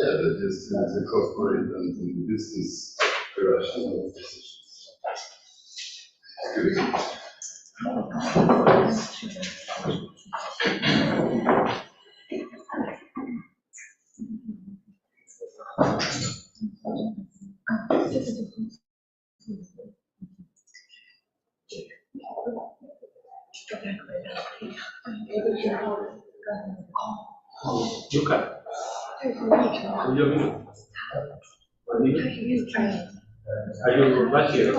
Yeah, that is the corporate and the business rational decisions. Good. Luca, are you right here?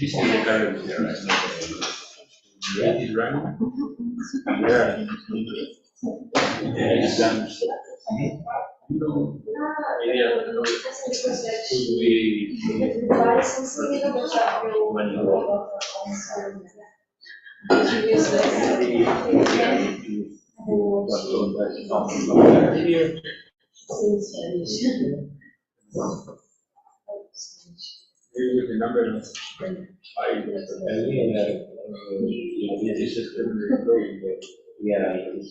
This is the current here, right? Yeah, it's running. Yeah. Yeah, it's done. The number is 5. This system is growing. Yeah, it's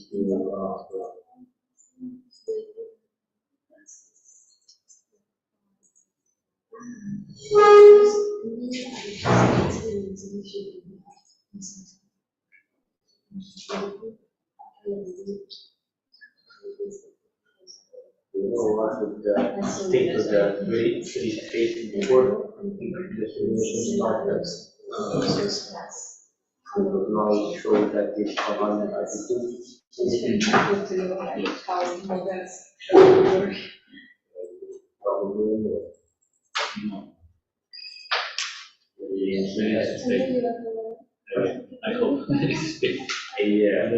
what would the state of the rate facing before destination startups now show that it's 132. Probably more. I hope it's yeah.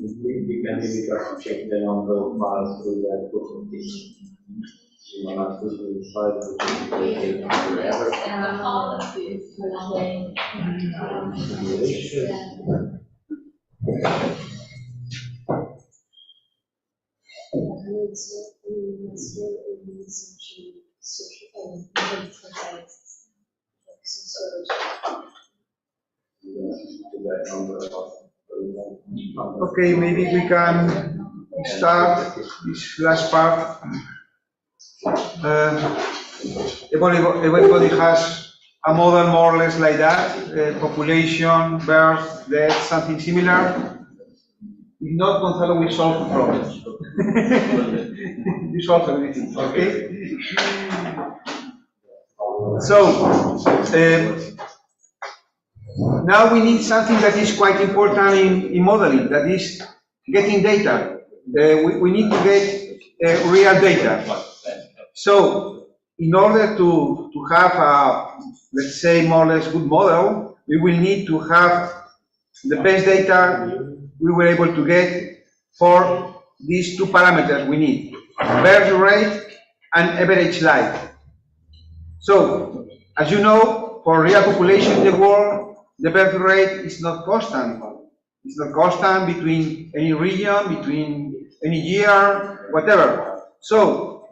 We can just check the number of files through that book of this. You want to do the file forever. To that number of Okay, maybe we can start this last part. Everybody has a model more or less like that, population, birth, death, something similar. If not, Gonzalo will solve the problem. You solve everything, okay? So, now we need something that is quite important in modeling, that is getting data. We need to get real data. So, in order to have a, let's say, more or less good model, we will need to have the best data we were able to get for these two parameters we need, birth rate and average life. So, as you know, for real population in the world, the birth rate is not constant. It's not constant between any region, between any year, whatever. So,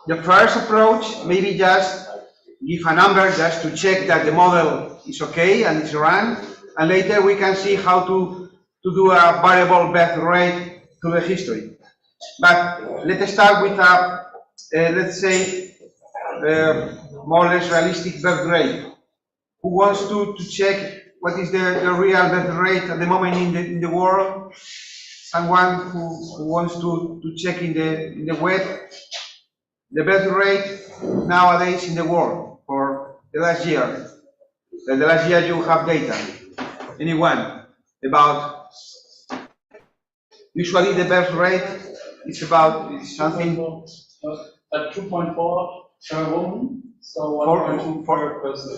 the first approach, maybe just give a number just to check that the model is okay and it's run, and later we can see how to do a variable birth rate to the history. But let's start with a, let's say, more or less realistic birth rate. Who wants to check what is the real birth rate at the moment in the world? Someone who wants to check in the web the birth rate nowadays in the world for the last year. The last year you have data. Anyone about? Usually the birth rate is about something. At 2.4 per woman, so 1.2 per person.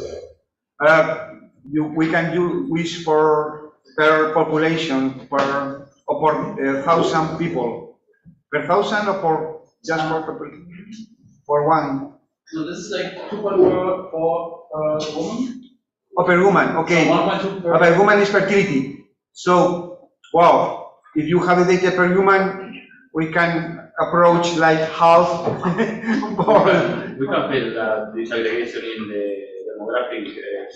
We can use for per population per 1,000 people per 1,000 or for just for one. So this is like 2.4 per woman. Oh, per woman, okay. So 1.2 per woman is fertility. So, wow. If you have the data per human, we can approach like half. We can build this aggregation in the demographic.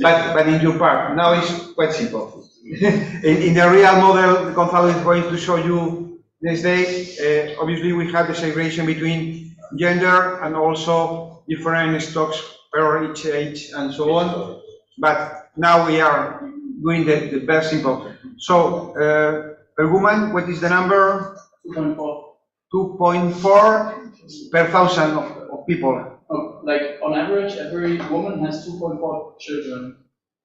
But in your part, now it's quite simple. in the real model, Gonzalo is going to show you next day. Obviously, we have the segregation between gender and also different stocks per each age and so on. But now we are doing the best simple. So, per woman, what is the number? 2.4. 2.4 per 1,000 of people. Oh, like on average, every woman has 2.4 children.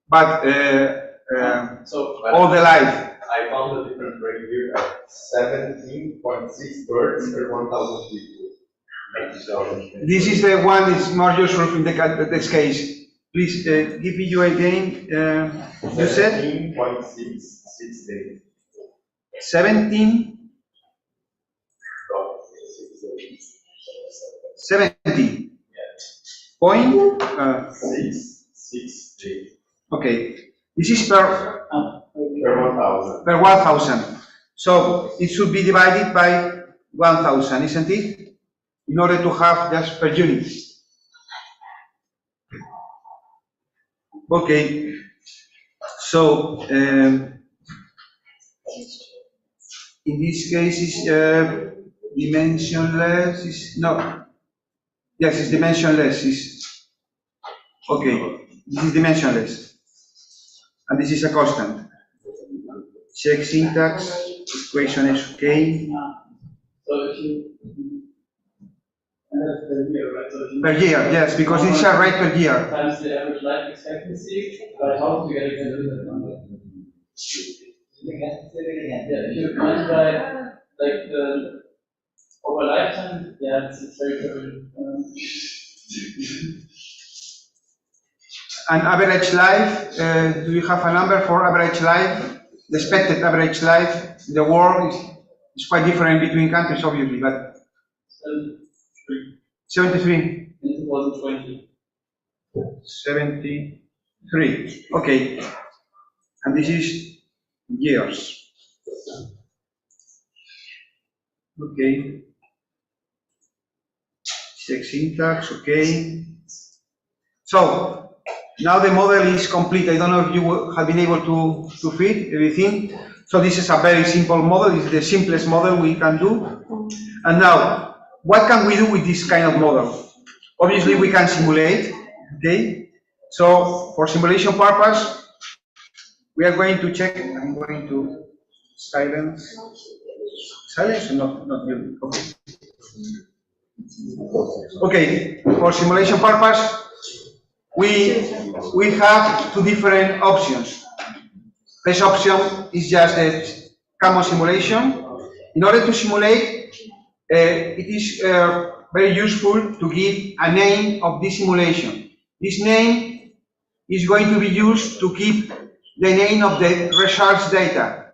But so all the life. I found a different rate here at 17.6 birds per 1,000 people. This is the one that's more useful in this case. Please give me you again. You said 17.66 days. 17. 70. Point. 6 days. Okay. This is per 1,000. per 1,000. So it should be divided by 1,000, isn't it? In order to have just per unit. Okay. So in this case is dimensionless. Is no. Yes, it's dimensionless. Is okay. This is dimensionless, and this is a constant. Check syntax. Equation is okay. So if you and that's per year, right? So if you Per year, yes, because it's a rate per year. times the average life expectancy, by how to get exactly that number? Yeah, if you multiply like the over lifetime, yeah, it's very trivial. And average life, do you have a number for average life? The expected average life in the world is quite different between countries, obviously, but 73. In 2020. 73. Okay. And this is years. Okay. Check syntax, okay. So, now the model is complete. I don't know if you have been able to fit everything. So this is a very simple model. It's the simplest model we can do. And now, what can we do with this kind of model? Obviously, we can simulate, okay? So for simulation purpose, we are going to check. I'm going to silence or not you? Okay. Okay, for simulation purpose, we have two different options. First option is just the common simulation. In order to simulate, it is very useful to give a name of this simulation. This name is going to be used to keep the name of the results data.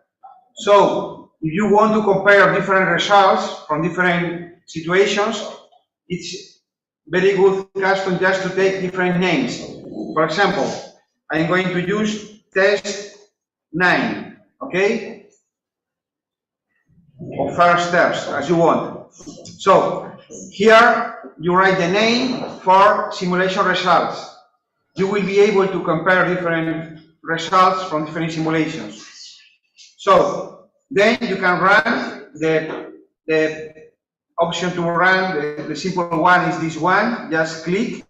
So, if you want to compare different results from different situations, it's very good custom just to take different names. For example, I'm going to use test 9, okay? Or first steps, as you want. So, here you write the name for simulation results. You will be able to compare different results from different simulations. So, then you can run the option to run, the simple one is this one, just click.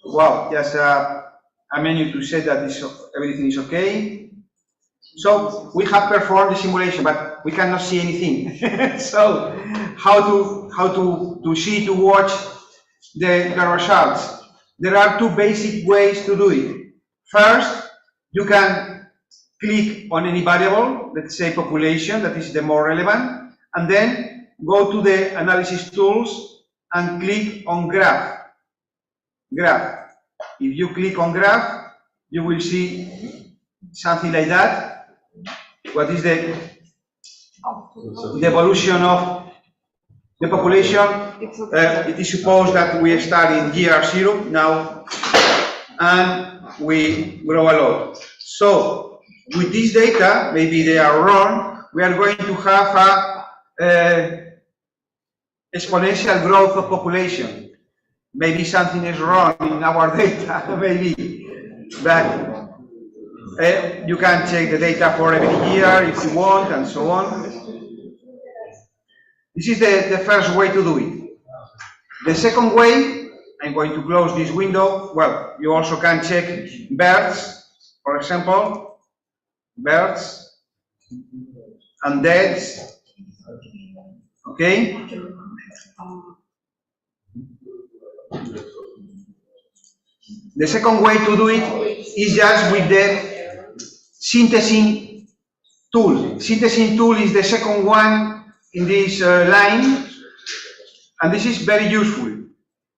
Wow, just a menu to say that everything is okay. So we have performed the simulation, but we cannot see anything. So how to see, to watch the results? There are two basic ways to do it. First, you can click on any variable, let's say population, that is the more relevant, and then go to the analysis tools and click on graph. Graph. If you click on graph, you will see something like that. What is the evolution of the population? It is supposed that we start in year 0 now, and we grow a lot. So with this data, maybe they are wrong, we are going to have a exponential growth of population. Maybe something is wrong in our data, maybe, but you can check the data for every year if you want, and so on. This is the first way to do it. The second way, I'm going to close this window. Well, you also can check births, for example, births and deaths. Okay? The second way to do it is just with the synthesizing tool. Synthesizing tool is the second one in this line, and this is very useful.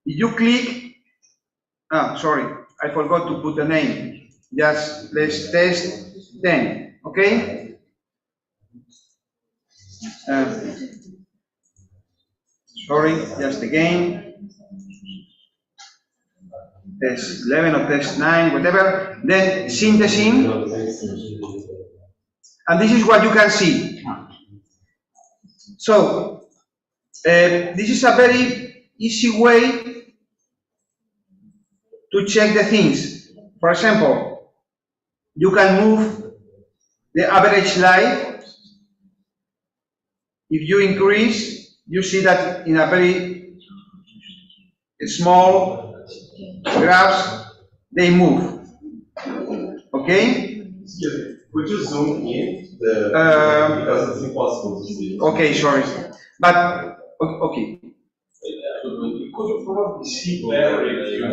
If you click, sorry, I forgot to put the name. Just let's test 10, okay? Sorry, just again. Test 11 or test 9, whatever. Then synthesizing, and this is what you can see. So this is a very easy way to check the things. For example, you can move the average life. If you increase, you see that in a very small graphs, they move. Okay? Could you zoom in because it's impossible to see. Okay, sorry. But, okay. You could probably see better if you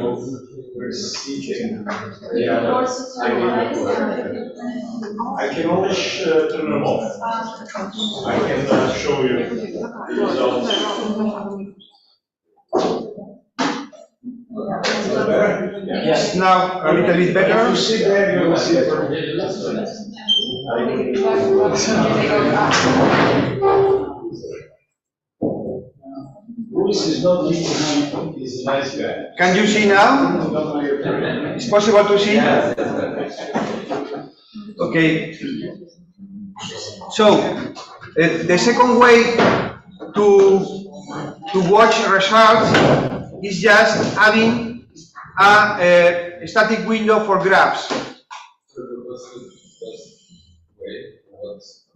were sitting. Yeah. I can only turn them off. I can show you the results. Yes, now a little bit better. If you see there, you will see it. Luis is not easy, he's a nice guy. Can you see now? It's possible to see? Okay. So, the second way to watch results is just having a static window for graphs.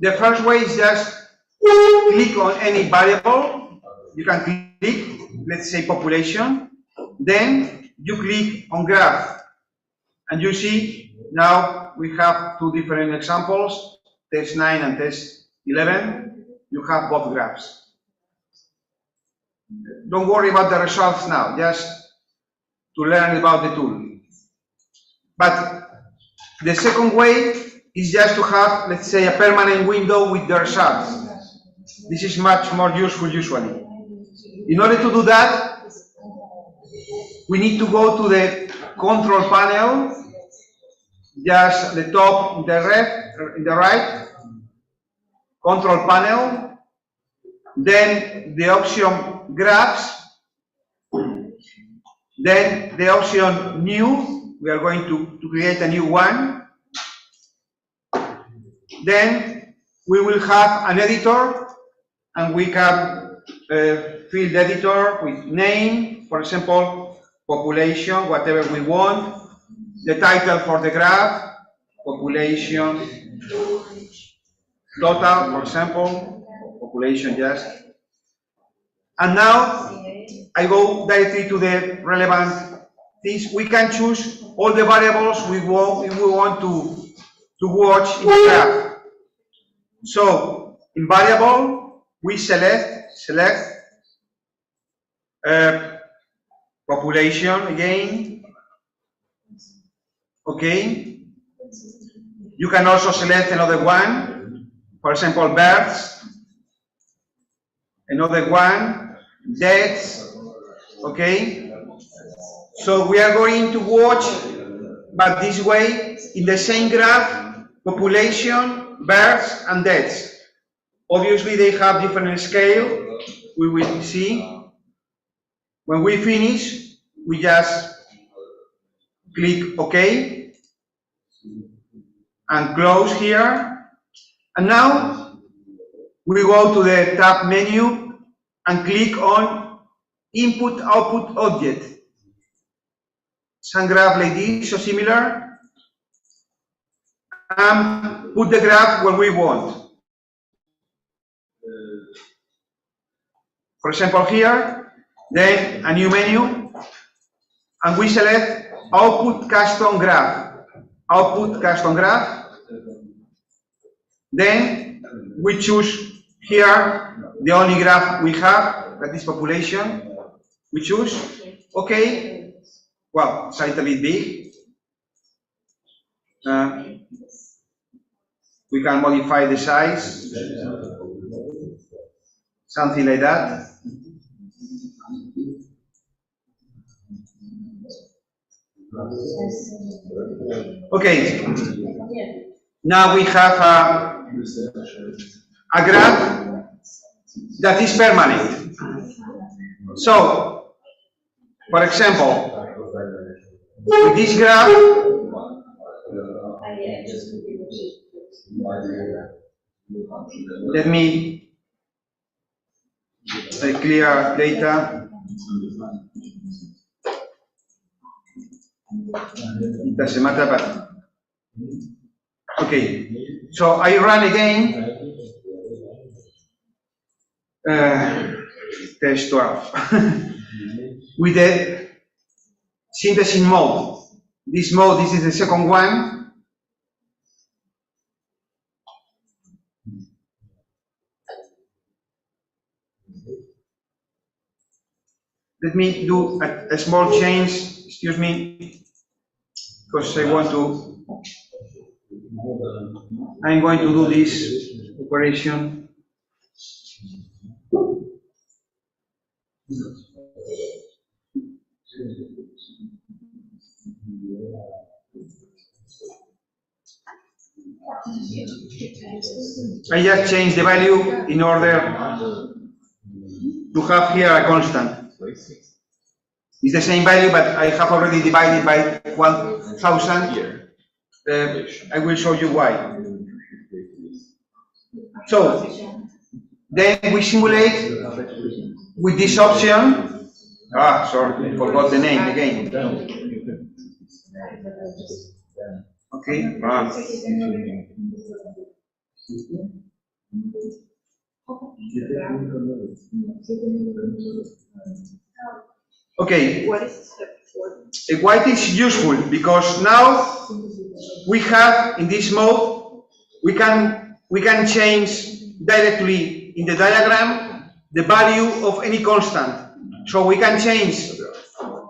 The first way is just click on any variable. You can click, let's say population. Then you click on graph. And you see now we have two different examples, test 9 and test 11. You have both graphs. Don't worry about the results now, just to learn about the tool. But the second way is just to have, let's say, a permanent window with the results. This is much more useful usually. In order to do that, we need to go to the control panel, just the top, the right, control panel, then the option graphs, then the option new. We are going to create a new one. Then we will have an editor, and we can field editor with name, for example, population, whatever we want. The title for the graph, population, total, for example, population just. And now I go directly to the relevant things. We can choose all the variables we want to watch in the graph. So in variable, we select population again. Okay. You can also select another one, for example, births. Another one, deaths. Okay. So we are going to watch, but this way, in the same graph, population, births, and deaths. Obviously, they have different scale. We will see. When we finish, we just click OK and close here. And now we go to the tab menu and click on Input Output Object. Some graph like this or similar, and put the graph where we want. For example, here, then a new menu, and we select Output Custom Graph. Output Custom Graph. Then we choose here the only graph we have, that is population. We choose OK. Well, it's a little bit big. We can modify the size, something like that. Okay. Now we have a graph that is permanent. So, for example, with this graph, let me clear data. It doesn't matter, but okay. So I run again test 12 with the synthesis mode. This is the second one. Let me do a small change, excuse me, because I'm going to do this operation. I just changed the value in order to have here a constant. It's the same value, but I have already divided by 1000. I will show you why. So, then we simulate with this option. Sorry, I forgot the name again. Okay. Okay, What is step 4? why it is useful? Because now we have in this mode, we can change directly in the diagram the value of any constant. So we can change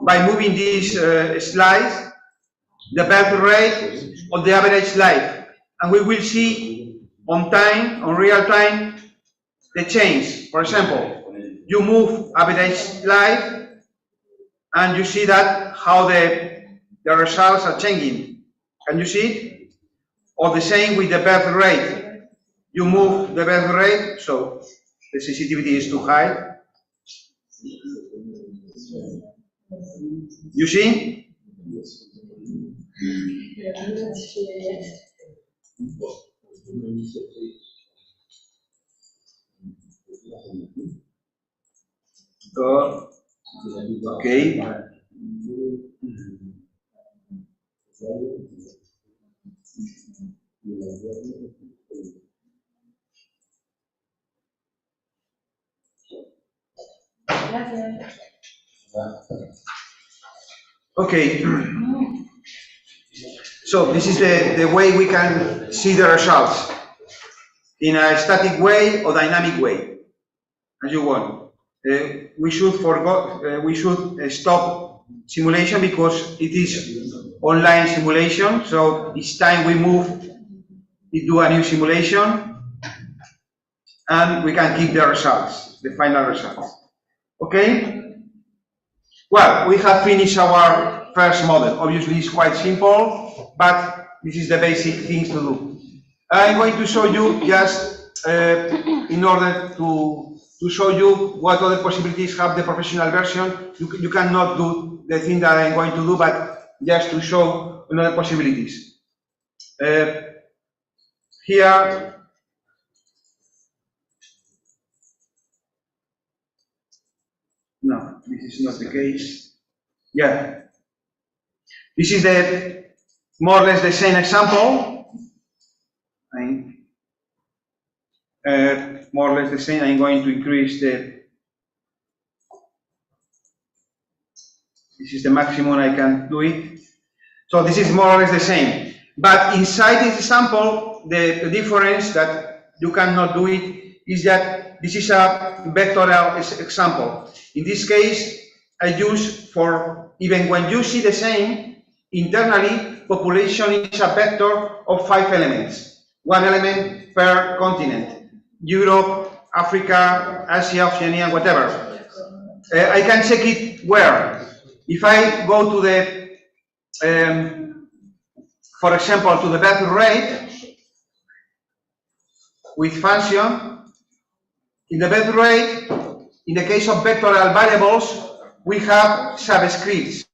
by moving this slide the birth rate of the average life, and we will see on time, on real time, the change. For example, you move average life, and you see that how the results are changing. Can you see it? Or the same with the birth rate. You move the birth rate, so the sensitivity is too high. You see? Okay. Okay. So this is the way we can see the results in a static way or dynamic way, as you want. We should stop simulation because it is online simulation. So each time we move, we do a new simulation, and we can keep the results, the final results. Okay? Well, we have finished our first model. Obviously, it's quite simple, but this is the basic things to do. I'm going to show you just in order to show you what other possibilities have the professional version. You cannot do the thing that I'm going to do, but just to show another possibilities. Here, no, this is not the case. Yeah. This is the more or less the same example. More or less the same. I'm going to increase the. This is the maximum I can do it. So this is more or less the same. But inside this example, the difference that you cannot do it is that this is a vectorial example. In this case, I use for even when you see the same, internally, population is a vector of 5 elements. 1 element per continent. Europe, Africa, Asia, Oceania, whatever. I can check it where. If I go to the, for example, to the birth rate with function, in the birth rate, in the case of vectorial variables, we have subscripts.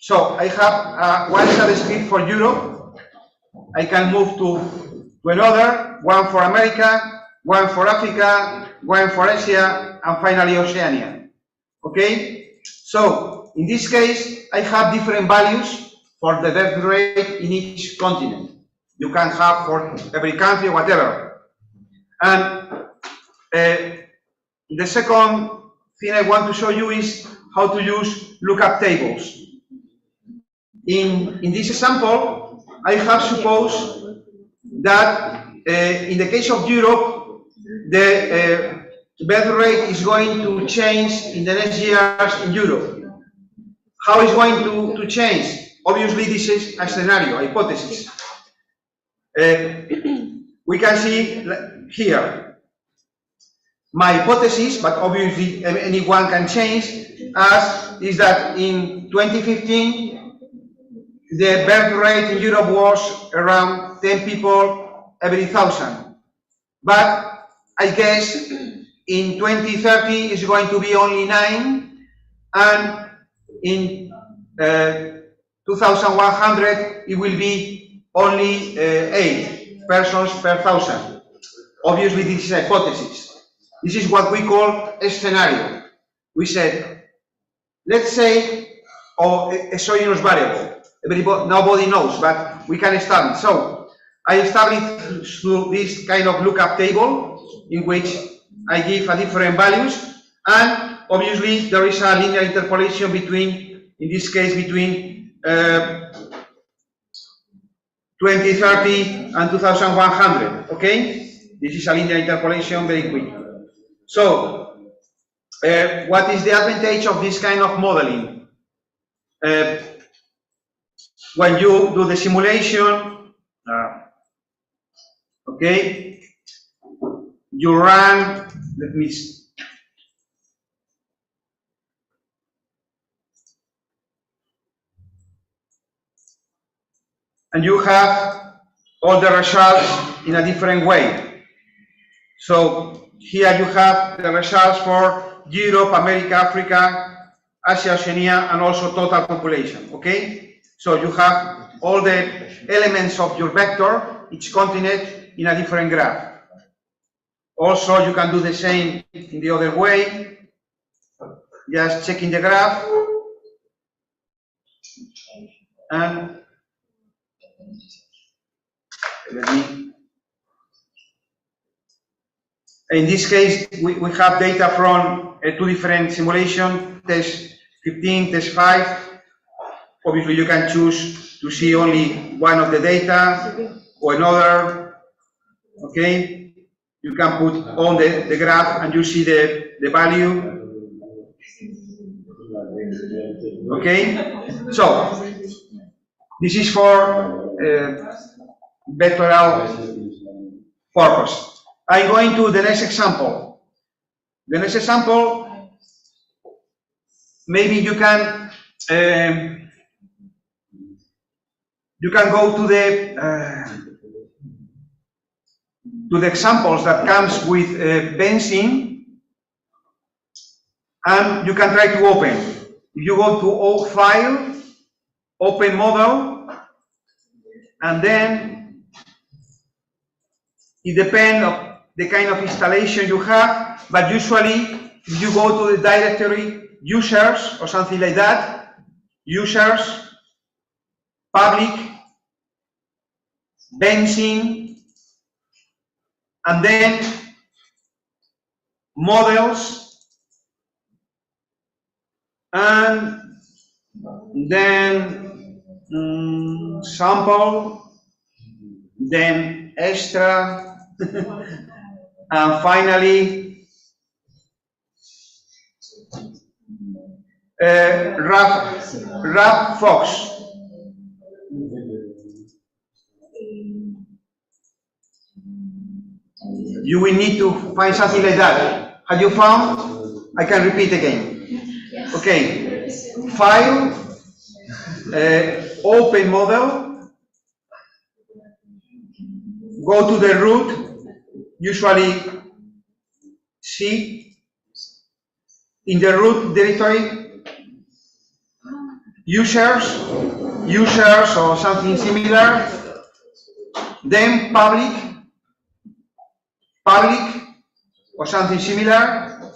So I have one subscript for Europe. I can move to another, one for America, one for Africa, one for Asia, and finally Oceania. Okay? So in this case, I have different values for the birth rate in each continent. You can have for every country, whatever. And the second thing I want to show you is how to use lookup tables. In this example, I have supposed that in the case of Europe, the birth rate is going to change in the next years in Europe. How is going to change? Obviously, this is a scenario, a hypothesis. We can see here my hypothesis, but obviously anyone can change, is that in 2015, the birth rate in Europe was around 10 people every 1,000. But I guess in 2030 it's going to be only 9, and in 2100 it will be only 8 persons per 1,000. Obviously, this is a hypothesis. This is what we call a scenario. We said, let's say, or exogenous variable. Nobody knows, but we can establish. So I established through this kind of lookup table in which I give a different values, and obviously there is a linear interpolation between, in this case, between 2030 and 2100, okay? This is a linear interpolation, very quick. So, what is the advantage of this kind of modeling? When you do the simulation, okay, you run, let me see. And you have all the results in a different way. So here you have the results for Europe, America, Africa, Asia, Oceania, and also total population, okay? So you have all the elements of your vector, each continent, in a different graph. Also, you can do the same in the other way, just checking the graph, and in this case, we have data from two different simulations, test 15, test 5. Obviously, you can choose to see only one of the data or another, okay? You can put on the graph and you see the value, okay? So, this is for vectorial purpose. I'm going to the next example. The next example, maybe you can go to the examples that comes with benzene, and you can try to open. If you go to File, Open Model, and then it depends on the kind of installation you have, but usually if you go to the directory users or something like that, users, public, benzene, and then models, and then sample, then extra, and finally wrap Fox. You will need to find something like that. Have you found? I can repeat again. Okay. File, open model, go to the root, usually C, in the root directory, users or something similar, then public or something similar,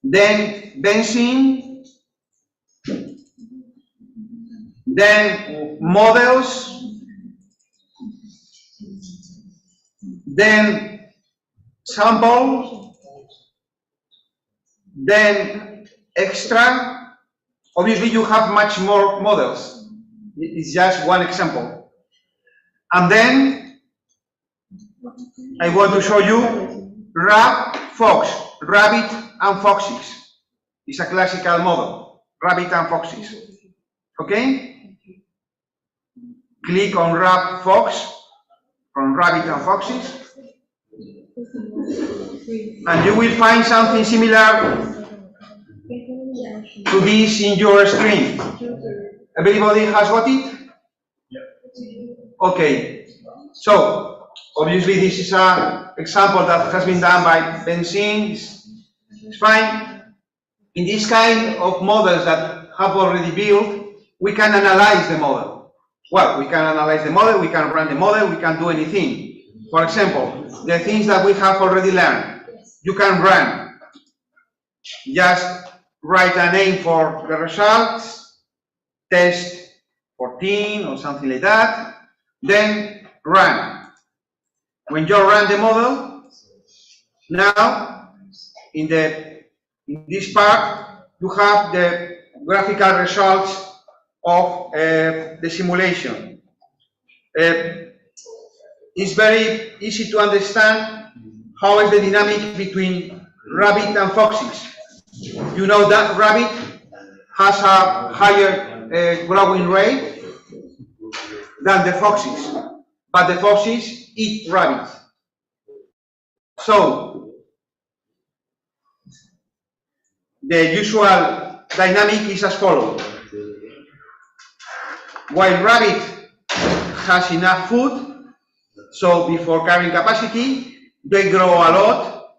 then benzene, then models, then sample, then extra. Obviously you have much more models. It's just one example. And then I want to show you Fox, rabbit and foxes. It's a classical model, rabbit and foxes. Okay? Click on Fox from rabbit and foxes, and you will find something similar to this in your screen. Everybody has got it? Okay. So, obviously this is an example that has been done by benzene. It's fine. In this kind of models that have already built, we can analyze the model. Well, we can analyze the model, we can run the model, we can do anything. For example, the things that we have already learned, you can run. Just write a name for the results, test 14 or something like that. Then run. When you run the model, now in this part you have the graphical results of the simulation. It's very easy to understand how is the dynamic between rabbit and foxes. You know that rabbit has a higher growing rate than the foxes, but the foxes eat rabbits. So the usual dynamic is as follows. While rabbit has enough food, so before carrying capacity, they grow a lot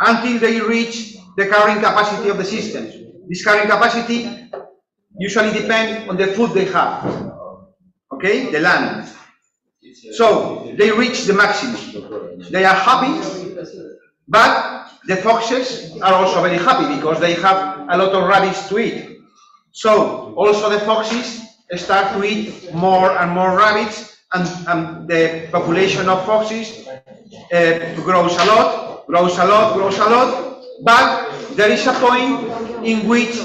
until they reach the carrying capacity of the system. This carrying capacity usually depends on the food they have, okay, the land. So they reach the maximum. They are happy, but the foxes are also very happy because they have a lot of rabbits to eat. So also the foxes start to eat more and more rabbits, and the population of foxes grows a lot, but there is a point in which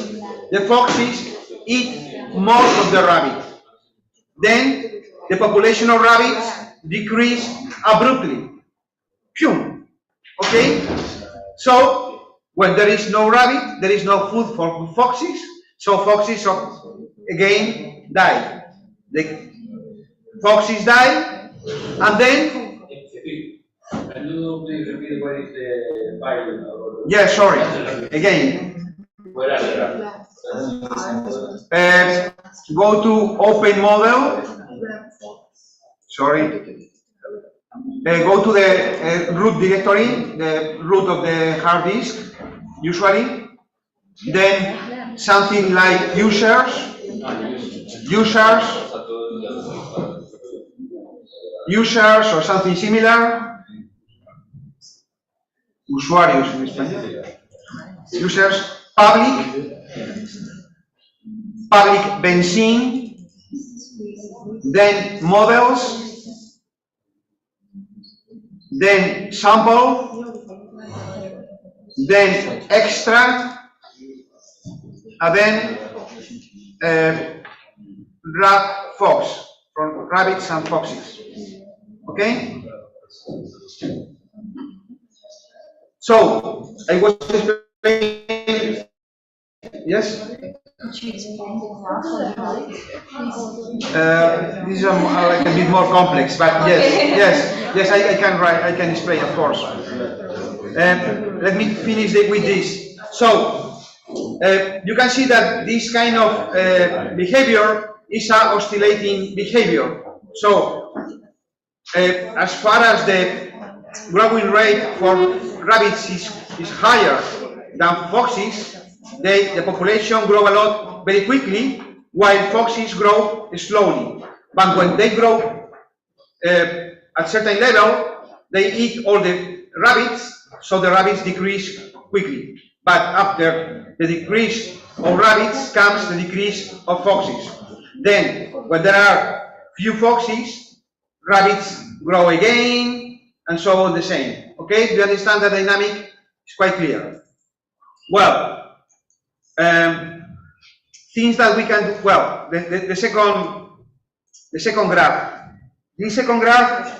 the foxes eat most of the rabbit. Then the population of rabbits decrease abruptly. Phew. Okay? So when there is no rabbit, there is no food for foxes, so foxes again die. The foxes die, and then Can you please repeat what is the file? yeah, sorry. Again, Where are the go to open model. Sorry. Go to the root directory, the root of the hard disk, usually. Then something like users, or something similar. Usuarios en español. Users, public benzene, then models, then sample, then extract, and then fox, from rabbits and foxes. Okay? So, I was explaining, yes? This is like a bit more complex, but yes, I can explain, of course. Let me finish with this. So, you can see that this kind of behavior is an oscillating behavior. So, as far as the growing rate for rabbits is higher than foxes, the population grow a lot very quickly, while foxes grow slowly. But when they grow at certain level, they eat all the rabbits, so the rabbits decrease quickly. But after the decrease of rabbits comes the decrease of foxes. Then, when there are few foxes, rabbits grow again, and so on the same. Okay, do you understand the dynamic? It's quite clear. Well, things that we can do. Well, the second graph. This second graph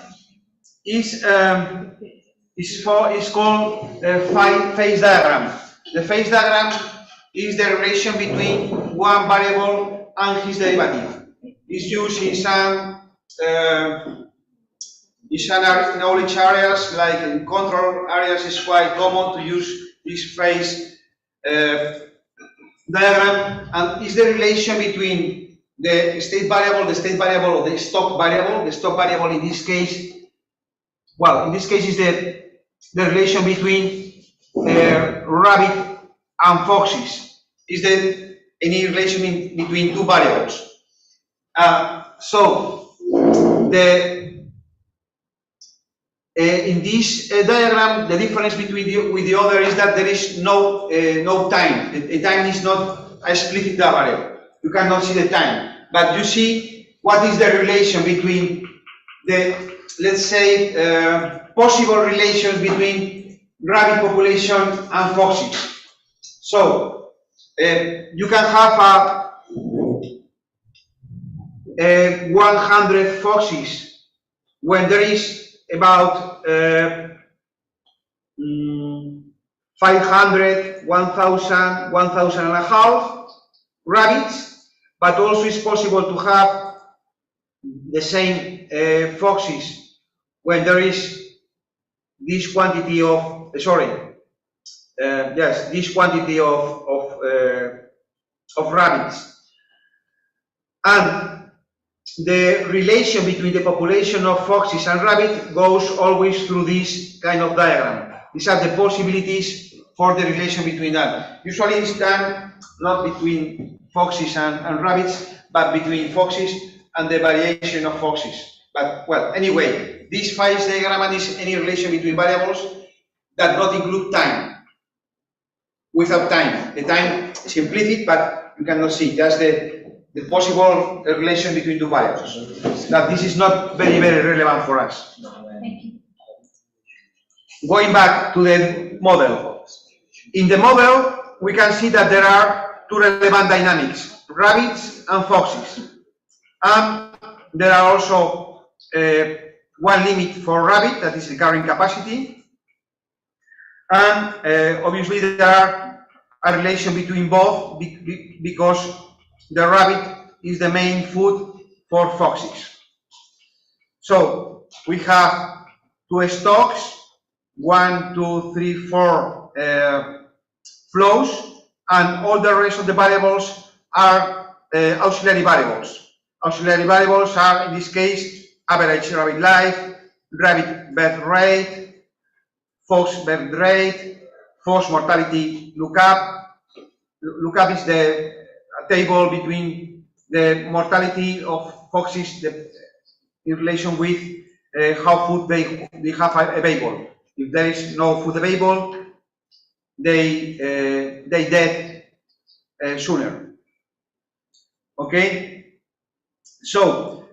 is called phase diagram. The phase diagram is the relation between one variable and his derivative. It's used in some knowledge areas, like in control areas. It's quite common to use this phase diagram, and is the relation between the state variable, or the stock variable. The stock variable in this case, well, in this case is the relation between rabbit and foxes. Is there any relation between two variables? So in this diagram, the difference between with the other is that there is no time. The time is not a split variable. You cannot see the time, but you see what is the relation between the let's say, possible relations between rabbit population and foxes. So, you can have 100 foxes when there is about 500, 1,000, 1,000 and a half rabbits, but also it's possible to have the same foxes when there is this quantity of, this quantity of rabbits. And the relation between the population of foxes and rabbits goes always through this kind of diagram. These are the possibilities for the relation between them. Usually it's done not between foxes and rabbits, but between foxes and the variation of foxes. But, well, anyway, this Phase diagram is any relation between variables that not include time. Without time. The time is implicit, but you cannot see. That's the possible relation between two variables. Now, this is not very, very relevant for us. Going back to the model. In the model, we can see that there are two relevant dynamics, rabbits and foxes. And there are also one limit for rabbit, that is the carrying capacity. And obviously there are a relation between both because the rabbit is the main food for foxes. So we have two stocks, 1, 2, 3, 4 flows, and all the rest of the variables are auxiliary variables. Auxiliary variables are, in this case, average rabbit life, rabbit birth rate, fox birth rate, fox mortality lookup. Lookup is the table between the mortality of foxes in relation with how food they have available. If there is no food available, they dead sooner. Okay. So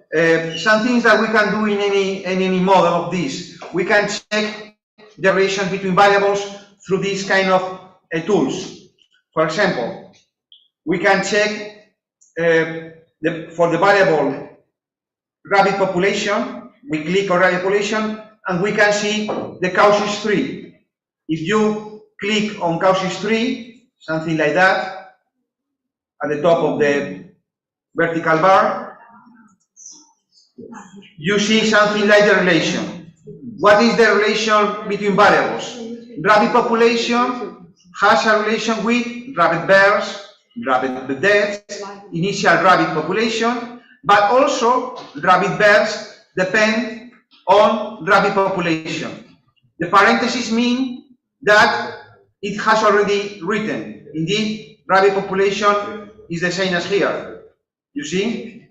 some things that we can do in any model of this, we can check the relation between variables through these kind of tools. For example, we can check for the variable rabbit population. We click on rabbit population and we can see the causes tree. If you click on causes tree, something like that, at the top of the vertical bar, you see something like the relation. What is the relation between variables? Rabbit population has a relation with rabbit births, rabbit deaths, initial rabbit population, but also rabbit births depend on rabbit population. The parentheses mean that it has already written. Indeed, rabbit population is the same as here. You see?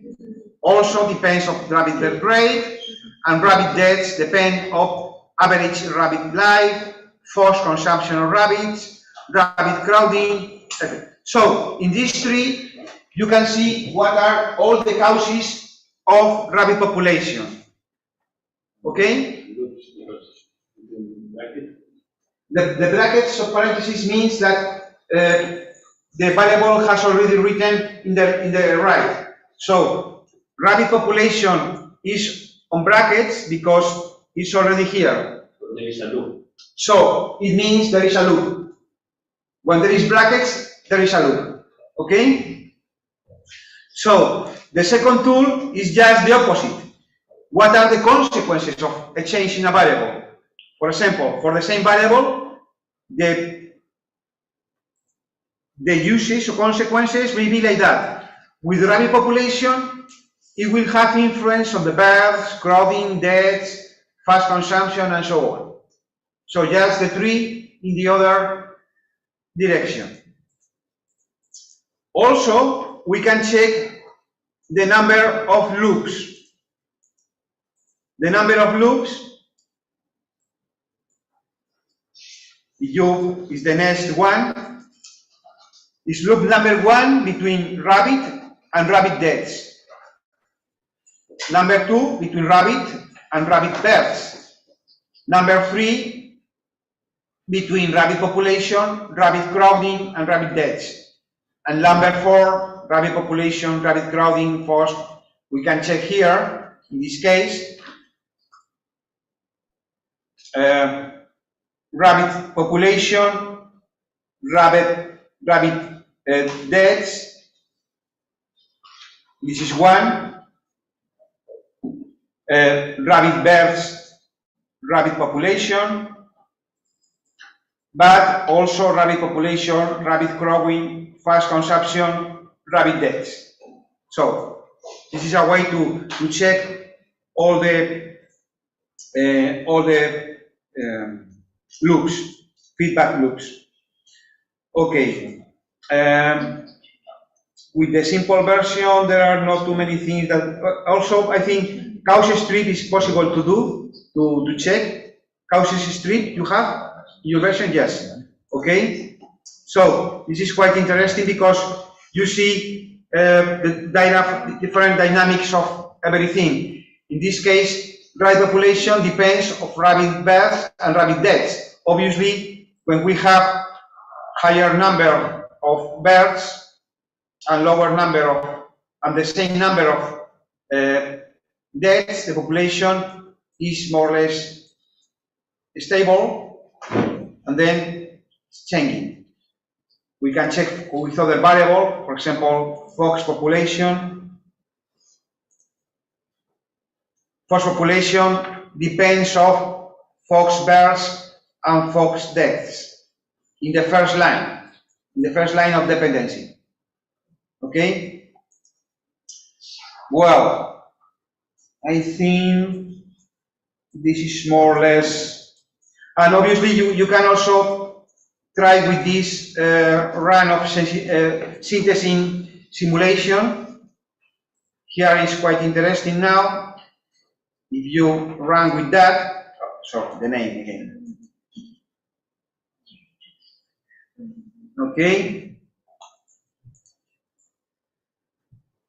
Also depends on rabbit birth rate, and rabbit deaths depend on average rabbit life, forced consumption of rabbits, rabbit crowding, etc. So in this tree, you can see what are all the causes of rabbit population. Okay? The brackets of parentheses means that the variable has already written in the right. So rabbit population is on brackets because it's already here. There is a loop. So it means there is a loop. When there is brackets, there is a loop. Okay? So the second tool is just the opposite. What are the consequences of a change in a variable? For example, for the same variable, the uses or consequences may be like that. With rabbit population, it will have influence on the births, crowding, deaths, fast consumption, and so on. So just the tree in the other direction. Also, we can check the number of loops. The number of loops is the next one. Is loop number 1 between rabbit and rabbit deaths. Number 2 between rabbit and rabbit births. Number 3, between rabbit population, rabbit crowding, and rabbit deaths. And number 4, rabbit population, rabbit crowding. First, we can check here, in this case, rabbit population, rabbit deaths. This is 1. Rabbit births, rabbit population, but also rabbit population, rabbit crowing, fast consumption, rabbit deaths. So this is a way to check all the loops, feedback loops. Okay. With the simple version, there are not too many things that. Also, I think causes strip is possible to do to check. Causes strip you have in your version, yes. Okay. So this is quite interesting because you see the different dynamics of everything. In this case, rabbit population depends of rabbit births and rabbit deaths. Obviously, when we have higher number of births and lower number of, and the same number of deaths, the population is more or less stable, and then it's changing. We can check with other variable, for example, fox population. Fox population depends of fox births and fox deaths in the first line of dependency. Okay. Well, I think this is more or less, and obviously you can also try with this run of synthesis simulation. Here is quite interesting now. If you run with that, sorry, the name again. Okay.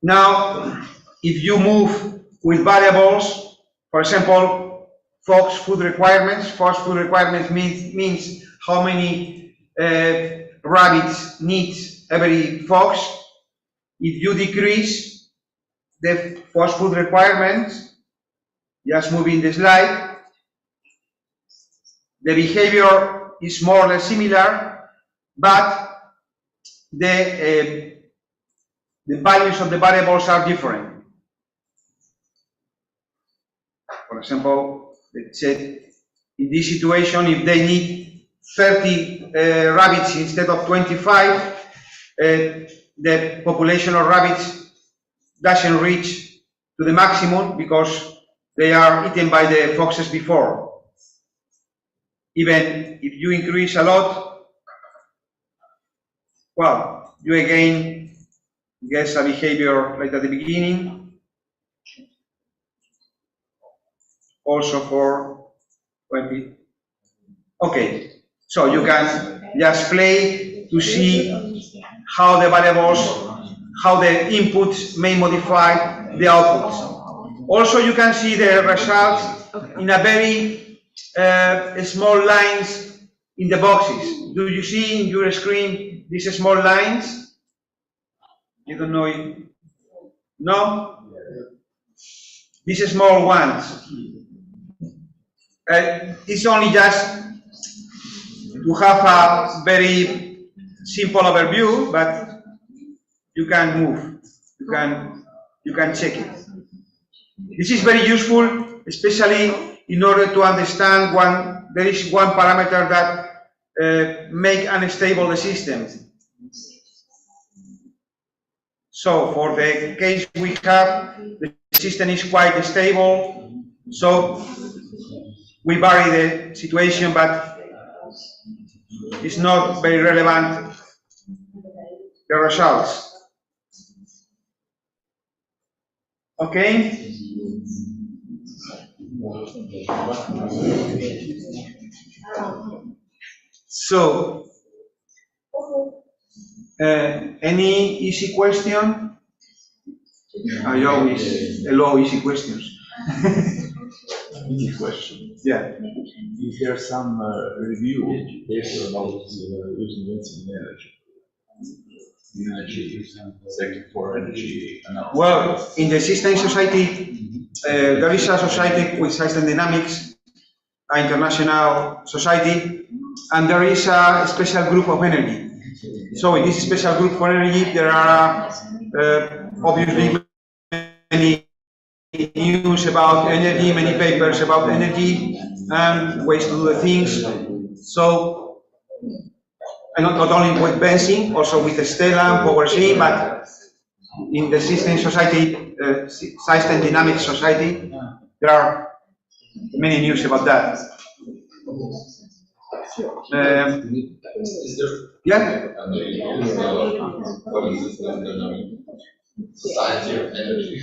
Now, if you move with variables, for example, fox food requirements. Fox food requirements means how many rabbits needs every fox. If you decrease the fox food requirements, just moving the slide, the behavior is more or less similar, but the values of the variables are different. For example, let's say in this situation, if they need 30 rabbits instead of 25, the population of rabbits doesn't reach to the maximum because they are eaten by the foxes before. Even if you increase a lot, well, you again get a behavior like at the beginning. Also for 20. Okay, so you can just play to see how the variables, how the inputs may modify the outputs. Also, you can see the results in a very small lines in the boxes. Do you see in your screen these small lines? You don't know it? No? These small ones. It's only just to have a very simple overview, but you can move. You can check it. This is very useful, especially in order to understand there is one parameter that make unstable the system. So for the case we have, the system is quite stable, so we vary the situation, but it's not very relevant, the results. Okay? So, any easy question? I always allow easy questions. mini question. Yeah. Is there some review data about using wind energy sector for energy analysis? Well, in the System Society, there is a society with System Dynamics, an international society, and there is a special group of energy. So in this special group for energy, there are obviously many news about energy, many papers about energy, and ways to do the things. So, and not only with benzene, also with Stella, PowerShell, but in the System Society, System Dynamics Society, there are many news about that. Yeah. Society of Energy.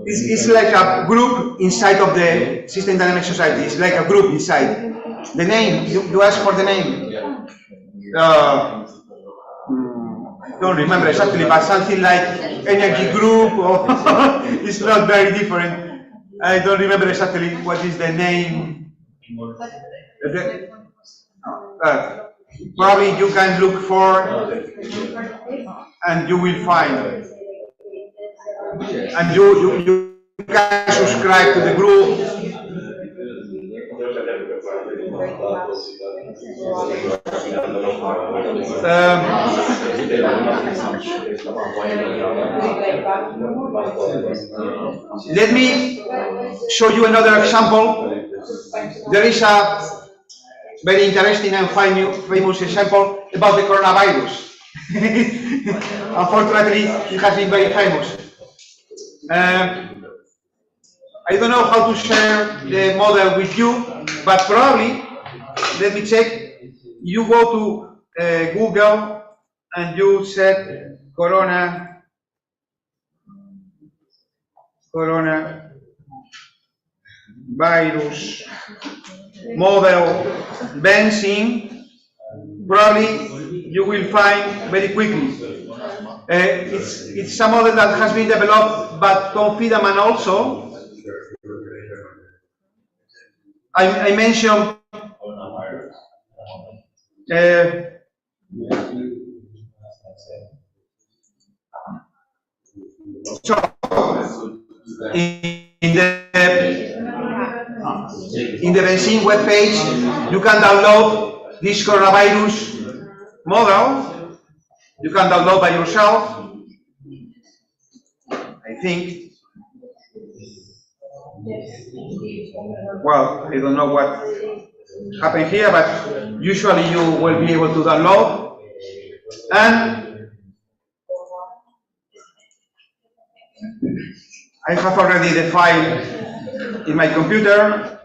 It's like a group inside of the System Dynamics Society. It's like a group inside. The name, you ask for the name. Don't remember exactly, but something like energy group, or it's not very different. I don't remember exactly what is the name. Probably you can look for, and you will find. And you can subscribe to the group. Let me show you another example. There is a very interesting and famous example about the coronavirus. Unfortunately, it has been very famous. I don't know how to share the model with you, but probably, let me check. You go to Google and you set coronavirus model benzene. Probably you will find very quickly. It's a model that has been developed by Tom Fiedemann also. I mentioned so in the benzene web page, you can download this coronavirus model. You can download by yourself, I think. Well, I don't know what happened here, but usually you will be able to download. And I have already the file in my computer.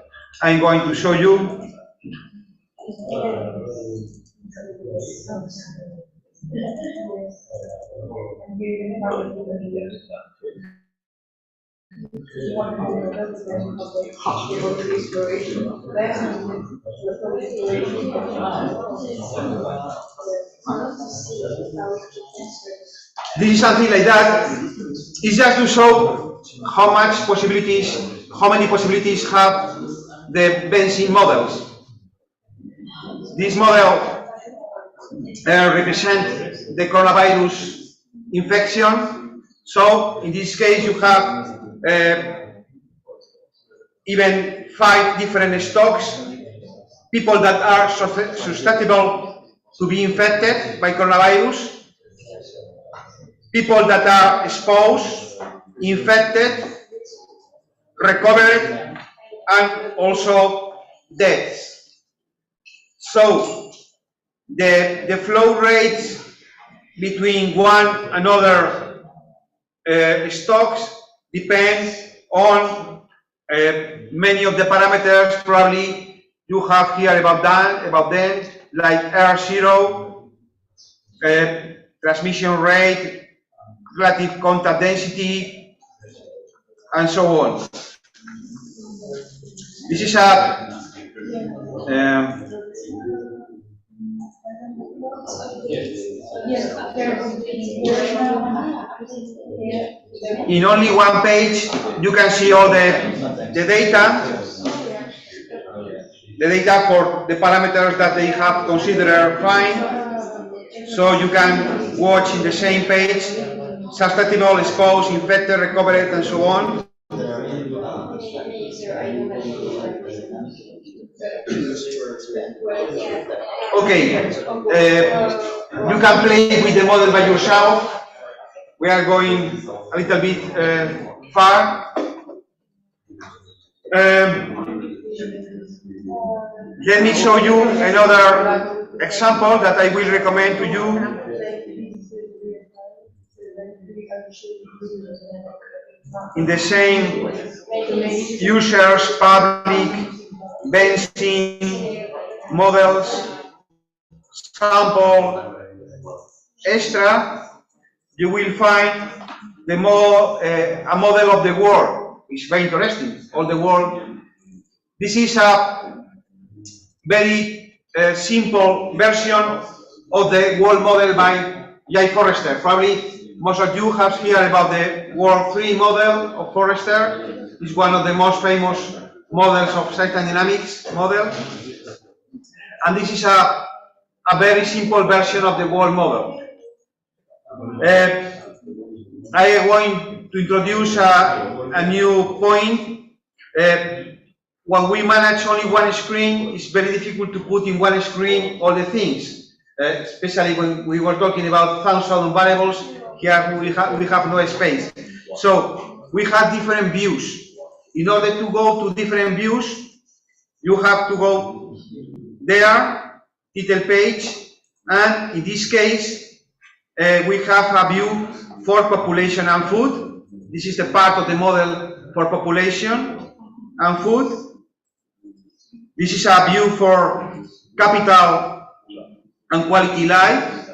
I'm going to show you. This is something like that. It's just to show how many possibilities have the benzene models. This model represents the coronavirus infection. So in this case, you have even 5 different stocks, people that are susceptible to be infected by coronavirus, people that are exposed, infected, recovered, and also deaths. So the flow rates between one another stocks depend on many of the parameters. Probably you have here about them, like R0, transmission rate, relative contact density, and so on. This is a in only one page, you can see all the data for the parameters that they have considered fine. So you can watch in the same page, susceptible, exposed, infected, recovered, and so on. Okay, you can play with the model by yourself. We are going a little bit far. Let me show you another example that I will recommend to you. In the same users, public, benzene, models, sample, extra, you will find the a model of the world. It's very interesting. All the world. This is a very simple version of the world model by J. Forrester. Probably most of you have heard about the World 3 model of Forrester. It's one of the most famous models of certain dynamics model. And this is a very simple version of the world model. I am going to introduce a new point. When we manage only one screen, it's very difficult to put in one screen all the things, especially when we were talking about 1,000 variables. Here we have no space. So we have different views. In order to go to different views, you have to go there, title page, and in this case, we have a view for population and food. This is the part of the model for population and food. This is a view for capital and quality life.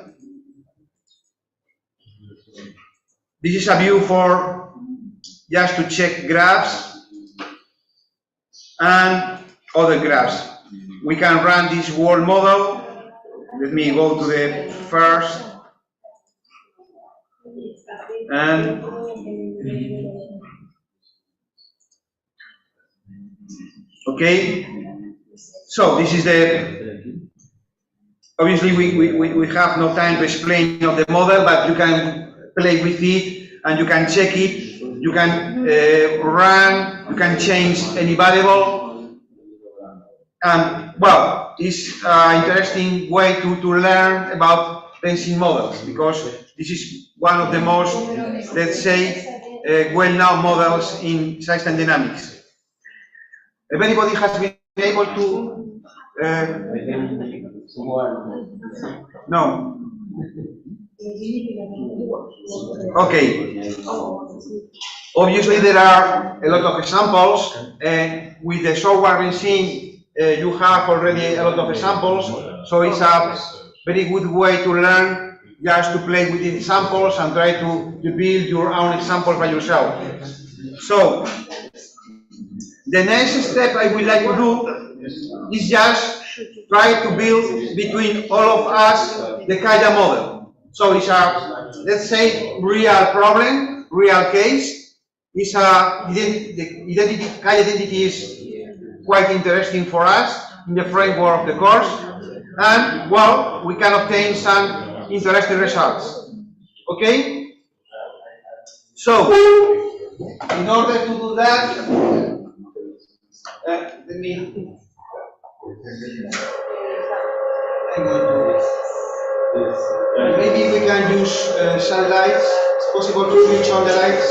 This is a view for just to check graphs and other graphs. We can run this world model. Let me go to the first. And okay, so this is the, obviously we have no time to explain of the model, but you can play with it and you can check it, you can run, you can change any variable, and well, it's an interesting way to learn about benzene models, because this is one of the most, let's say, well-known models in system dynamics. If anybody has been able to... no. Okay. Obviously, there are a lot of examples, and with the software benzene, you have already a lot of examples, so it's a very good way to learn, just to play with the examples and try to build your own examples by yourself. So, the next step I would like to do is just try to build between all of us the Kaya model. So it's a, let's say, real problem, real case. It's a, the Kaya identity is quite interesting for us in the framework of the course. And, well, we can obtain some interesting results. Okay? So, in order to do that, let me. Maybe we can use some lights. It's possible to switch on the lights?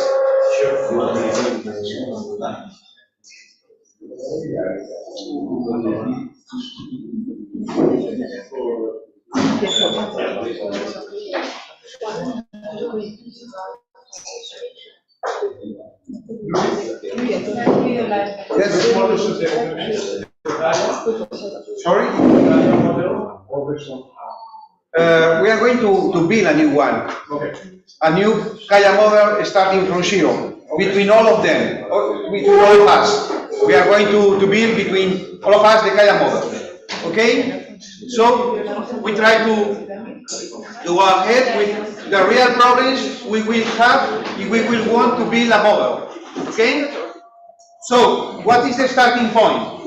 Sorry? We are going to build a new one. Okay. A new Kaya model starting from zero. Okay. Between all of them, between all of us. We are going to build between all of us the Kaya model. Okay? So we try to go ahead with the real problems we will have if we will want to build a model. Okay? So what is the starting point?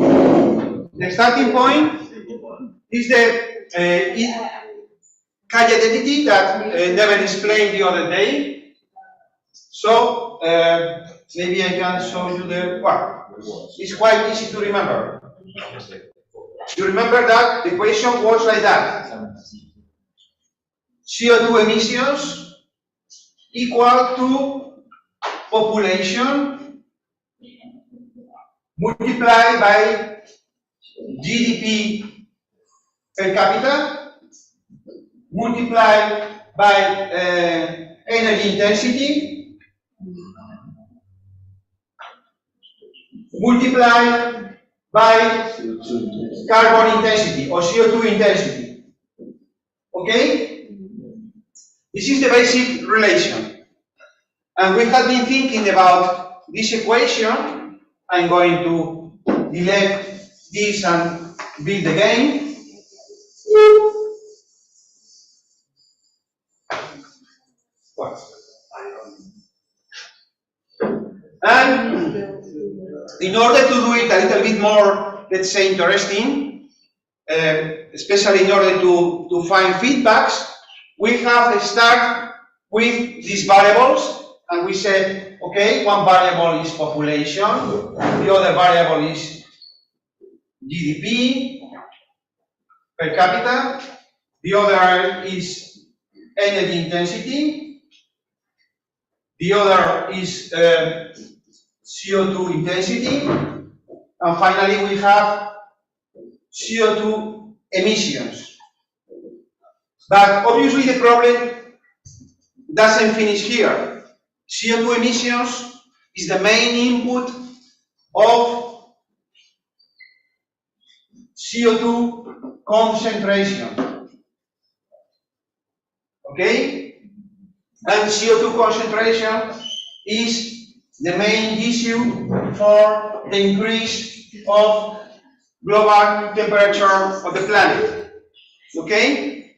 The starting point is the Kaya identity that Neven explained the other day. So maybe I can show you the well. It's quite easy to remember. You remember that the equation was like that. CO2 emissions equal to population multiplied by GDP per capita multiplied by energy intensity multiplied by carbon intensity or CO2 intensity. Okay? This is the basic relation. And we have been thinking about this equation. I'm going to delete this and build again. And in order to do it a little bit more, let's say, interesting, especially in order to find feedbacks, we have to start with these variables, and we said, okay, one variable is population, the other variable is GDP per capita, the other is energy intensity, the other is CO2 intensity, and finally we have CO2 emissions. But obviously the problem doesn't finish here. CO2 emissions is the main input of CO2 concentration. Okay? And CO2 concentration is the main issue for the increase of global temperature of the planet. Okay?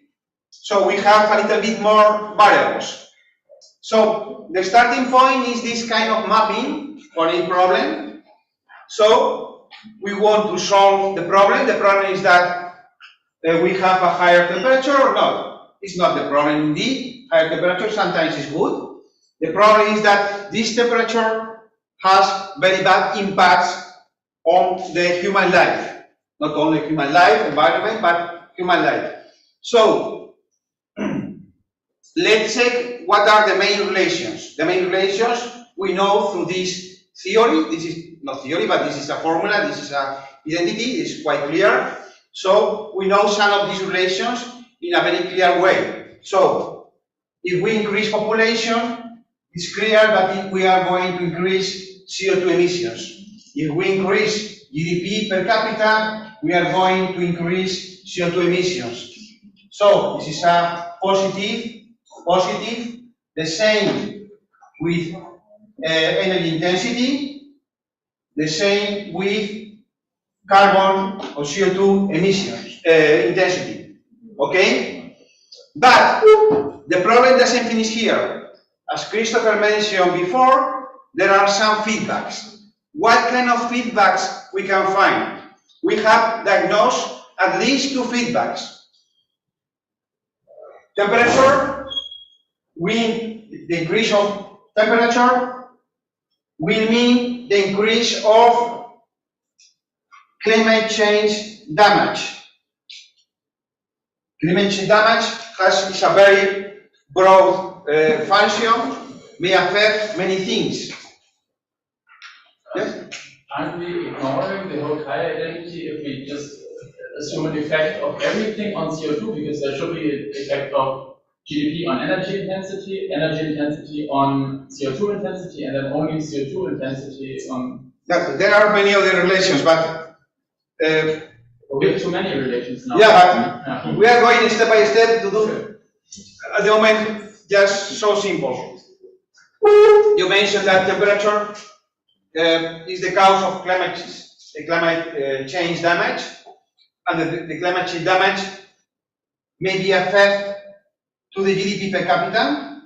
So we have a little bit more variables. So the starting point is this kind of mapping for a problem. So we want to solve the problem. The problem is that we have a higher temperature or not. It's not the problem indeed. Higher temperature sometimes is good. The problem is that this temperature has very bad impacts on the human life. Not only human life, environment, but human life. So let's check what are the main relations. The main relations we know through this theory. This is not theory, but this is a formula. This is an identity. It's quite clear. So we know some of these relations in a very clear way. So if we increase population, it's clear that we are going to increase CO2 emissions. If we increase GDP per capita, we are going to increase CO2 emissions. So this is a positive. The same with energy intensity, the same with carbon or CO2 emissions intensity. Okay? But the problem doesn't finish here. As Christopher mentioned before, there are some feedbacks. What kind of feedbacks we can find? We have diagnosed at least two feedbacks. Temperature, the increase of temperature will mean the increase of climate change damage. Climate change damage is a very broad function, may affect many things. Yes? Aren't we ignoring the whole Kaya identity if we just assume an effect of everything on CO2? Because there should be an effect of GDP on energy intensity on CO2 intensity, and then only CO2 intensity on... There are many other relations, but... we have too many relations now. Yeah, but we are going step by step to do, at the moment, just so simple. You mentioned that temperature is the cause of climate change damage. and the climate change damage maybe affect to the GDP per capita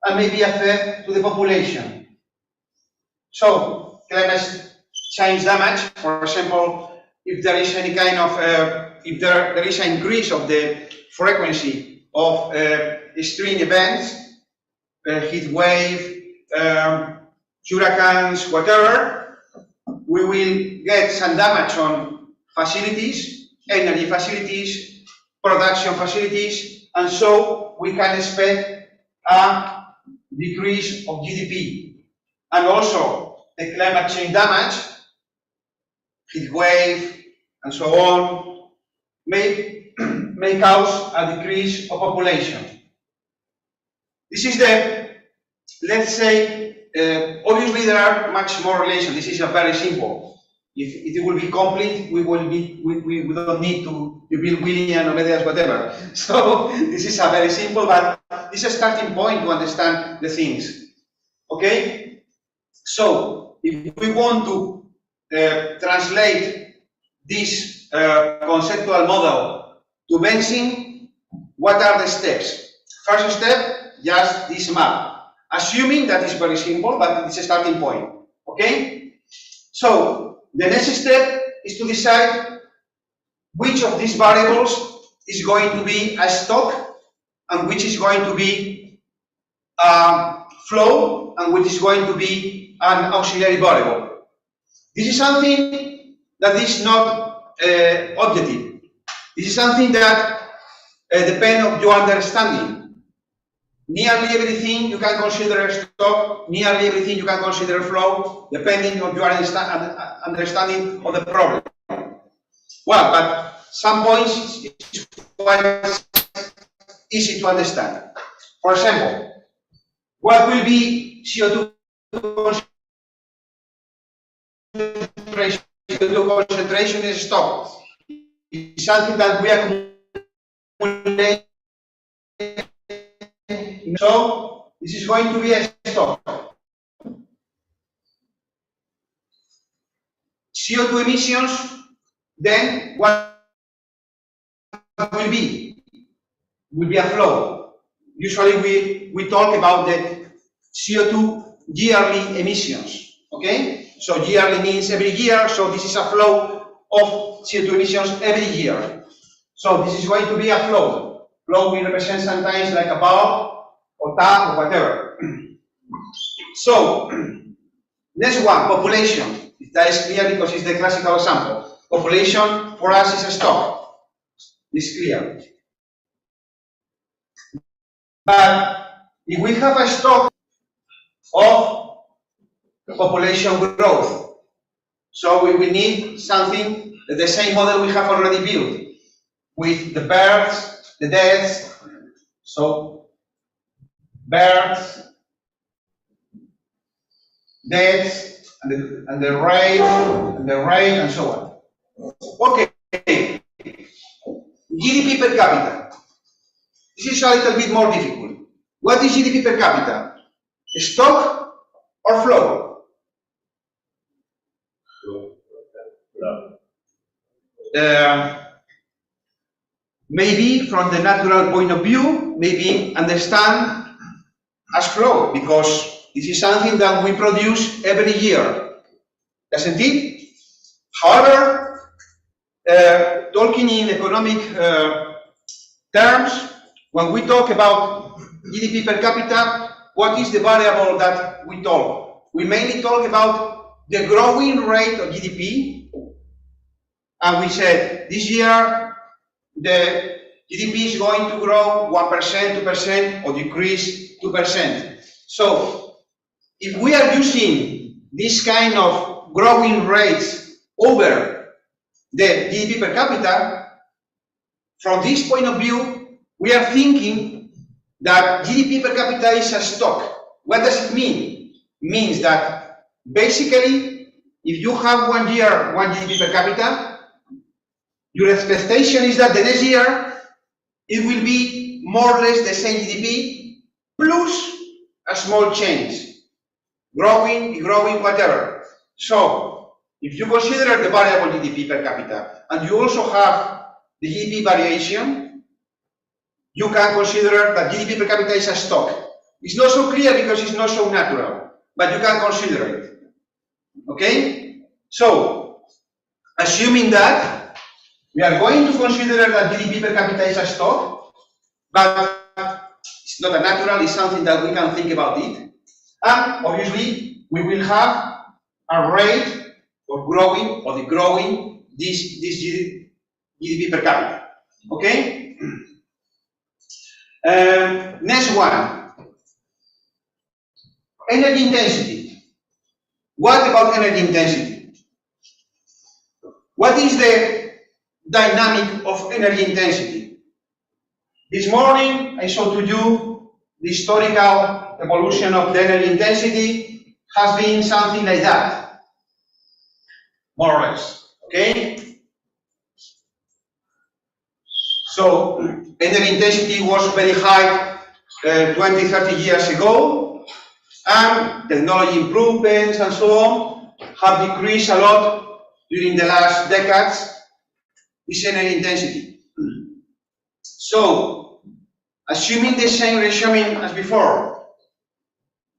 and maybe affect to the population. So climate change damage, for example, if there is any kind of, if there is an increase of the frequency of extreme events, heat wave, hurricanes, whatever, we will get some damage on facilities, energy facilities, production facilities, and so we can expect a decrease of GDP. And also the climate change damage, heat wave, and so on, may cause a decrease of population. This is the, let's say, obviously there are much more relations. This is a very simple. If it will be complete, we don't need to build William or Medias, whatever. So this is a very simple, but this is a starting point to understand the things. Okay? So if we want to translate this conceptual model to benzene, what are the steps? First step, just this map. Assuming that is very simple, but it's a starting point. Okay? So the next step is to decide which of these variables is going to be a stock and which is going to be a flow and which is going to be an auxiliary variable. This is something that is not objective. This is something that depends on your understanding. Nearly everything you can consider a stock, nearly everything you can consider a flow, depending on your understanding of the problem. Well, but some points it's quite easy to understand. For example, what will be CO2 concentration? CO2 concentration is stock. It's something that we accumulate. So this is going to be a stock. CO2 emissions, then what will be? Will be a flow. Usually we talk about the CO2 yearly emissions. Okay? So yearly means every year, so this is a flow of CO2 emissions every year. So this is going to be a flow. Flow will represent sometimes like a bulb or tap or whatever. So, next one, population. That is clear because it's the classical example. Population for us is a stock. It's clear. But if we have a stock of population growth, so we will need something, the same model we have already built, with the births, the deaths, so births, deaths, and the rate, and so on. Okay, GDP per capita. This is a little bit more difficult. What is GDP per capita? Stock or flow? Maybe from the natural point of view, maybe understand as flow, because this is something that we produce every year, doesn't it? However, talking in economic terms, when we talk about GDP per capita, what is the variable that we talk? We mainly talk about the growing rate of GDP, and we said this year the GDP is going to grow 1%, 2%, or decrease 2%. So, if we are using this kind of growing rates over the GDP per capita, from this point of view, we are thinking that GDP per capita is a stock. What does it mean? It means that basically, if you have 1 year, 1 GDP per capita, your expectation is that the next year it will be more or less the same GDP plus a small change, growing, whatever. So if you consider the variable GDP per capita, and you also have the GDP variation, you can consider that GDP per capita is a stock. It's not so clear because it's not so natural, but you can consider it. Okay? So, assuming that, we are going to consider that GDP per capita is a stock, but it's not a natural, it's something that we can think about it. And obviously, we will have a rate of growing, or the growing, this GDP per capita. Okay? Next one. Energy intensity. What about energy intensity? What is the dynamic of energy intensity? This morning, I showed to you the historical evolution of the energy intensity has been something like that, more or less, okay? So, energy intensity was very high 20, 30 years ago, and technology improvements and so on have decreased a lot during the last decades, this energy intensity. So, assuming the same regime as before,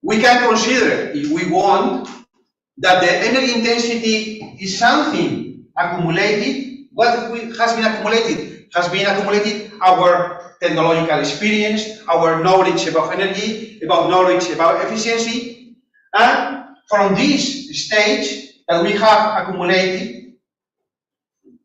we can consider, if we want, that the energy intensity is something accumulated. What has been accumulated? Has been accumulated our technological experience, our knowledge about energy, about knowledge about efficiency, and from this stage that we have accumulated,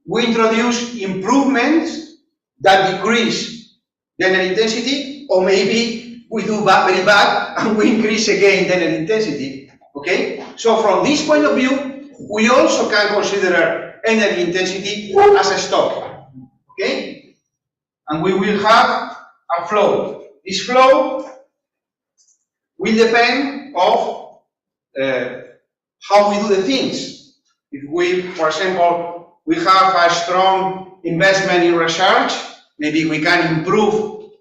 we introduce improvements that decrease the energy intensity, or maybe we do very bad and we increase again the energy intensity. Okay? So from this point of view, we also can consider energy intensity as a stock. Okay? And we will have a flow. This flow will depend of how we do the things. If we, for example, we have a strong investment in research, maybe we can improve,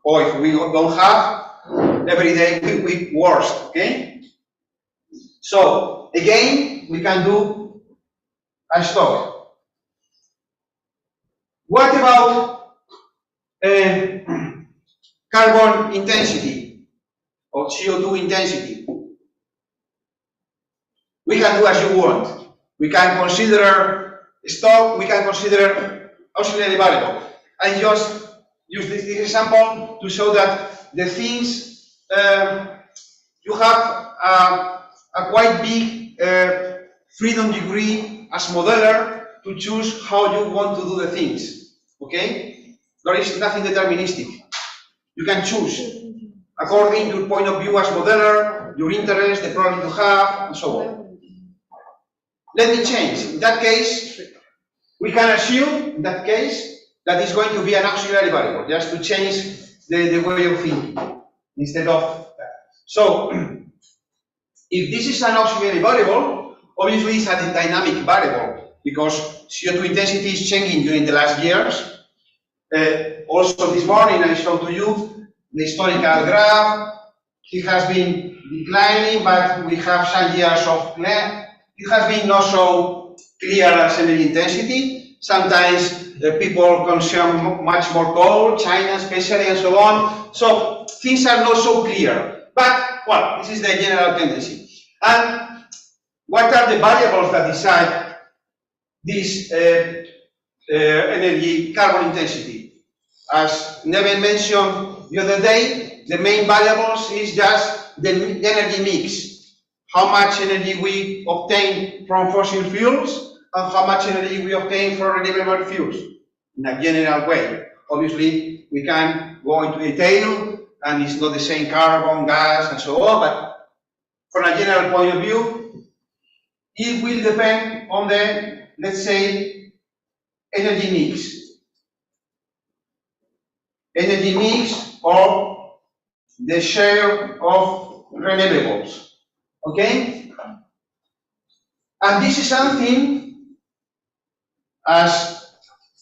or if we don't have, every day will be worse, okay? So, again, we can do a stock. What about carbon intensity, or CO2 intensity? We can do as you want. We can consider stock, we can consider auxiliary variable. I just use this example to show that the things, you have a quite big freedom degree as modeler to choose how you want to do the things. Okay? There is nothing deterministic. You can choose according to your point of view as modeler, your interest, the problem you have, and so on. Let me change. In that case, we can assume, in that case, that it's going to be an auxiliary variable, just to change the way of thinking, instead of that. So, if this is an auxiliary variable, obviously it's a dynamic variable, because CO2 intensity is changing during the last years. Also this morning I showed to you the historical graph. It has been declining, but we have some years of it has been not so clear as energy intensity. Sometimes people consume much more coal, China especially, and so on. So things are not so clear. But, well, this is the general tendency. And what are the variables that decide this energy carbon intensity? As Neven mentioned the other day, the main variables is just the energy mix. How much energy we obtain from fossil fuels and how much energy we obtain from renewable fuels in a general way. Obviously, we can go into detail and it's not the same carbon, gas, and so on, but from a general point of view, it will depend on the, let's say, energy mix. Energy mix or the share of renewables. Okay? And this is something, as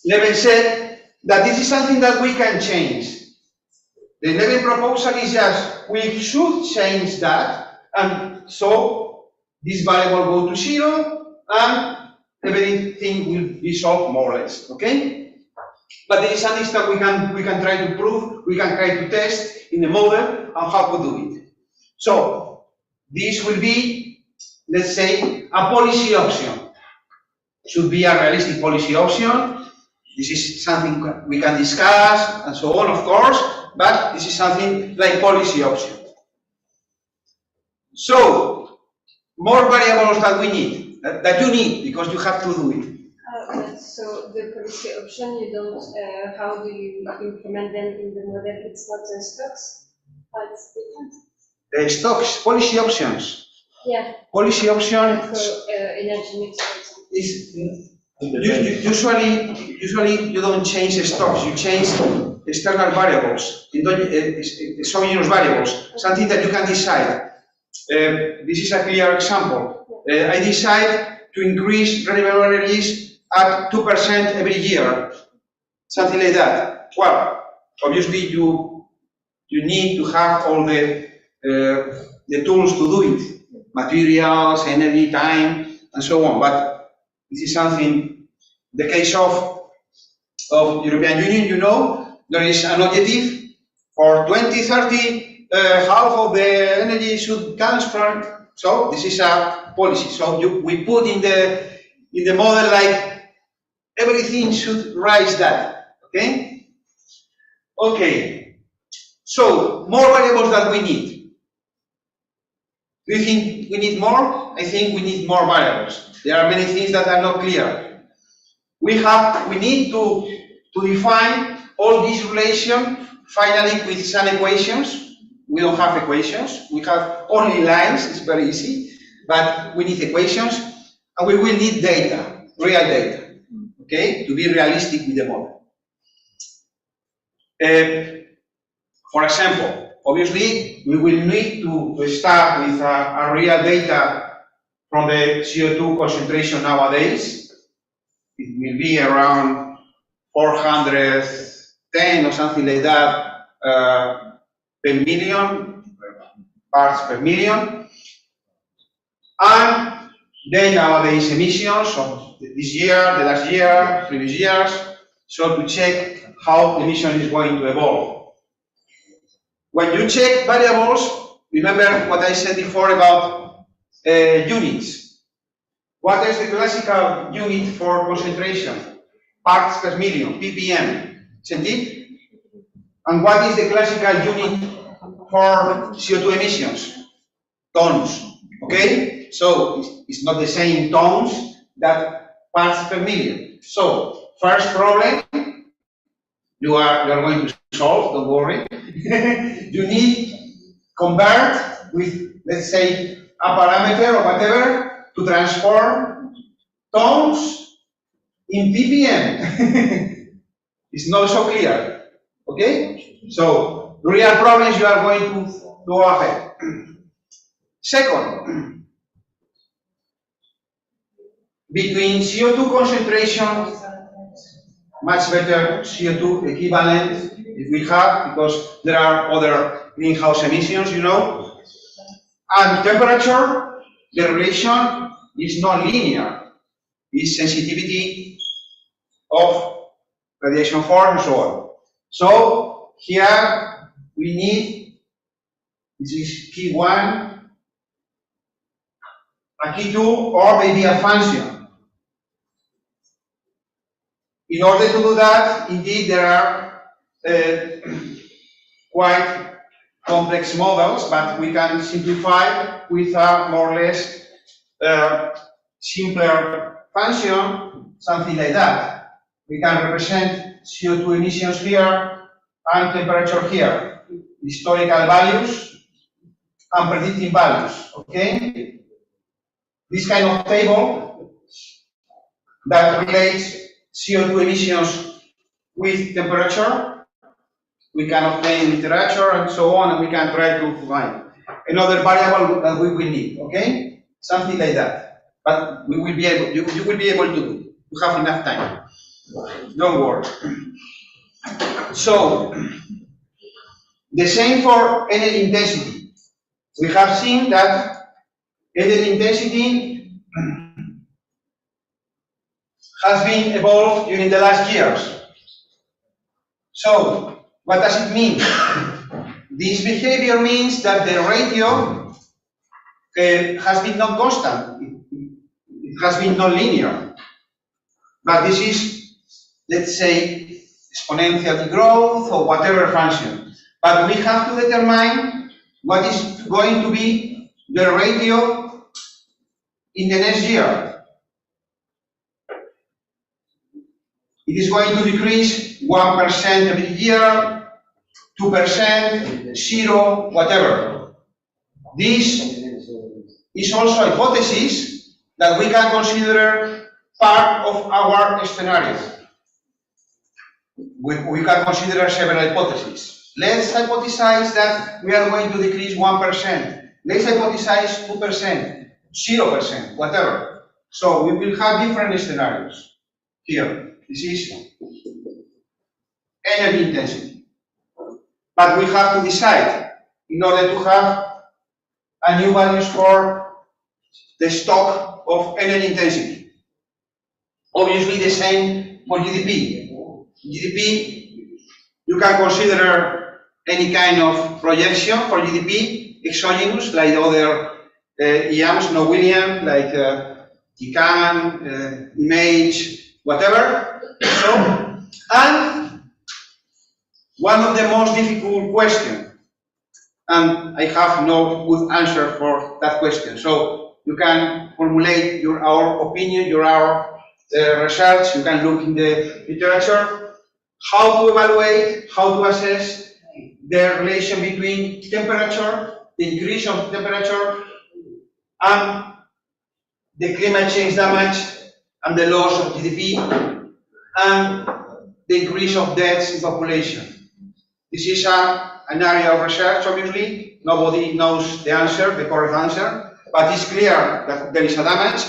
Neven said, that this is something that we can change. The Neven proposal is just, we should change that, and so this variable go to 0, and everything will be solved more or less, okay? But there is something that we can try to prove, we can try to test in the model on how to do it. So, this will be, let's say, a policy option. Should be a realistic policy option. This is something we can discuss and so on, of course, but this is something like policy option. So, more variables that we need, that you need, because you have to do it. So the policy option, you don't, how do you implement them in the model? It's not the stocks, but it's different. The stocks, policy options. Yeah. Policy option For energy mix, for example. is usually you don't change the stocks, you change external variables, exogenous variables, something that you can decide. This is a clear example. I decide to increase renewable energies at 2% every year, something like that. Well, obviously you need to have all the tools to do it, materials, energy, time, and so on. But this is something, the case of European Union, you know, there is an objective for 2030, half of the energy should come from. So this is a policy. So we put in the model like everything should rise that. Okay. Okay. So more variables that we need. Do you think we need more? I think we need more variables. There are many things that are not clear. We need to define all these relations finally with some equations. We don't have equations. We have only lines. It's very easy, but we need equations, and we will need data, real data, okay, to be realistic with the model. For example, obviously, we will need to start with a real data from the CO2 concentration nowadays. It will be around 410 or something like that per million, parts per million. And then nowadays emissions of this year, the last year, previous years, so to check how emission is going to evolve. When you check variables, remember what I said before about units. What is the classical unit for concentration? Parts per million, ppm, isn't it? And what is the classical unit for CO2 emissions? Tons, okay? So it's not the same tons that parts per million. So first problem, you are going to solve, don't worry. You need convert with, let's say, a parameter or whatever to transform tons in ppm. It's not so clear, okay? So real problems you are going to go ahead. Second, between CO2 concentration, much better CO2 equivalent if we have, because there are other greenhouse emissions, you know. And temperature, the relation is not linear. It's sensitivity of radiation form and so on. So here we need, this is key one, a key two, or maybe a function. In order to do that, indeed, there are quite complex models, but we can simplify with a more or less simpler function, something like that. We can represent CO2 emissions here and temperature here, historical values and predicting values, okay? This kind of table that relates CO2 emissions with temperature, we can obtain literature and so on, and we can try to find another variable that we will need, okay? Something like that. But we will be able, you will be able to do. You have enough time. Don't worry. So, the same for energy intensity. We have seen that energy intensity has been evolved during the last years. So, what does it mean? This behavior means that the ratio has been not constant. It has been non-linear. But this is, let's say, exponential growth or whatever function. But we have to determine what is going to be the ratio in the next year. It is going to decrease 1% every year, 2%, 0, whatever. This is also a hypothesis that we can consider part of our scenario. We can consider several hypotheses. Let's hypothesize that we are going to decrease 1%. Let's hypothesize 2%, 0%, whatever. So we will have different scenarios here. This is energy intensity. But we have to decide in order to have a new values for the stock of energy intensity. Obviously the same for GDP. GDP, you can consider any kind of projection for GDP, exogenous, like other IAMs, no William, like ICANN, Image, whatever. So, and one of the most difficult questions, and I have no good answer for that question. So you can formulate our opinion, our research. You can look in the literature how to evaluate, how to assess the relation between temperature, the increase of temperature, and the climate change damage and the loss of GDP. And the increase of deaths in population. This is an area of research, obviously. Nobody knows the answer, the correct answer, but it's clear that there is a damage.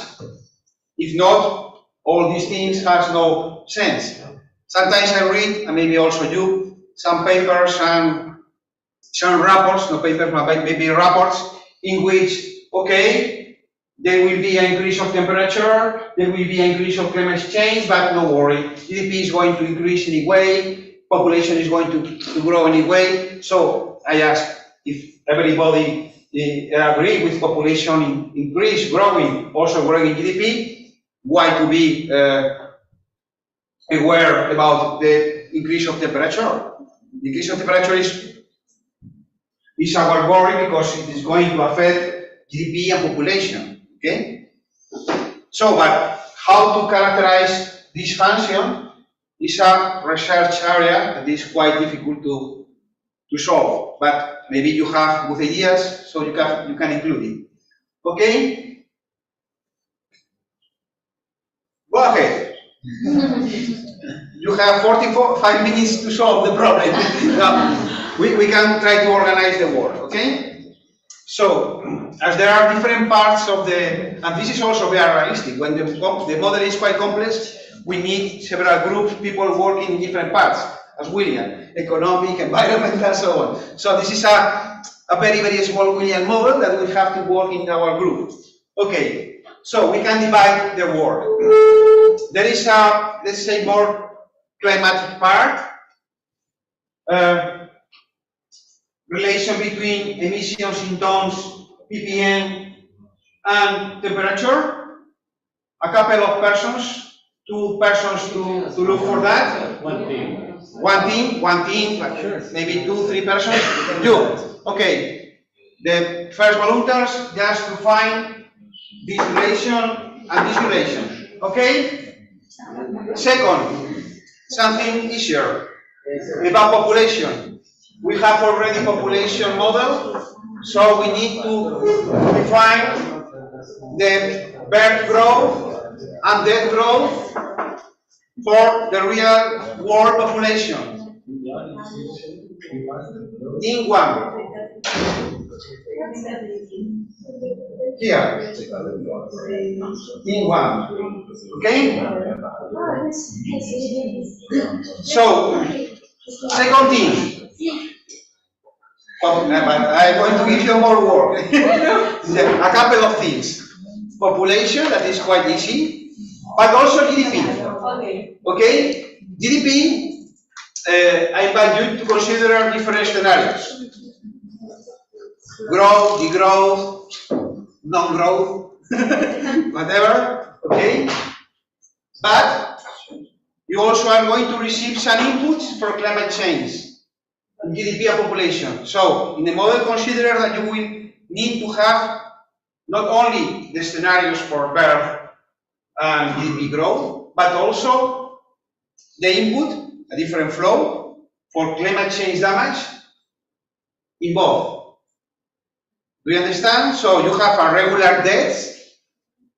If not, all these things has no sense. Sometimes I read, and maybe also you, some papers and some reports, no papers, but maybe reports, in which, okay, there will be an increase of temperature, there will be an increase of climate change, but no worry, GDP is going to increase anyway, population is going to grow anyway. So I ask if everybody agree with population increase, growing, also growing GDP, why to be aware about the increase of temperature? The increase of temperature is our worry because it is going to affect GDP and population. Okay? So, but how to characterize this function is a research area that is quite difficult to solve. But maybe you have good ideas, so you can include it. Okay? Go ahead. You have 45 minutes to solve the problem. Now, we can try to organize the work, okay? So, as there are different parts of the, and this is also very realistic, when the model is quite complex, we need several groups, people working in different parts, as William, economic, environment, and so on. So this is a very, very small William model that we have to work in our group. Okay, so we can divide the work. There is a, let's say, more climatic part, relation between emissions in tons, ppm, and temperature. A couple of persons, 2 persons to look for that. One team, maybe 2, 3 persons. You, okay. The first volunteers just to find this relation and this relation. Okay? Second, something easier about population. We have already population model, so we need to define the birth growth and death growth for the real world population. In one. Here. In one. Okay? So, second thing. I'm going to give you more work. A couple of things. Population, that is quite easy. but also GDP. Okay. Okay? GDP, I invite you to consider different scenarios. Growth, degrowth, non-growth, whatever, okay? But you also are going to receive some inputs for climate change in GDP and population. So, in the model, consider that you will need to have not only the scenarios for birth and GDP growth, but also the input, a different flow, for climate change damage in both. Do you understand? So you have a regular deaths,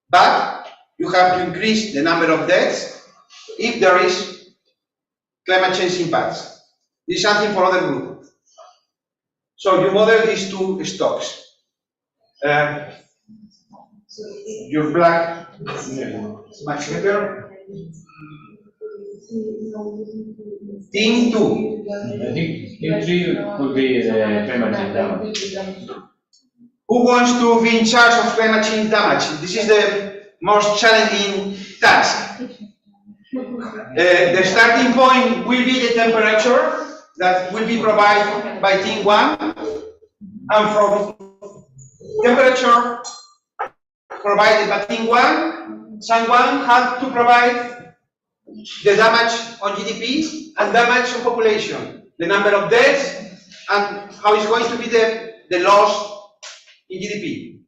but you have to increase the number of deaths if there is climate change impacts. This is something for other group. So you model these two stocks. Your black is much better. Team 2. I think team 3 could be the climate change damage. Who wants to be in charge of climate change damage? This is the most challenging task. The starting point will be the temperature that will be provided by team 1, and from temperature provided by team 1, someone has to provide the damage on GDP and damage on population, the number of deaths, and how it's going to be the loss in GDP.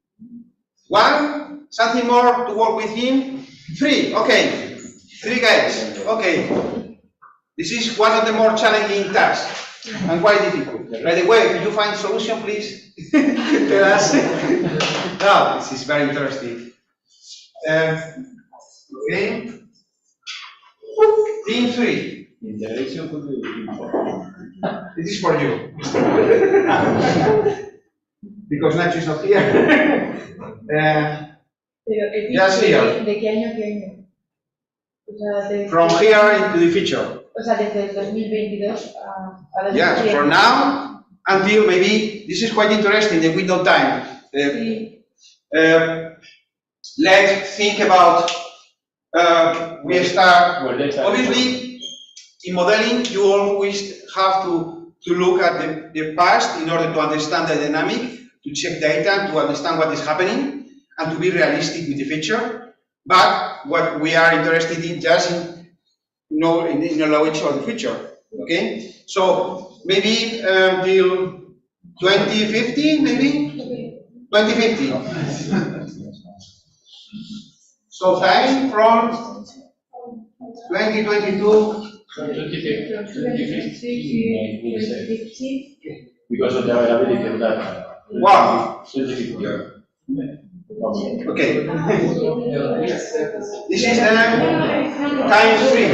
1, something more to work with him. 3, okay. 3 guys, okay. This is one of the more challenging tasks and quite difficult. By the way, if you find solution, please tell us. No, this is very interesting. Okay. Team 3. Integration could be important. This is for you. Because Nacho is not here. Just here. ¿De qué año a qué año? O sea, From here into the future. O sea, desde el 2022 a 2030. Yes, for now until maybe, this is quite interesting, the window time. Let's think about, we start, obviously, in modeling, you always have to look at the past in order to understand the dynamic, to check data, to understand what is happening, and to be realistic with the future. But what we are interested in just in knowledge of the future. Okay? So maybe till 2050, maybe? 2050. So time from 2022. Because of the availability of data. Wow. Okay. This is the time 3.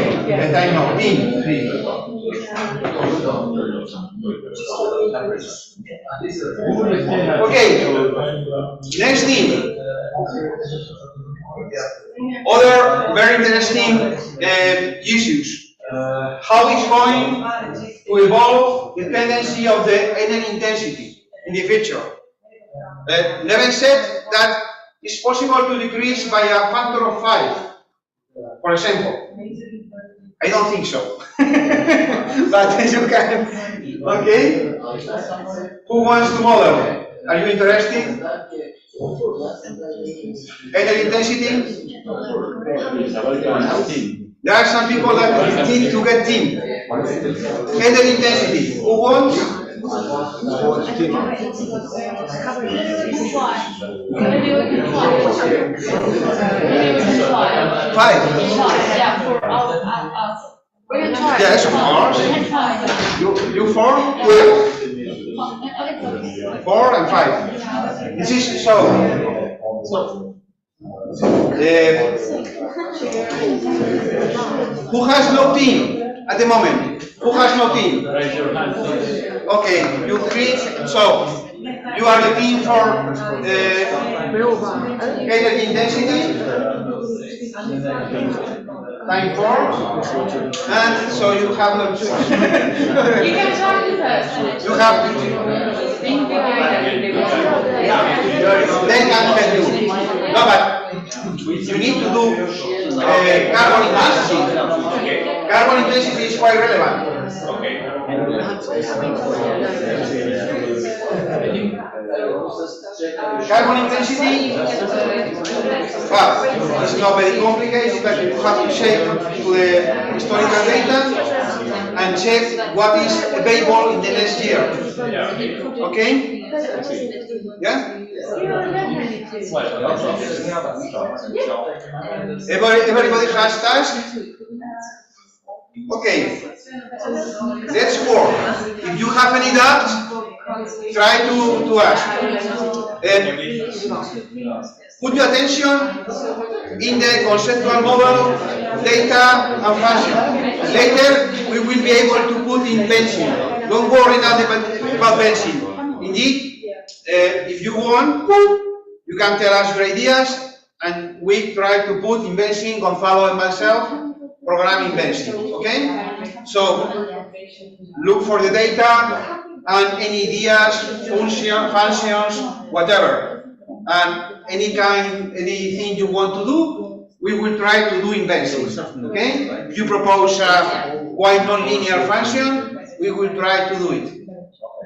Time no, team 3. Okay. Next thing. Other very interesting issues. How is going to evolve the tendency of the energy intensity in the future? Levin said that it's possible to decrease by a factor of 5, for example. I don't think so. But you can. Okay? Who wants to model? Are you interested? Energy intensity? There are some people that need to get team. Energy intensity. Who wants? 5. Yeah, for us. Yes, of course. You 4? 4 and 5. This is so. Who has no team at the moment? Who has no team? Raise your hand. Okay, you 3. So you are the team for energy intensity. Time 4. And so you have no choice. You can talk with us. You have to. They can tell you. No, but you need to do carbon intensity. Carbon intensity is quite relevant. Carbon intensity, well, it's not very complicated, but you have to check to the historical data and check what is available in the next year. Okay? Yeah? Everybody has tasks? Okay. Let's work. If you have any doubts, try to ask. Put your attention in the conceptual model, data and function. Later, we will be able to put in benzene. Don't worry now about benzene. Indeed, if you want, you can tell us your ideas, and we try to put in benzene, Gonzalo and myself, programming benzene. Okay? So, look for the data and any ideas, functions, whatever. And anything you want to do, we will try to do in benzene. Okay? If you propose a quite non-linear function, we will try to do it.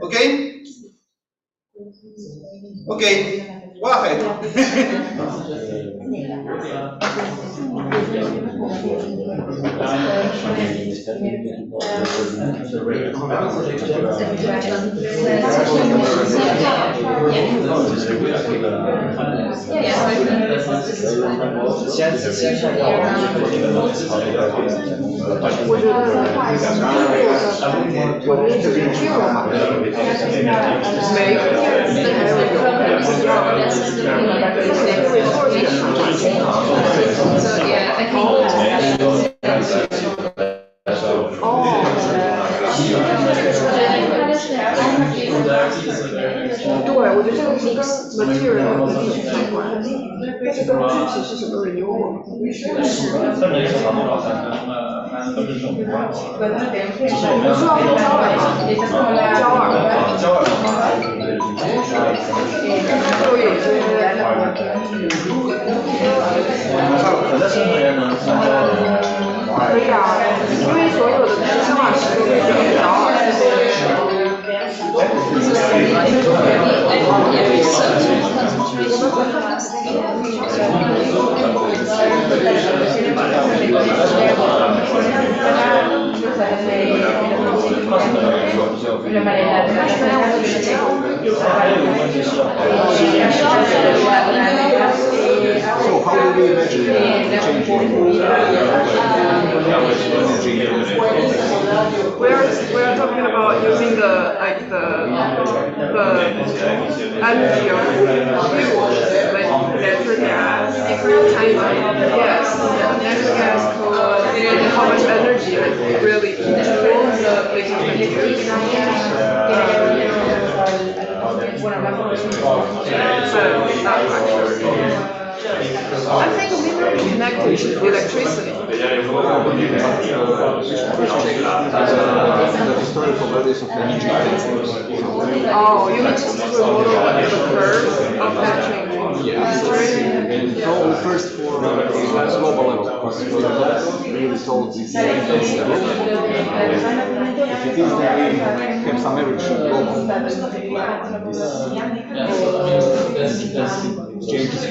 Okay? Okay, go ahead. So how do we imagine We're talking about using the energy of fuels, like natural gas, different kinds of gas. Natural gas could how much energy like really controls the different fuels. But not actually. I think we were connected to electricity. the historical values of energy? Oh, you mean just to model the curves of that changing history? Probably first for global level, because we really told this if it is, then we have some average global. This changes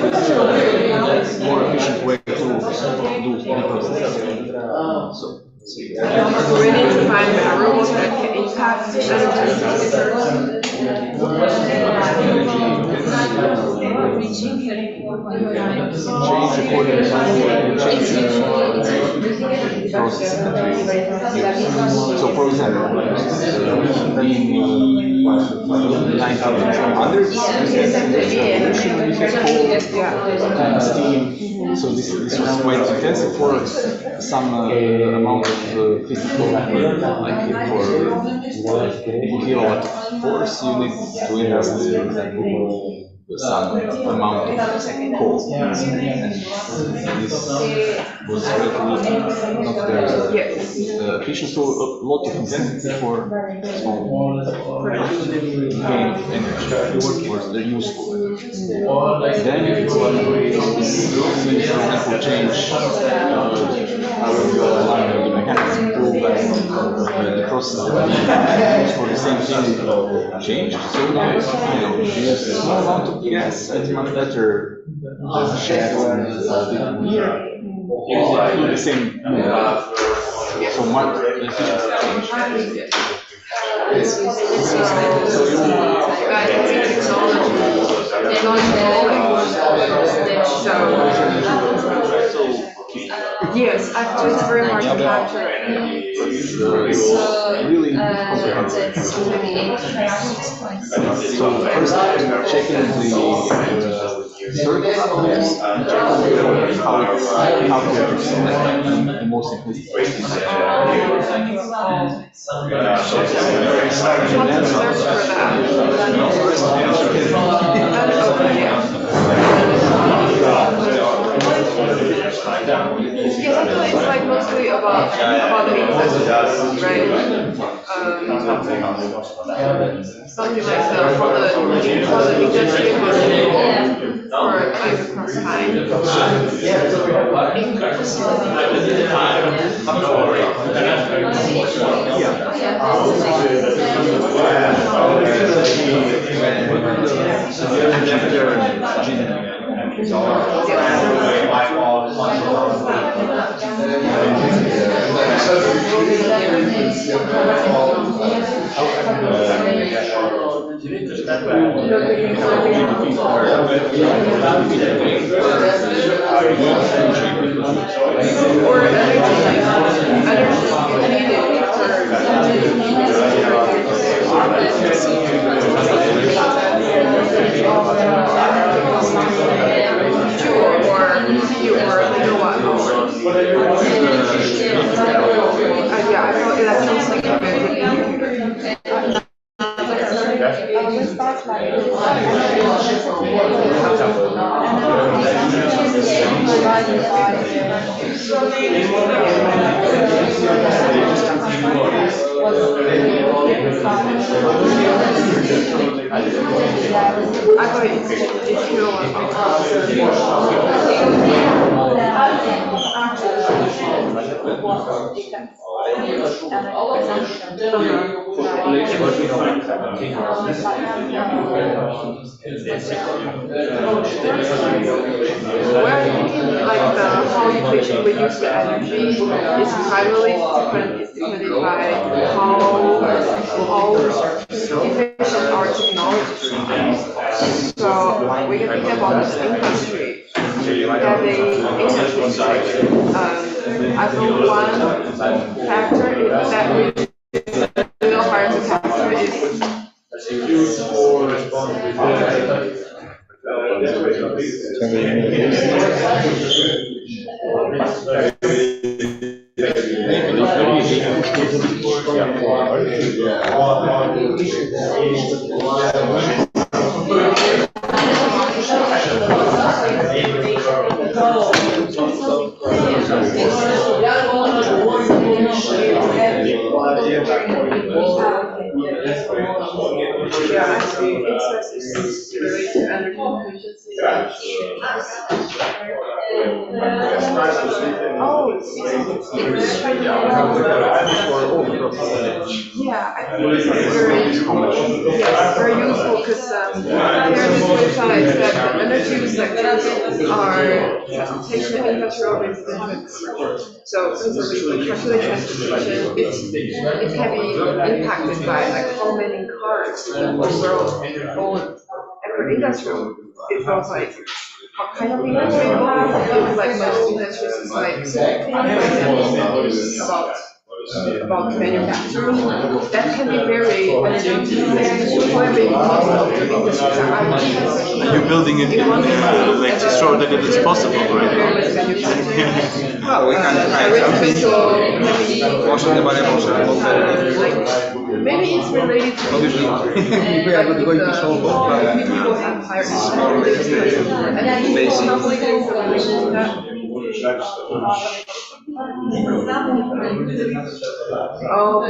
more efficient way to do the process. So, we need to find variables that can impact energy. change according to process. So, for example, in 1900s, we had coal, steam. So this was quite intensive for some amount of physical labor. Like for kilowatt of force, you need to invest, for example, some amount of coal. And this was calculated not very efficient, so a lot of incentive for small gain energy was useful. Then we, for example, change the mechanism to the process that we use for the same thing changed. So now we use a small amount of gas and much better share on here to the same so much efficiency change. Yes, actually it's very hard to capture. It's really comprehensive. So first checking the circuit values and checking how it works in the most simplistic way. Yes, actually, it's like mostly about the incentives, right? Something like that for the industry for like across time. Or yeah, I know electrons like I thought it's Well, like how efficient we use the energy is primarily depended by how efficient our technology is. So we can think about this industry having industry sector. I think one factor is that we will hire to capture is yeah, I think it's very useful because here this emphasizes that the energy sectors are transportation, industrial, residential. So since we calculate transportation, it can be impacted by like how many cars the world owns. And for industrial, it goes like what kind of industry you have. Like most industries is like about manufacturing. That can be very energy intensive. Maybe most of the industries are You're building it in like to show that it is possible, right? Oh, we can try something. most of the variables are not very Maybe it's related to. obviously. If we are not going to solve both, but People have higher Oh, I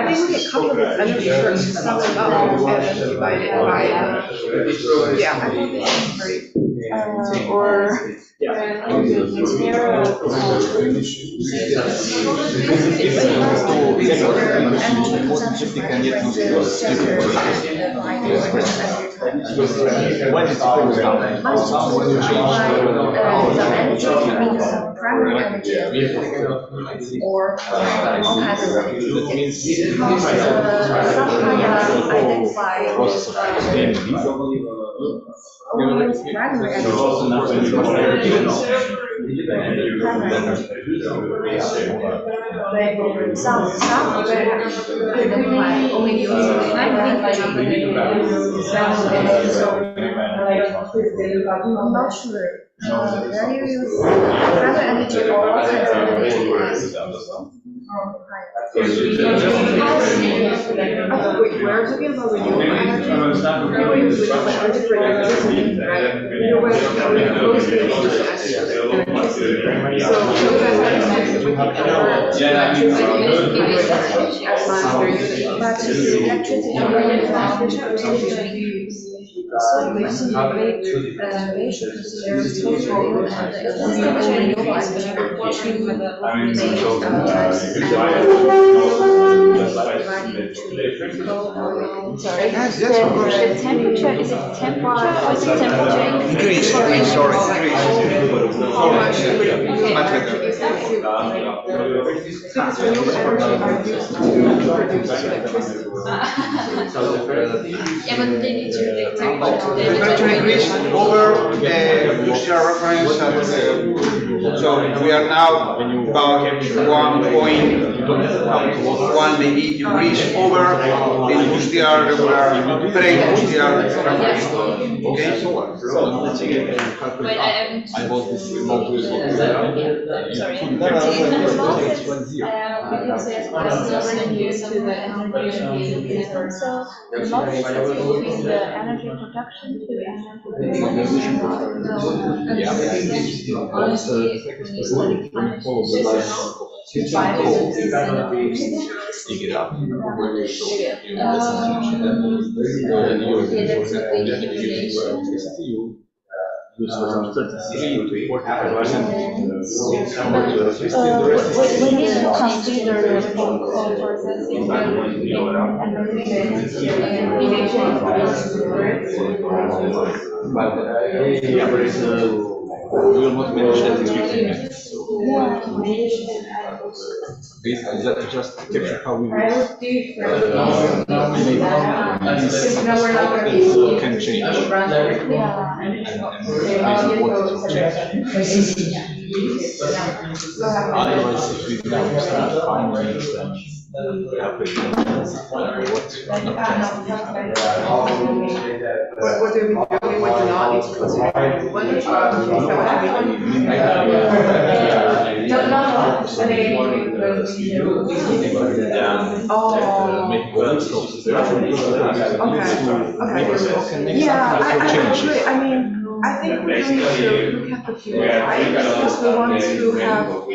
think we can couple this energy first, sum it up and divide it by, yeah, I think this is great. Or. Primary energy or all kinds of means identify primary energy. Some identify only using I'm not sure. Where you use primary energy or all kinds of energy Wait, we're talking about renewable energy. People use renewable energy for electricity, right? Renewable energy mostly uses energy. So those are electricity as long as they're using. But electricity so basically, we should consider total and renewable energy watching with the Sorry. Yes, yes, of course. The temperature, is it temperature or is it temperature? Increase, sorry, increase. Much better. Because renewable energy are used to produce electricity. Yeah, but they need to Temperature increase over the industrial reference and so we are now about 1.1 maybe degrees over the industrial regular pre-industrial reference. Okay? But I bought this sorry. Because there's also use to the energy, so the losses between the energy production to the energy honestly, when you study climate we need to consider the phone call processing we will not manage that in 15 minutes. Basically, that just capture how we can change and basically what it will change. Otherwise, if we now start finding What do we do? What do not need to consider? What is that I think we need to look at the fuel price because we want to have how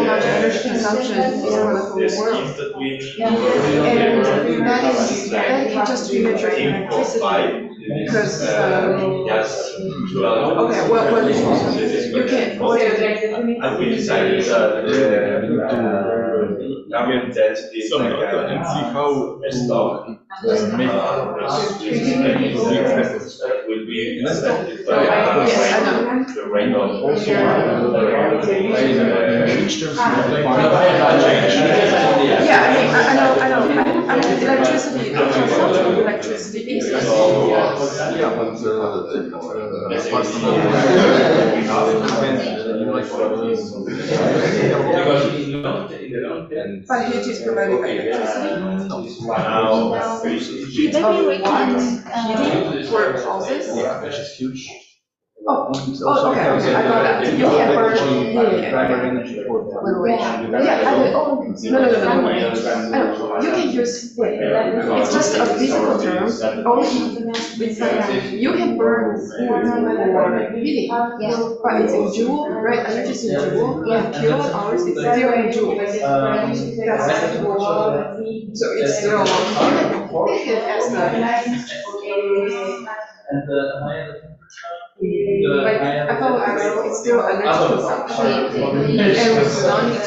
much energy consumption is for the whole world. And that can just be measured in electricity because, okay, well, you can, we decided ambient density is like and see how will be the range of also which terms yeah, I know, electricity, the consumption of electricity is. yeah, but But heat is provided by electricity. maybe we can For houses. yeah, which is huge. Oh, Also, oh, okay, because okay, I got that. You can burn, primary energy for yeah, I mean, oh, no, you can use, it's just a physical term, only you can burn wood for heating, but it's in joule, right, energy is in joule, kilowatt hours is still in joule. So it's still, you can think it as like, I thought it's still energy consumption, and we don't need to,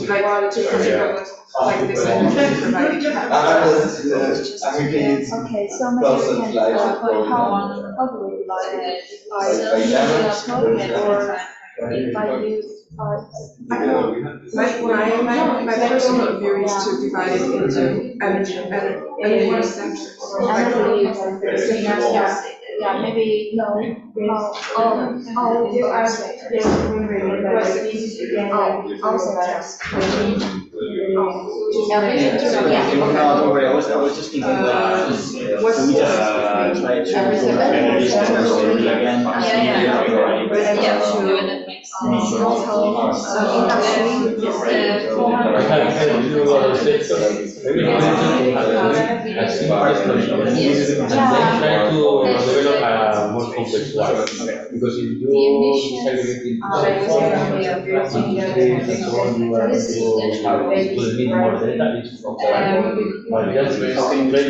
like, to consider like this energy provided. Okay, so maybe we can how do we divide it? Or if I use My personal view is to divide it into energy sectors. Yeah, maybe all No, don't worry, I was just thinking, What's we just try to energy sectors again. Try to develop a more complex one. Because if you segregate into to need more data, it's but just try to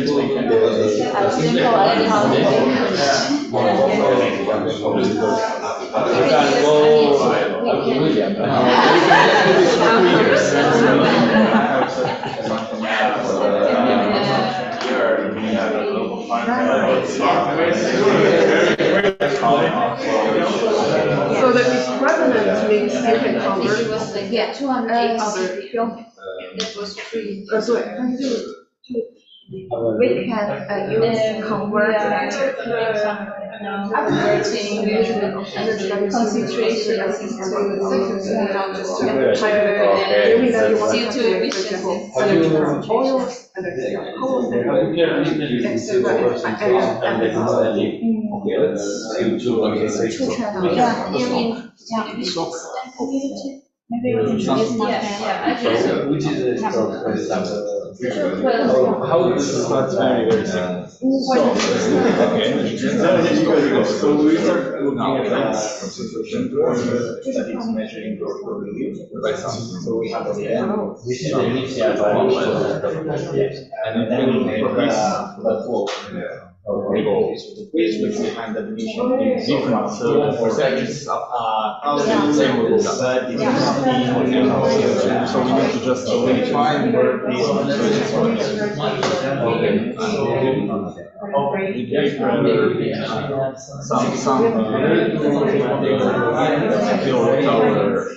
So the equivalent means you can convert. Yeah, 208 That was free. we can use convert Concentration CO2 emissions. Oils and maybe we can use more than. which is how does it start very simple? So we start looking at that concentration that is measuring by something. So we have a This is the initial and then we make the flow. Which behind the definition is different. So for seconds, same rule, but so we need to just define where these some kilowatt hour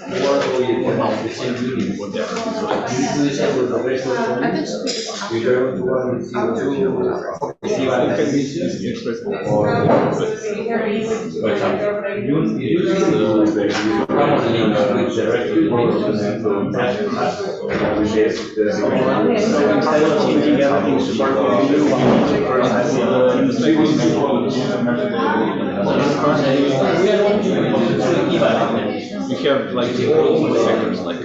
we have like the old sectors like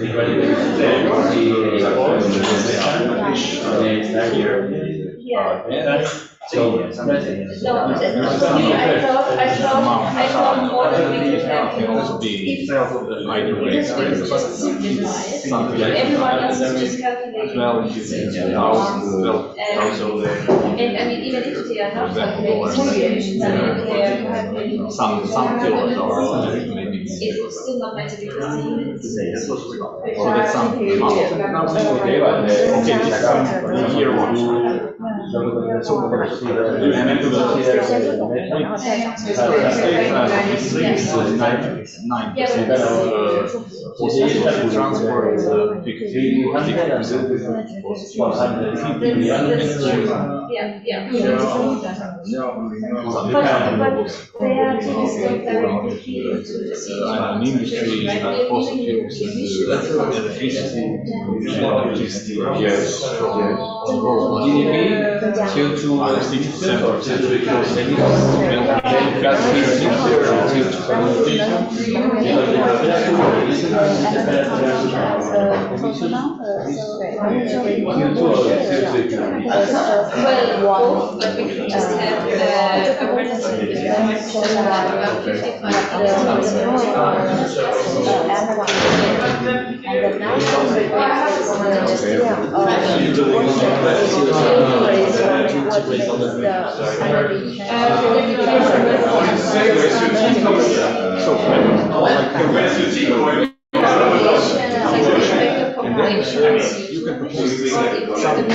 I thought more than we could have. can also be either way. Something like Everyone else is just calculating. 12,000. And I mean, even if they are not calculating, they are Some kilowatt hours, maybe. it will still not matter because Or get some amount. Okay, but here one. also to transport an industry that fossil fuels and electricity, electricity, yes, CO2 Well, but we could just have a relative you can propose some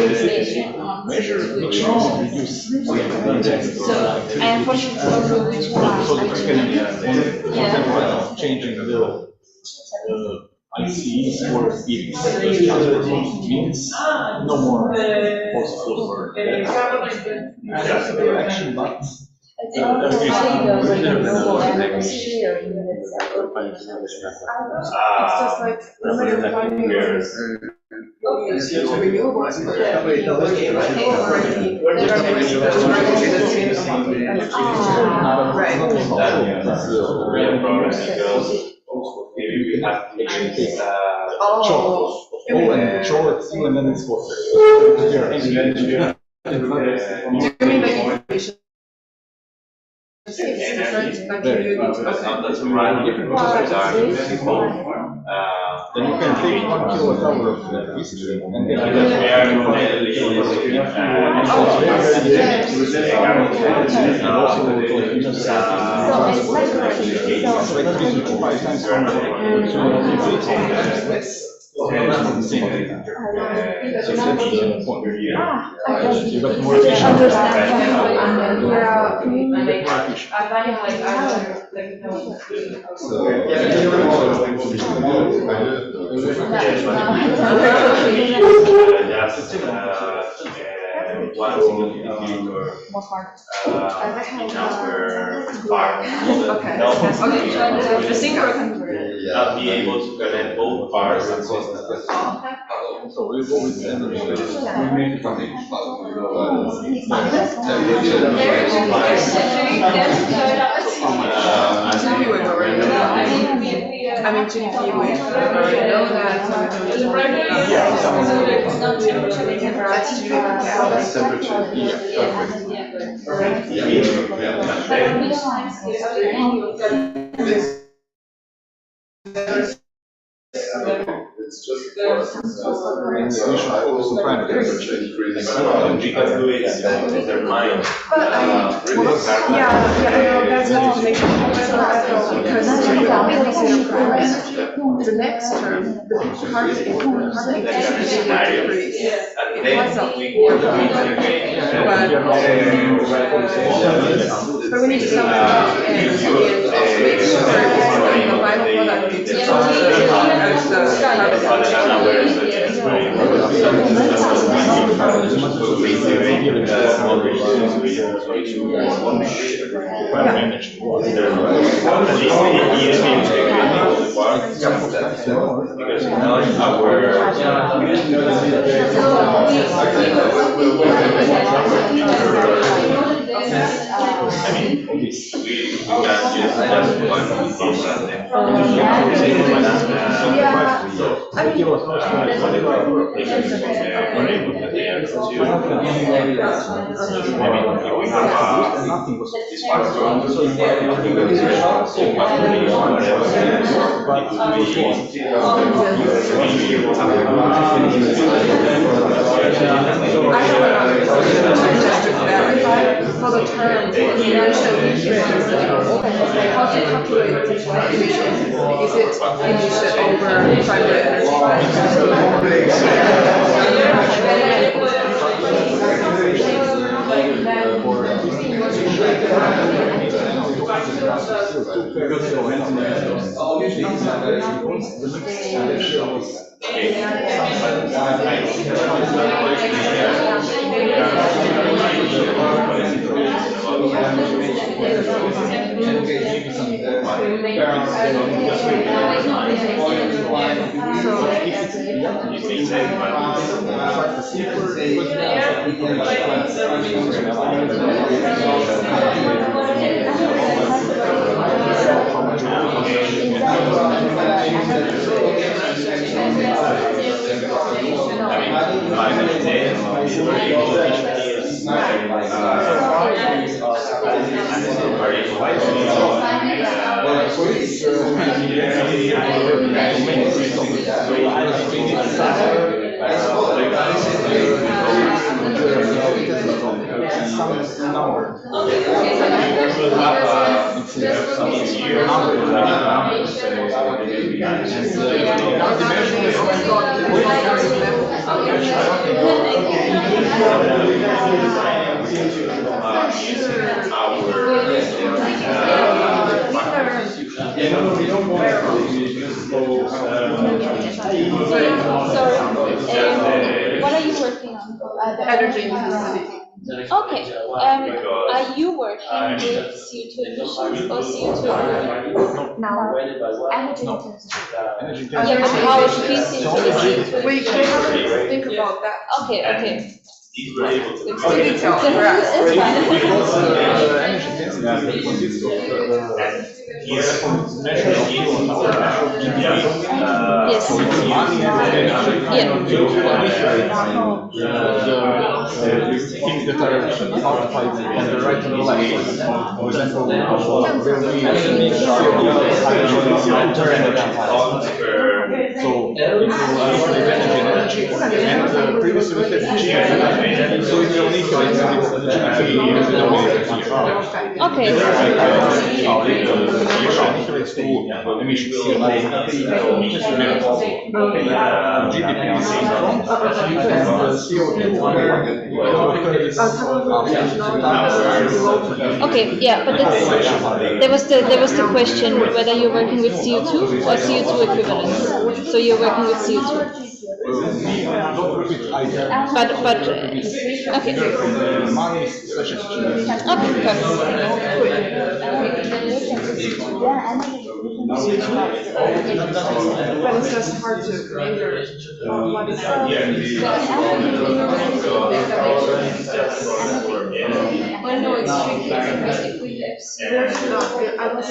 measure which reduce changing the ICEs for EVs means no more fossil fuel for action, but and then it's water. Then you can take 1 kilowatt hour of electricity and then you got more efficient. One single indicator not be able to connect both parts and systems. So we'll go with energy. I mean, GDP, we already know that. That's It's just for We should focus on climate Their mind. But that's not because the next term, the part is important. But we need to come up and make sure the final product is for the term, you mentioned how to calculate emission. Is it emission over primary energy? What are you working on? Energy intensity. Okay. Are you working with CO2 emissions or CO2 equivalent? Now, Energy intensity. Energy Yeah, but how it fits into the CO2 we can think about that. Okay, okay. It's too detailed for us. It's fine. Because energy density consists of measure of fuel and our measure of GDP. Yes. So it's money and energy. Yeah. To manipulate these things that are multiplied on the right and the left. For example, there will be CO2 energy. So if you manipulate energy and previously we had GDP, so it will manipulate the GDP denominator here. Okay. Manipulates to emissions CO2 GDP on the front and CO2 Okay, yeah, but there was the question whether you're working with CO2 or CO2 equivalents. So you're working with CO2. But okay. Money is such as GDP. Okay, perfect. But it's just hard to measure what is Well, no, it's tricky because if we have there's not, I was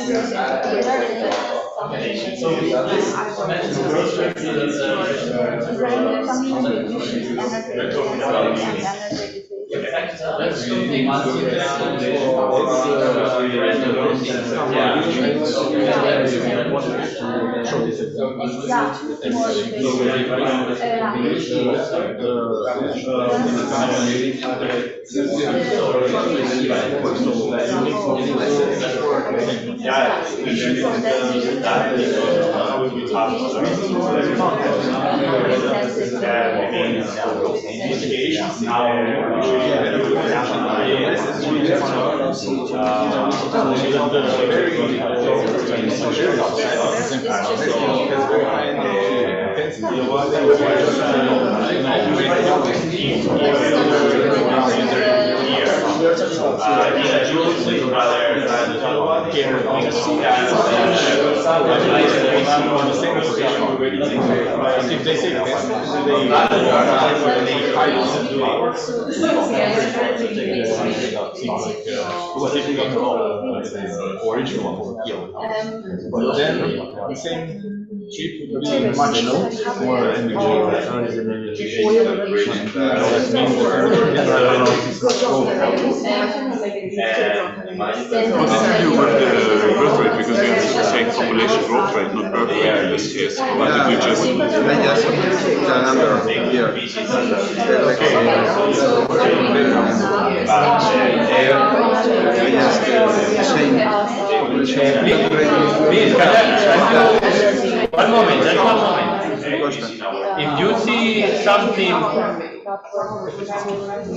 If they say original, but then the same chip would be much more energy. What did you do with the birth rate? Because we are saying population growth rate, not birth rate in this case. What did you just? I just put the number here. One moment. If you see something,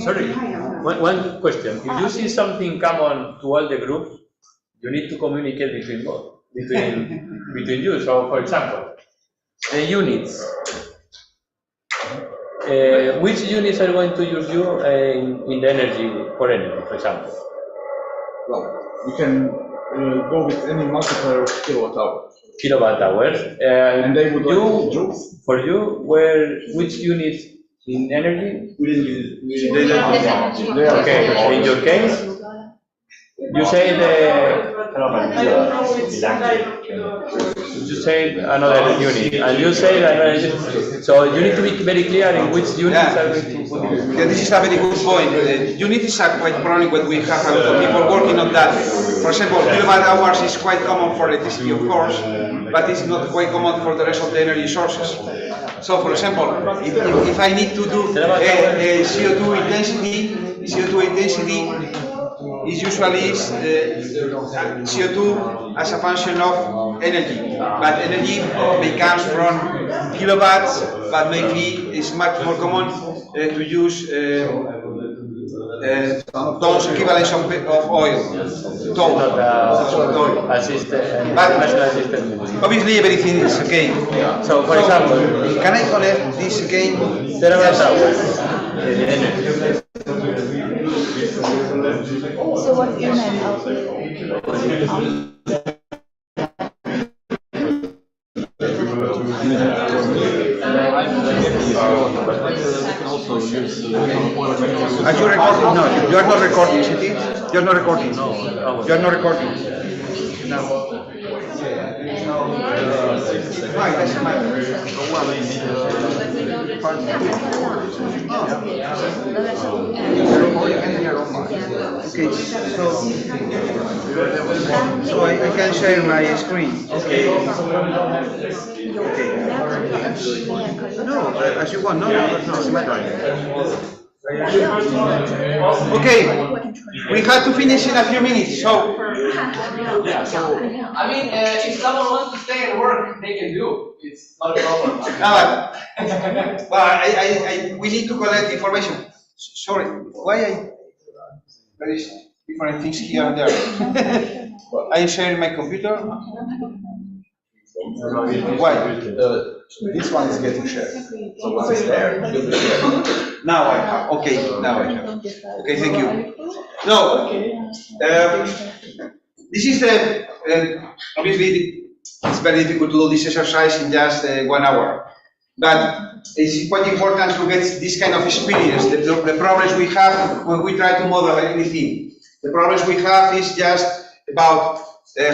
sorry, one question. If you see something common to all the groups, you need to communicate between both, between you. So, for example, the units. which units are going to use you in the energy, for energy, for example? Well, you can go with any multiplier of kilowatt hour. Kilowatt hours. And they would like you, for you, which unit in energy? Okay, in your case, you say another unit, and you say another unit. So you need to be very clear in which units are going to put it. Yeah, this is a very good point. Units are quite chronic, but we have a lot of people working on that. For example, kilowatt hours is quite common for electricity, of course, but it's not quite common for the rest of the energy sources. So, for example, if I need to do CO2 intensity is usually CO2 as a function of energy, but energy may come from kilowatts, but maybe it's much more common to use tons equivalents of oil. Obviously everything is okay. So for example, can I connect this again? So what unit also? Are you recording? No, you are not recording, isn't it? You are not recording. You are not recording. No. Right, doesn't matter. Okay, so I can share my screen. Okay. Okay. No, as you want. No, doesn't matter. Okay, we have to finish in a few minutes, so. I mean, if someone wants to stay and work, they can do. It's not a problem. No, well, we need to collect information. Sorry, why there is different things here and there. I share my computer. Why? This one is getting shared. So once it's there, you'll be shared. Now I have. Okay, now I have. Okay, thank you. No, this is the, obviously it's very difficult to do this exercise in just 1 hour. But it's quite important to get this kind of experience. The problems we have when we try to model anything. The problems we have is just about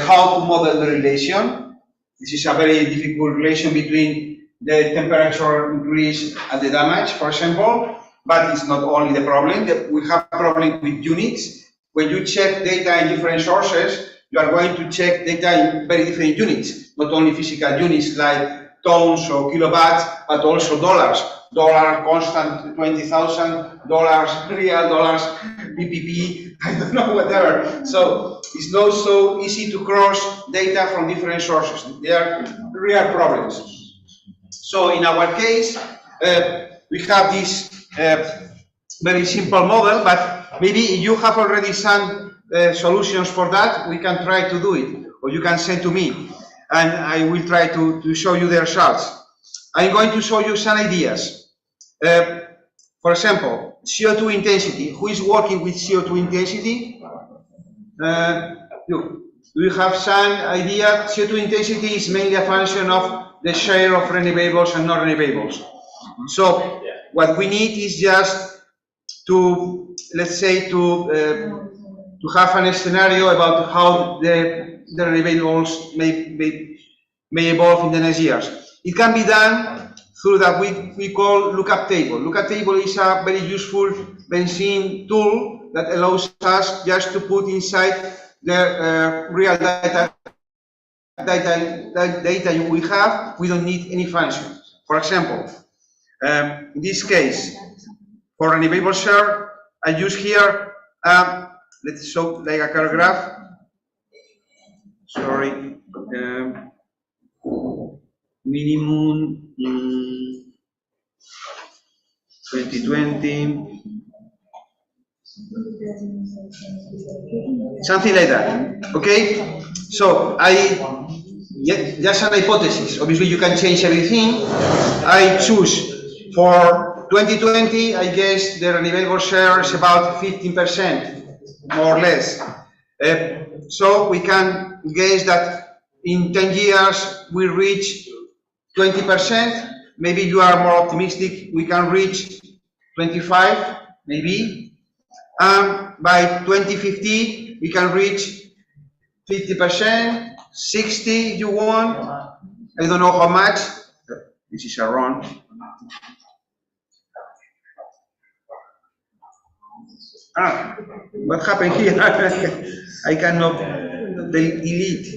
how to model the relation. This is a very difficult relation between the temperature increase and the damage, for example, but it's not only the problem. We have a problem with units. When you check data in different sources, you are going to check data in very different units, not only physical units like tons or kilowatts, but also dollars. Dollar constant 20,000, dollars real, dollars BPP, I don't know, whatever. So it's not so easy to cross data from different sources. They are real problems. So in our case, we have this very simple model, but maybe you have already some solutions for that. We can try to do it, or you can send to me, and I will try to show you the results. I'm going to show you some ideas. For example, CO2 intensity. Who is working with CO2 intensity? Do you have some idea? CO2 intensity is mainly a function of the share of renewables and non-renewables. So what we need is just to, let's say, to have a scenario about how the renewables may evolve in the next years. It can be done through that we call lookup table. Lookup table is a very useful benzene tool that allows us just to put inside the real data we have. We don't need any function. For example, in this case, for renewable share, I use here, let's show like a curve graph. Sorry. Minimum 2020, something like that. Okay, so just an hypothesis. Obviously, you can change everything. I choose for 2020, I guess the renewable share is about 15%, more or less. So we can guess that in 10 years we reach 20%. Maybe you are more optimistic, we can reach 25, maybe. By 2050, we can reach 50%, 60 if you want. I don't know how much. This is around. What happened here? I cannot delete.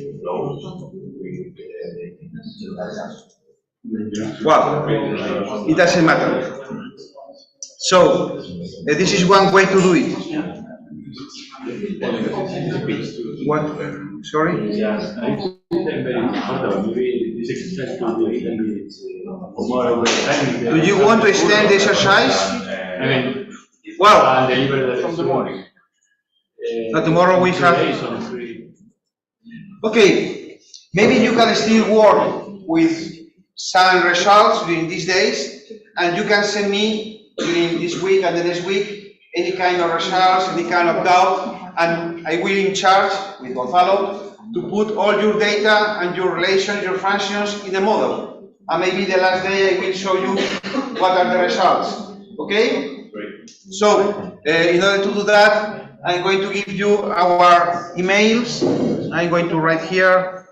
Well, it doesn't matter. So, this is one way to do it. What? Sorry? Do you want to extend the exercise? Well, from the morning. Tomorrow we have. Okay, maybe you can still work with some results during these days, and you can send me during this week and the next week any kind of results, any kind of doubt, and I will in charge with Gonzalo to put all your data and your relations, your functions in the model. And maybe the last day I will show you what are the results. Okay? So, in order to do that, I'm going to give you our emails. I'm going to write here.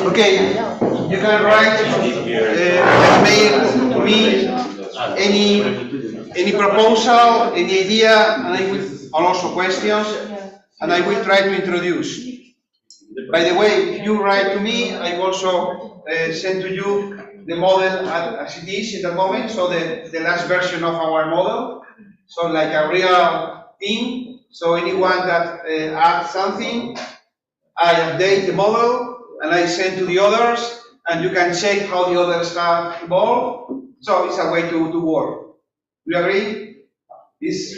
Okay, you can write mail to me any proposal, any idea, and also questions, and I will try to introduce. By the way, if you write to me, I will also send to you the model as it is at the moment, so the last version of our model, so like a real thing. So anyone that adds something, I update the model and I send to the others, and you can check how the others have evolved. So it's a way to work. Do you agree? It's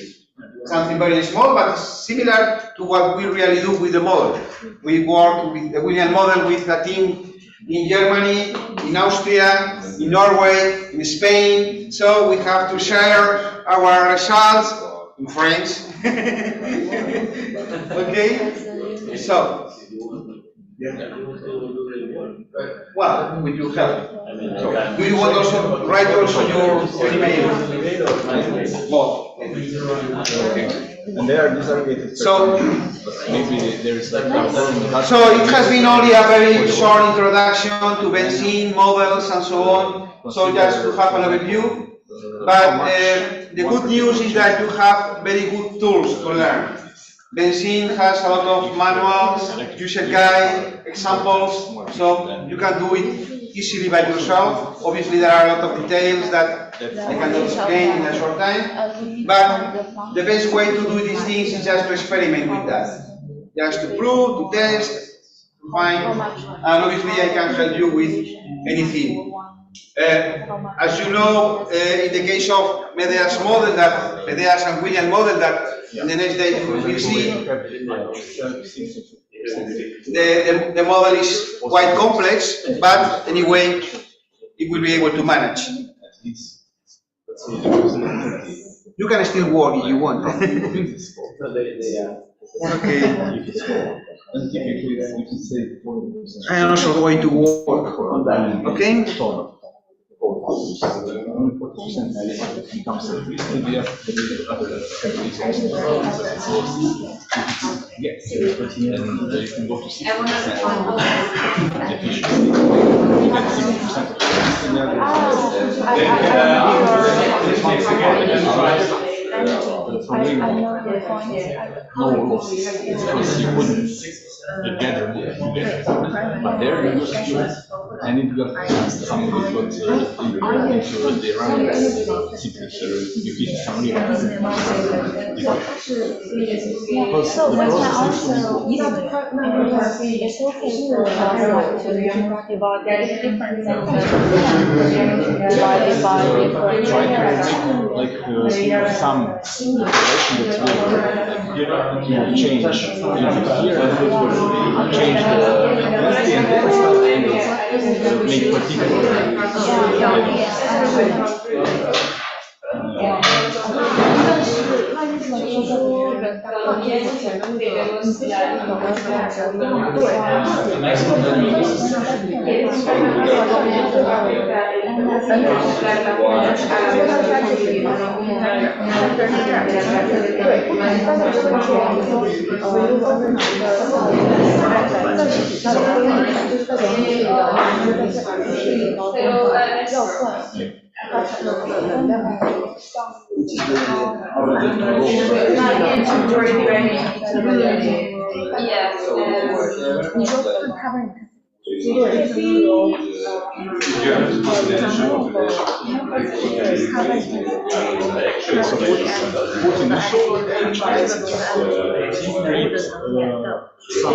something very small, but similar to what we really do with the model. We work with the William model with a team in Germany, in Austria, in Norway, in Spain. So we have to share our results in French. Okay? So, well, with your help. So, do you want also write also your email? Both. And they are disaggregated. So, maybe there's like. So it has been only a very short introduction to benzene models and so on. So just to have an overview. But the good news is that you have very good tools to learn. Benzene has a lot of manuals, user guide, examples, so you can do it easily by yourself. Obviously, there are a lot of details that I cannot explain in a short time, but the best way to do these things is just to experiment with that. Just to prove, to test, to find, and obviously I can help you with anything. As you know, in the case of Medea's model, Medea's and William model, that in the next day you will see, the model is quite complex, but anyway, it will be able to manage. You can still work if you want. Okay. I am also going to work on that. Okay? Because you couldn't gather together. But there you and it got some of it got into the running simply you keep some because So the we can process also, it's okay for us to divide it different sections, divided by different try to like some relation between you change here and change the density and then start to make particular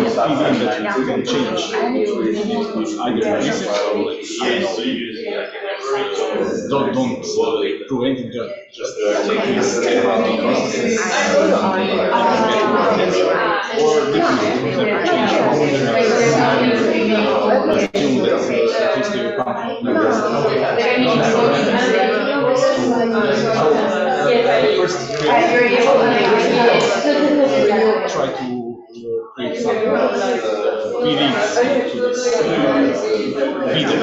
some feeling that you can change either use it or don't do anything, just take this process or definitely change assume that at least you first try to create some feelings to this reader.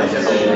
Because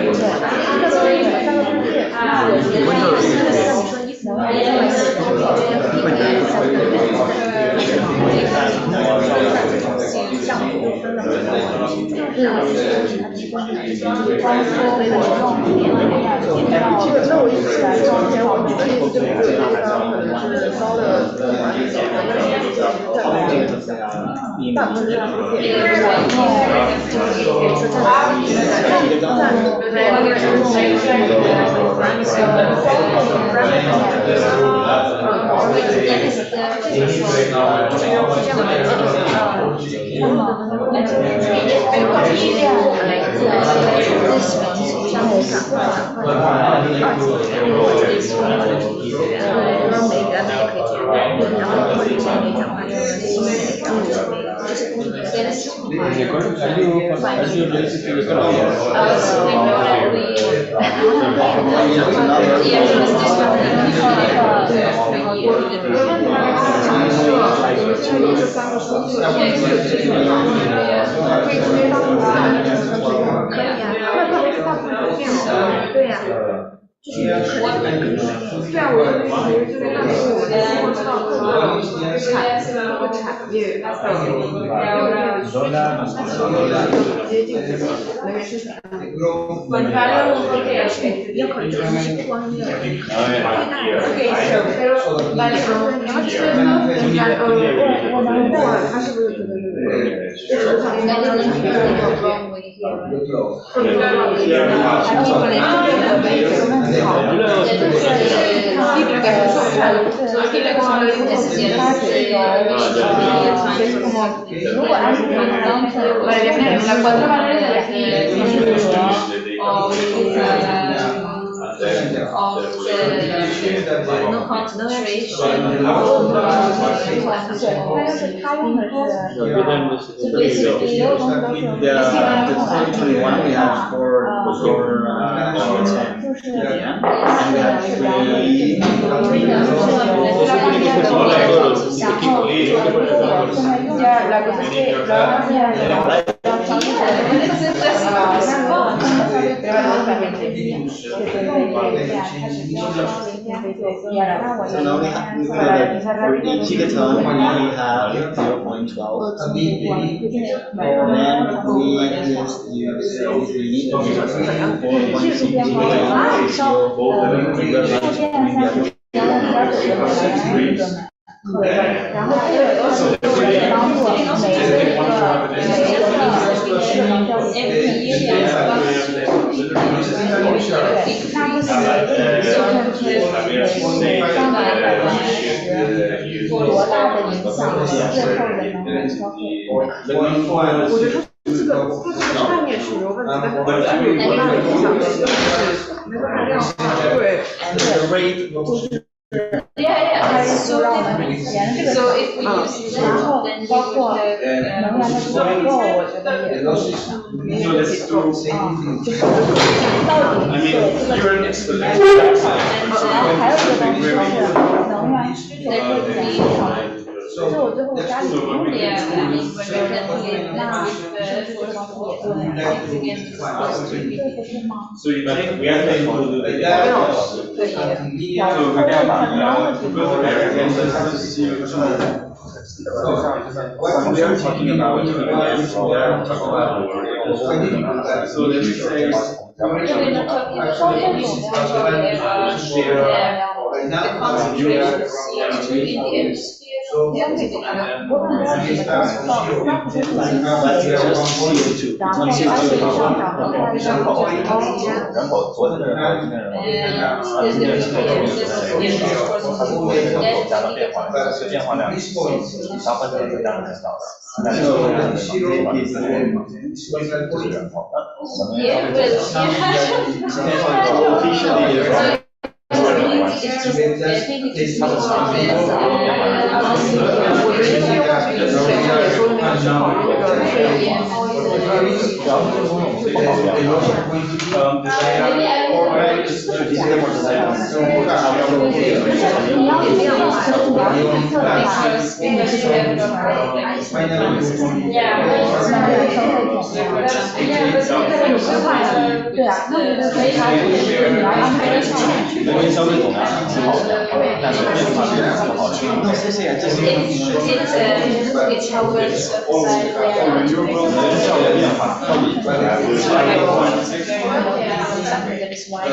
对啊，那我觉得可以它就是你来安排的上面去。能源消费总量是好的，但是变化并不是好的。It's how we decide where. 能源效率变化到底 Something that is wide.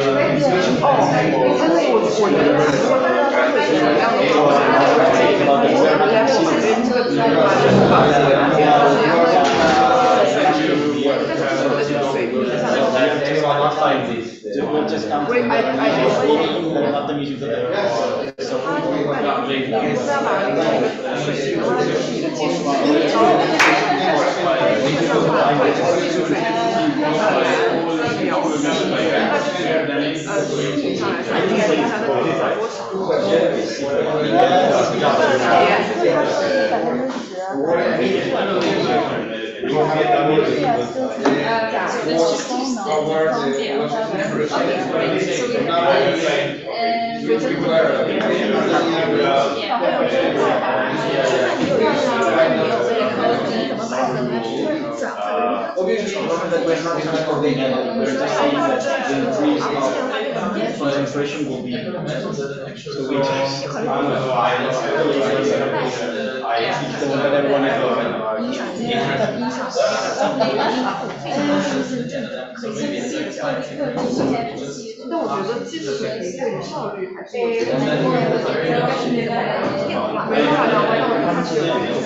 但我觉得技术水平对于效率还是有没办法让外头它是有这个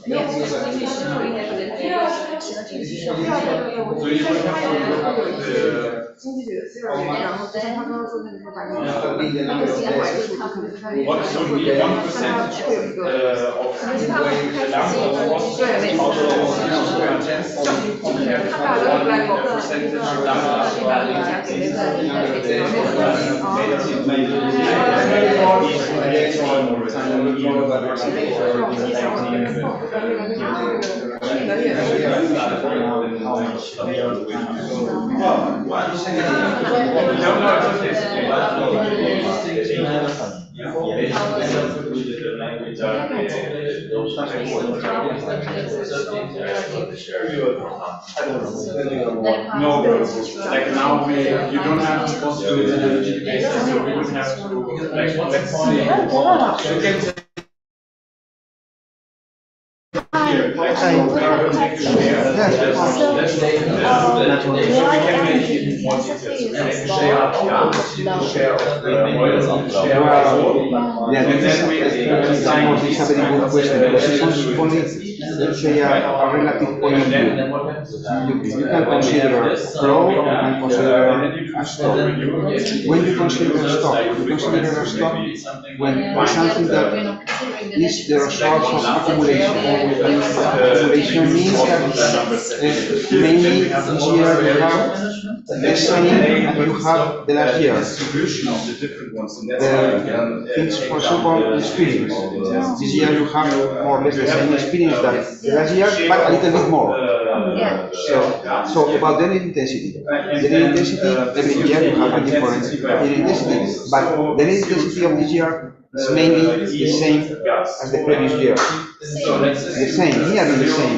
没有技术应该是人第二个我觉得它有一些经济学的思维，然后就像他刚刚说那个说把那个新买的数，可能它有一个销售点，但它会有一个，可能是他们开始对没错，他把这个 black box 一个加给那No, like now you don't have to go to the GDP, so we would have to, like, let's see. You can say here, like, so we are going to take a share. Let's say, so we can make it more detailed. Make a share of gas, share of oil, share of coal. Yeah, And then we this is a very good question, because it's only, let's say, a relative point of view. You can consider flow, you can consider a stock. When you consider a stock, you consider a stock when something that is the result of accumulation. Accumulation means that mainly this year you have the same and you have the last year. Things, for example, experience. This year you have more or less the same experience that the last year, but a little bit more. So about the energy intensity. The energy intensity, every year you have a different energy intensity, but the energy intensity of this year is mainly the same as the previous year. The same, nearly the same.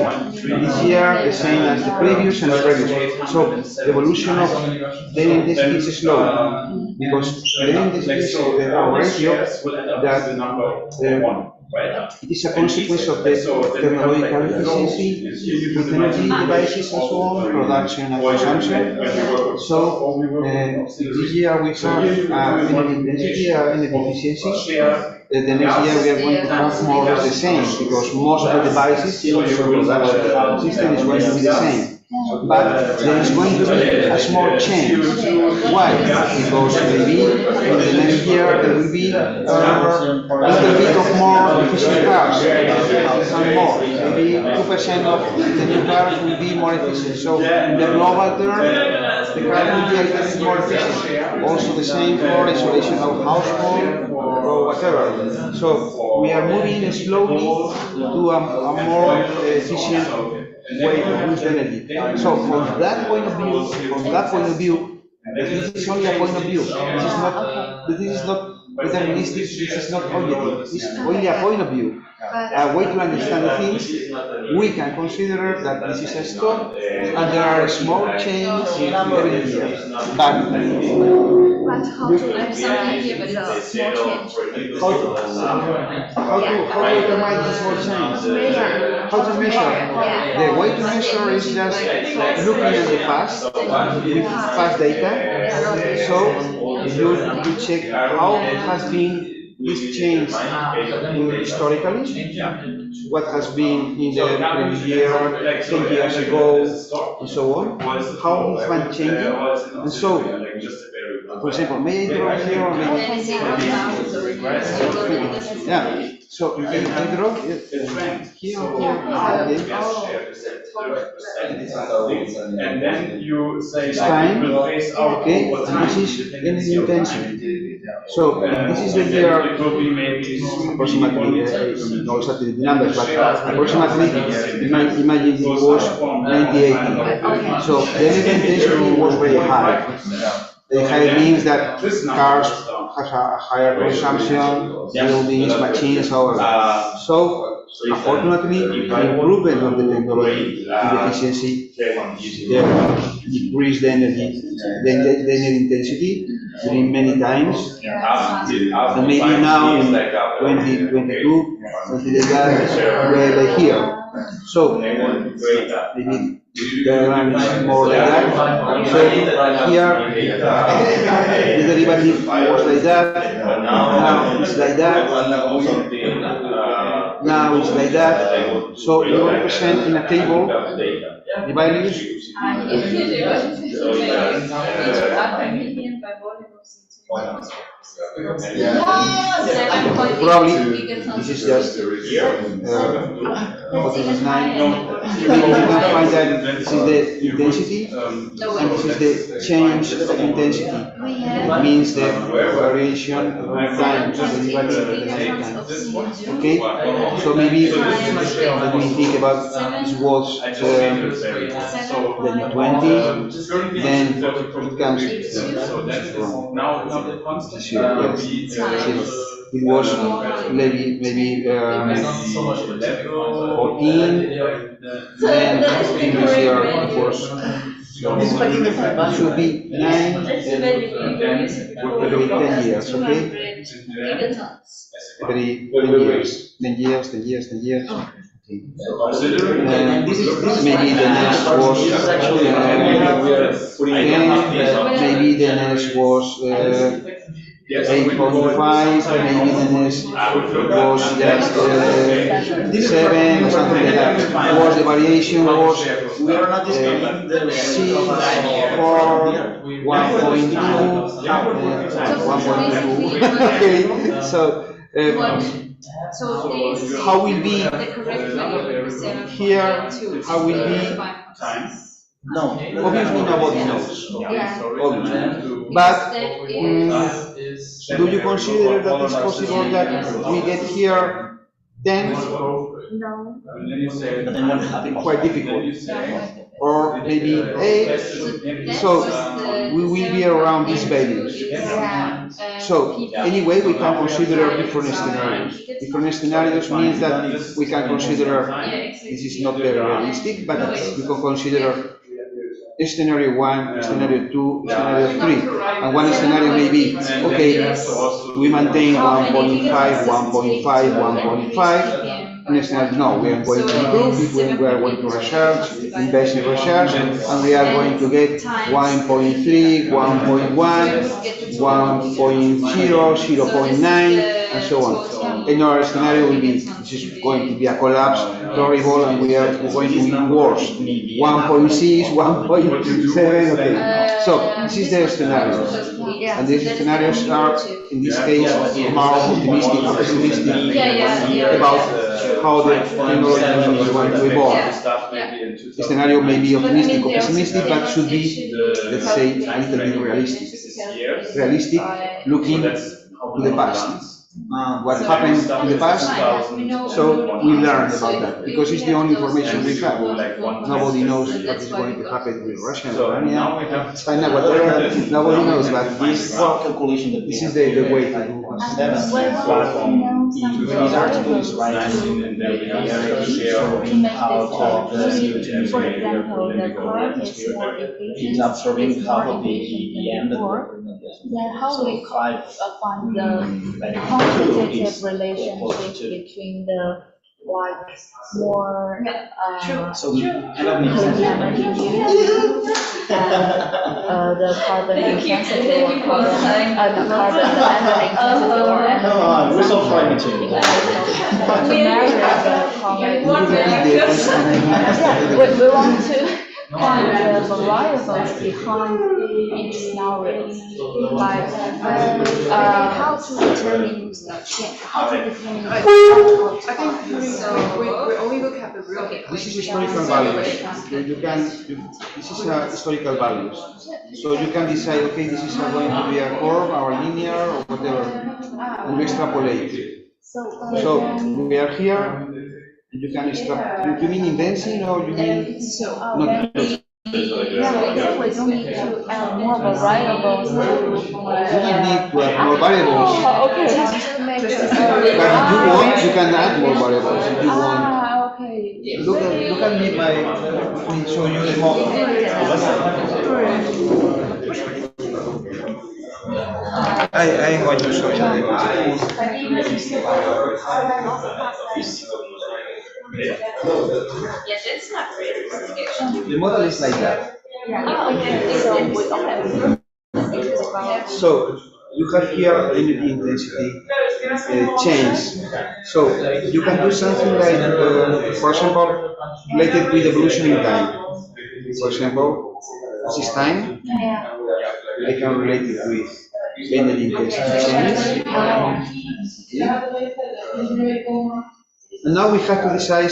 This year, the same as the previous and the previous. So the evolution of the energy intensity is slow, because the energy intensity is a ratio that it is a consequence of the technological efficiency with energy devices and so on, production and consumption. So this year we have energy intensity, energy efficiency. The next year we are going to have more or less the same, because most of the devices, the system is going to be the same. But there is going to be a small change. Why? Because maybe in the next year there will be a little bit of more efficient cars and more. Maybe 2% of the new cars will be more efficient. So in the global term, the car will be a little bit more efficient. Also the same for isolation of household or whatever. So we are moving slowly to a more efficient way to use energy. So from that point of view, this is only a point of view. This is not deterministic, this is not objective, it's only a point of view. A way to understand things, we can consider that this is a stock and there are small changes every year. But how to have something here with a small change? how to determine the small change? How to measure? The way to measure is just looking at the past with past data. So you check how has been this change historically, what has been in the previous year, 10 years ago, and so on, how it's been changing. And so, for example, may I draw here or maybe? Yeah, so I draw here or here? And then you say It's time, okay, and this is energy intensity. So this is the year, approximately, no exactly the numbers, but approximately, imagine it was 1980. So the energy intensity was very high. The high means that cars have a higher consumption, buildings, machines, so on. So unfortunately, the improvement of the technology, the efficiency, decrease the energy intensity during many times. And maybe now in 2022, something like that, we're like here. So maybe the line is more like that. So here, the derivative was like that. Now it's like that. Now it's like that. So you represent in a table the values. Probably this is just what is 9. Maybe you can find that this is the intensity and this is the change of intensity. It means the variation over time, the derivative of the time. Okay, so maybe let me think about this was then 20, then it comes Now the constant yes. It was maybe 14, then previous year it was should be 9 every 10 years, okay? Every 10 years. Maybe the next was maybe the next was 8.5, maybe the next was just 7 or something like that. Was the variation was 6 for 1.2, 1.2. Okay, so. How will be here? How will be? No, obviously nobody knows. Obviously. But do you consider that it's possible that we get here 10? No. Quite difficult. Or maybe 8. So we will be around these values. So anyway, we can consider different scenarios. Different scenarios means that we can consider, this is not very realistic, but we can consider scenario 1, scenario 2, scenario 3. And one scenario may be, okay, we maintain 1.5, 1.5. Next scenario, no, we are going to improve, we are going to research, invest in research, and we are going to get 1.3, 1.1, 1.0, 0.9, and so on. Another scenario will be, this is going to be a collapse, horrible, and we are going to be worse. 1.6, 1.7, okay. So, this is the scenarios. And these scenarios are, in this case, more optimistic or pessimistic about how the technology is going to evolve. The scenario may be optimistic or pessimistic, but should be, let's say, a little bit realistic. Realistic, looking to the past. What happened in the past, so we learn about that, because it's the only information we have. Nobody knows what is going to happen with Russia, Ukraine, China, whatever, nobody knows, but this is the way to do platform. These articles, right, and showing how to CO2 for example, the car is more efficient, is absorbing half of the end of then how we find the quantitative relationship between the like more so we end up clean energy use and the carbon intensity or carbon, the energy intensity or energy. we're so climate change. To measure the carbon. Yeah, we want to find the variables behind each scenario. Like How to determine how to determine I think we only look at the real. This is historical values. This is historical values. So you can decide, okay, this is going to be a curve or linear or whatever, and we extrapolate. So we are here, and you can extrapolate. You mean in dancing or you mean not? yeah, we don't need to add more variables. You don't need to add more variables. Oh, okay. But if you want, you can add more variables if you want. Okay. Look at me, let me show you the model. I'm going to show you the model. Yes, it's not great. The model is like that. So you have here energy intensity change. So you can do something like, for example, related with evolution in time. For example, this is time. I can relate it with energy intensity change. And now we have to decide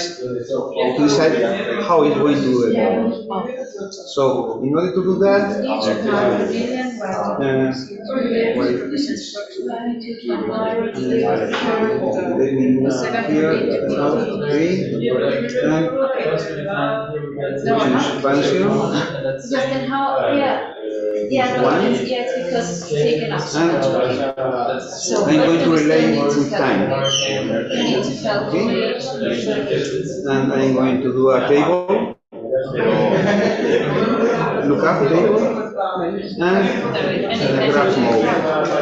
how it's going to evolve. So in order to do that, let me move here, expansion. Just then how, it's because it's taken up. So I'm going to relate with time. Okay? And I'm going to do a table. Look up table. And a graph mode.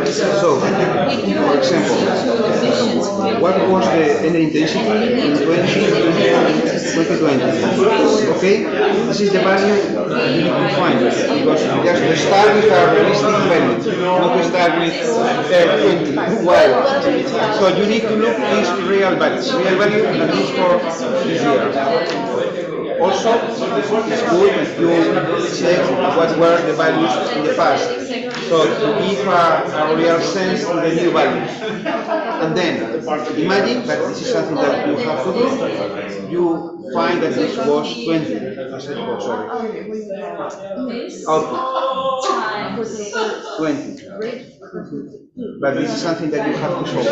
So, for example, what was the energy intensity in 2020? Okay, this is the value you need to find, because just to start with a realistic value, not to start with 20. Why? So you need to look at these real values. Real value at least for this year. Also, it's good if you check what were the values in the past. So to give a real sense to the new values. And then, imagine that this is something that you have to do. You find that this was 20. I said, oh, sorry. Output. 20. But this is something that you have to solve.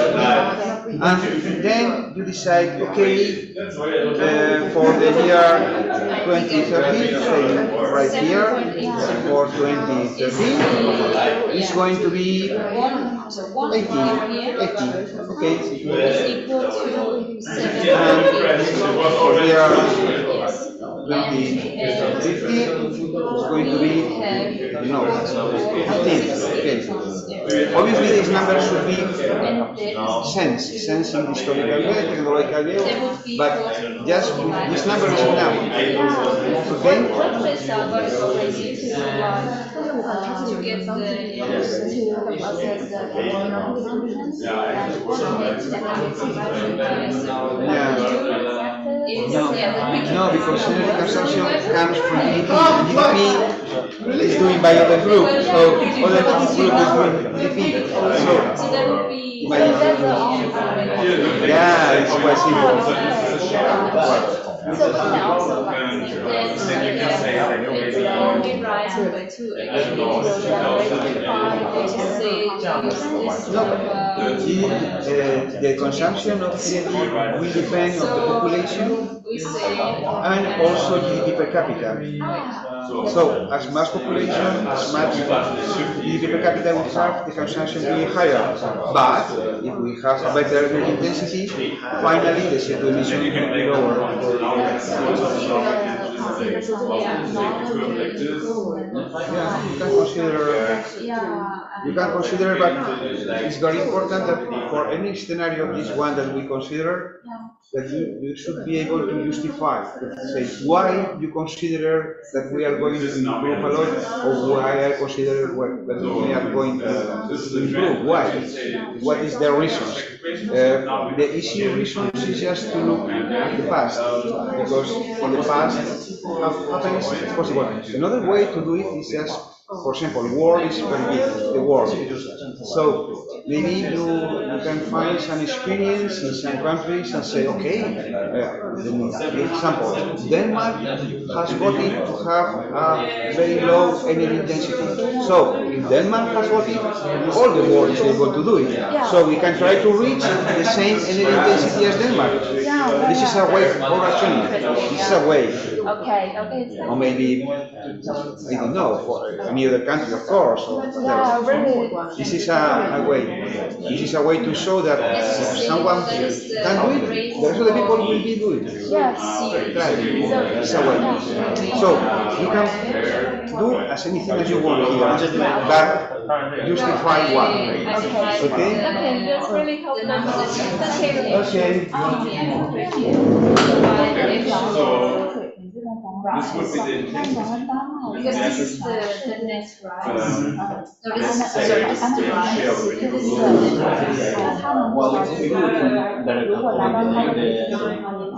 And then you decide, okay, for the year 2030, say right here, for 2030, it's going to be 80, okay? And for the year 2050, it's going to be, no, 15, okay? Obviously, these numbers should be sense in historical way, technological way, but just with this number is enough. Okay? No, because energy consumption comes from GDP, and GDP is doing by other group, so other group is doing GDP. So that would be. Yeah, it's quite simple. So we can also like only rise by 2 again, it will generate 5 The consumption of energy will depend on the population and also GDP per capita. So, as much population, as much GDP per capita we have, the consumption will be higher. But if we have a better energy intensity, finally the CO2 emission will be lower. You can consider, but it's very important that for any scenario of this one that we consider, that you should be able to justify, say why you consider that we are going to improve a lot, or why I consider that we are going to improve. Why? What is the reasons? The easy reason is just to look at the past, because in the past happens it's possible. Another way to do it is just, for example, war is very big, the war. So maybe you can find some experience in some countries and say, okay, for example, Denmark has got it to have a very low energy intensity. So if Denmark has got it, all the world is able to do it. So we can try to reach the same energy intensity as Denmark. This is a way of rationing. This is a way. Okay. Or maybe, I don't know, for any other country, of course. Or this is a way. This is a way to show that if someone can do it, the rest of the people will be doing it. Yes. It's a way. So you can do as anything as you want here, but justify one. Okay? That's really helpful. Okay. This would be the intention. Because this is the next rise. So this is the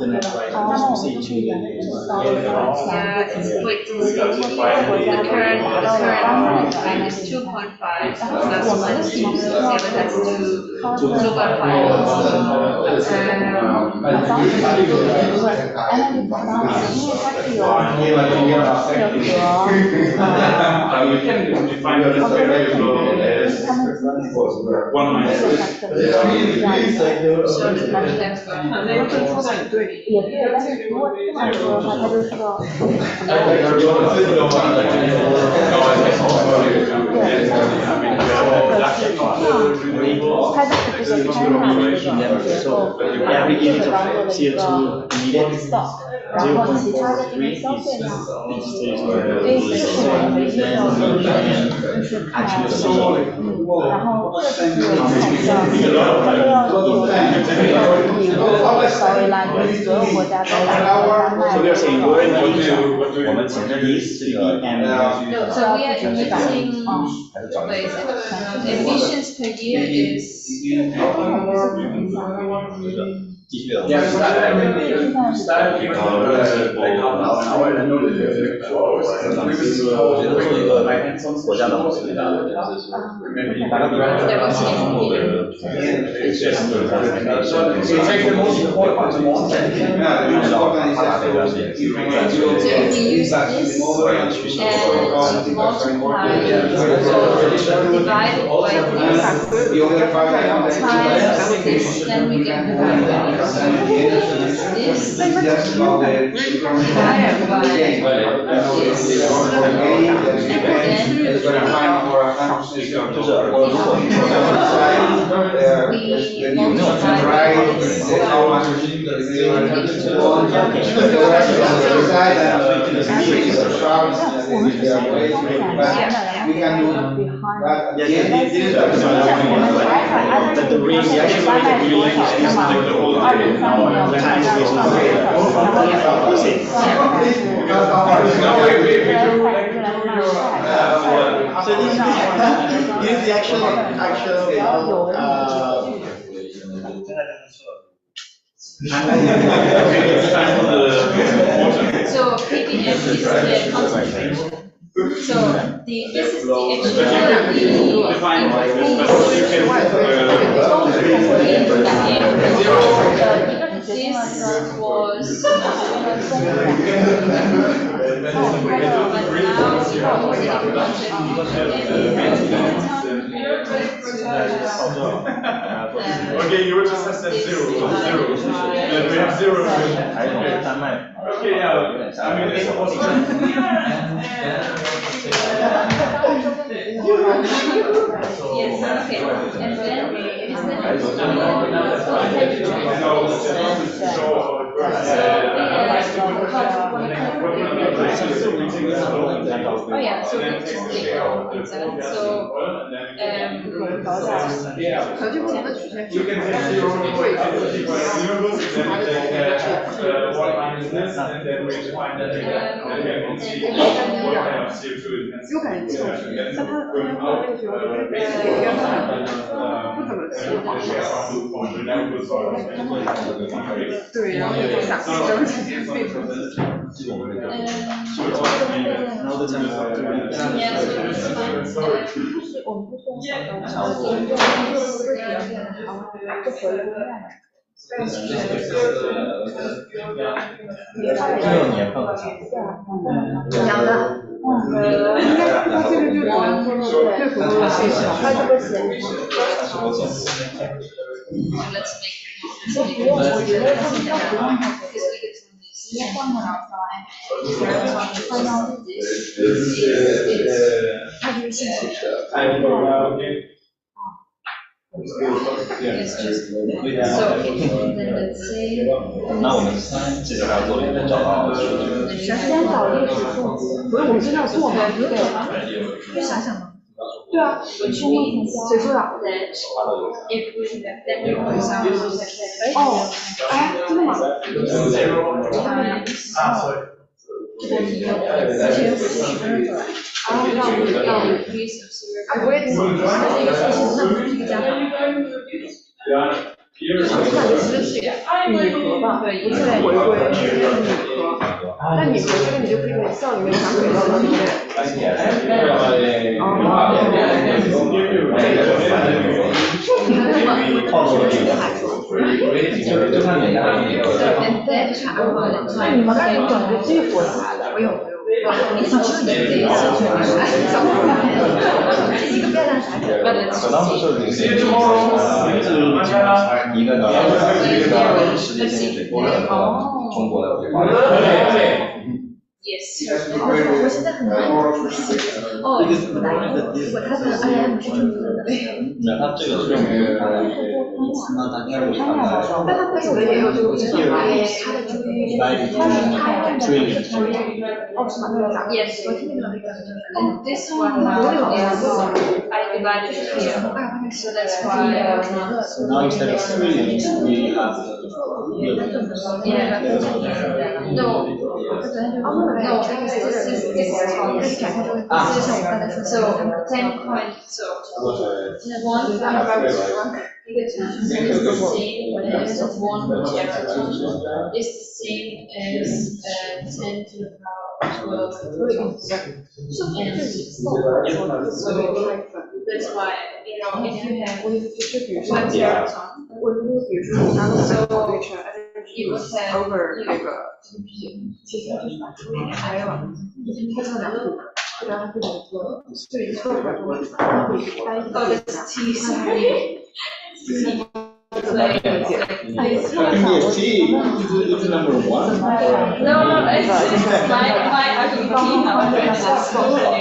the net rise to say change. Yeah, it's quite sensitive. The current rate is 2.5 plus minus 2, so that's We can define this variable as 1 minus this. So every unit of CO2 emitted, 0.43 is actually So we are saying we're So we are emitting, emissions per year is take the most important amount. So if we use this and multiply, divided by this times this, then we get the value. This divided by this, Here's the actual so ppm is the concentration. So this is the actual Okay, you were just at zero. Then we have zero. Okay, yeah. I mean, it's Yes, okay. And then oh yeah, so we just take all things out. So对，然后就打争取费出去。养的，应该它这个就是最符合的需求，它这个写。就不用，我觉得他们要不用它直接放到哪儿放到它就是兴趣。It's just so then let's say 那我们接下来做了一个找到数据。先找历史数据，不是我们真的要做吗？对，就想想嘛。对啊，谁说的？哦，哎，真的吗？啊，让我啊，我也挺喜欢这个事情，那不是这个加法。我感觉其实是拟合吧，不是回归，是拟合。那拟合这个你就可以在 Excel 里面想给到的，对不对？那你们刚才准备这个来的，我有。你想说你自己兴趣是一个变量啥子？我当时设定是一个世界性水波的中国的绘画。Yes， 我现在很难出戏。哦，不难，如果他的 IM 是正确的。那他这个是用那他应该是他的，但是我也有这个意思嘛，他的注意力，他哦是吗？Yes， 我听到这个。And this one now is I divided it here, so that's why. So now instead of 3, we have yeah. No. No, this is so 10 coins. So 1 is the same as 1 is the same as 10 to the power 12. And so that's why, you know, if you have 1 teraton, so you would have over 这个。还有，它叫两组，不然它不能做。对，错了，哦，这是T sorry。EFT is number 1. No, it's my Argentina, you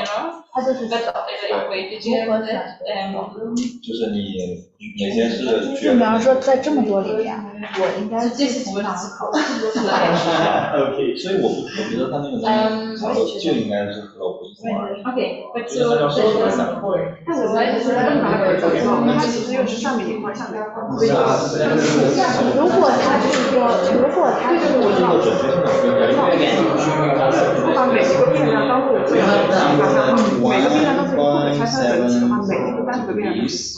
know. But wait, did you have that? 就是你哪些是就比方说在这么多里面，我应该这是从哪思考？ OK， 所以我觉得他那个就应该是和不是从哪。Okay, but 就是他要收拾的散会。但我发现就是它把它搞以后，它其实又是上面一块，下面一块。如果它是一个，如果它是我知道，不把每一个变量当做我最好的想法，每个变量都是不可拆分的整体的话，每一个单独的变量都是。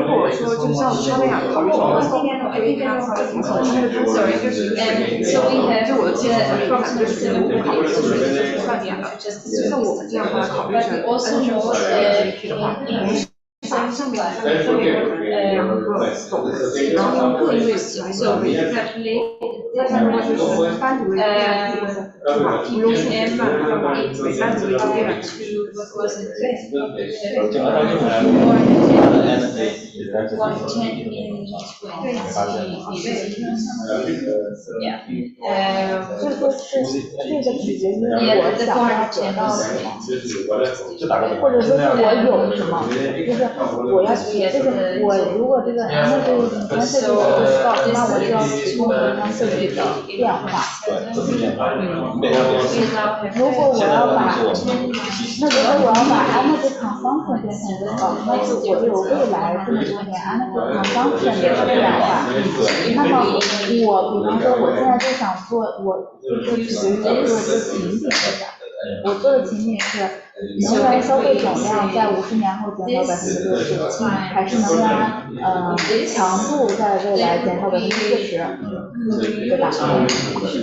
如果说就像他那样考虑成今天的 A 变量和怎么考虑的 sorry 就是 so we have 就我的计算状态就是如果考虑数学就是算点的，就像我们这样把它考虑成 also know GPT 的话，我们把上面分为两个种子，然后用各一个词来作为它如果是单独的一个电子，是吧？不用数计算，要把每单独的一个电子。这个取决于我想要得到什么，或者说是我有什么，就是我要就是我如果这个 energy intensity 不高，那我就要提供这张数据的变化。如果我要把 energy consumption 变成多少，那是我对我未来这么多年 energy consumption 的变化。那么我比方说我现在就想做，我就取决于我做的这个情景是啥。我做的情景是能源消费总量在50年后减少67%，还是能源强度在未来减少40%，对吧？是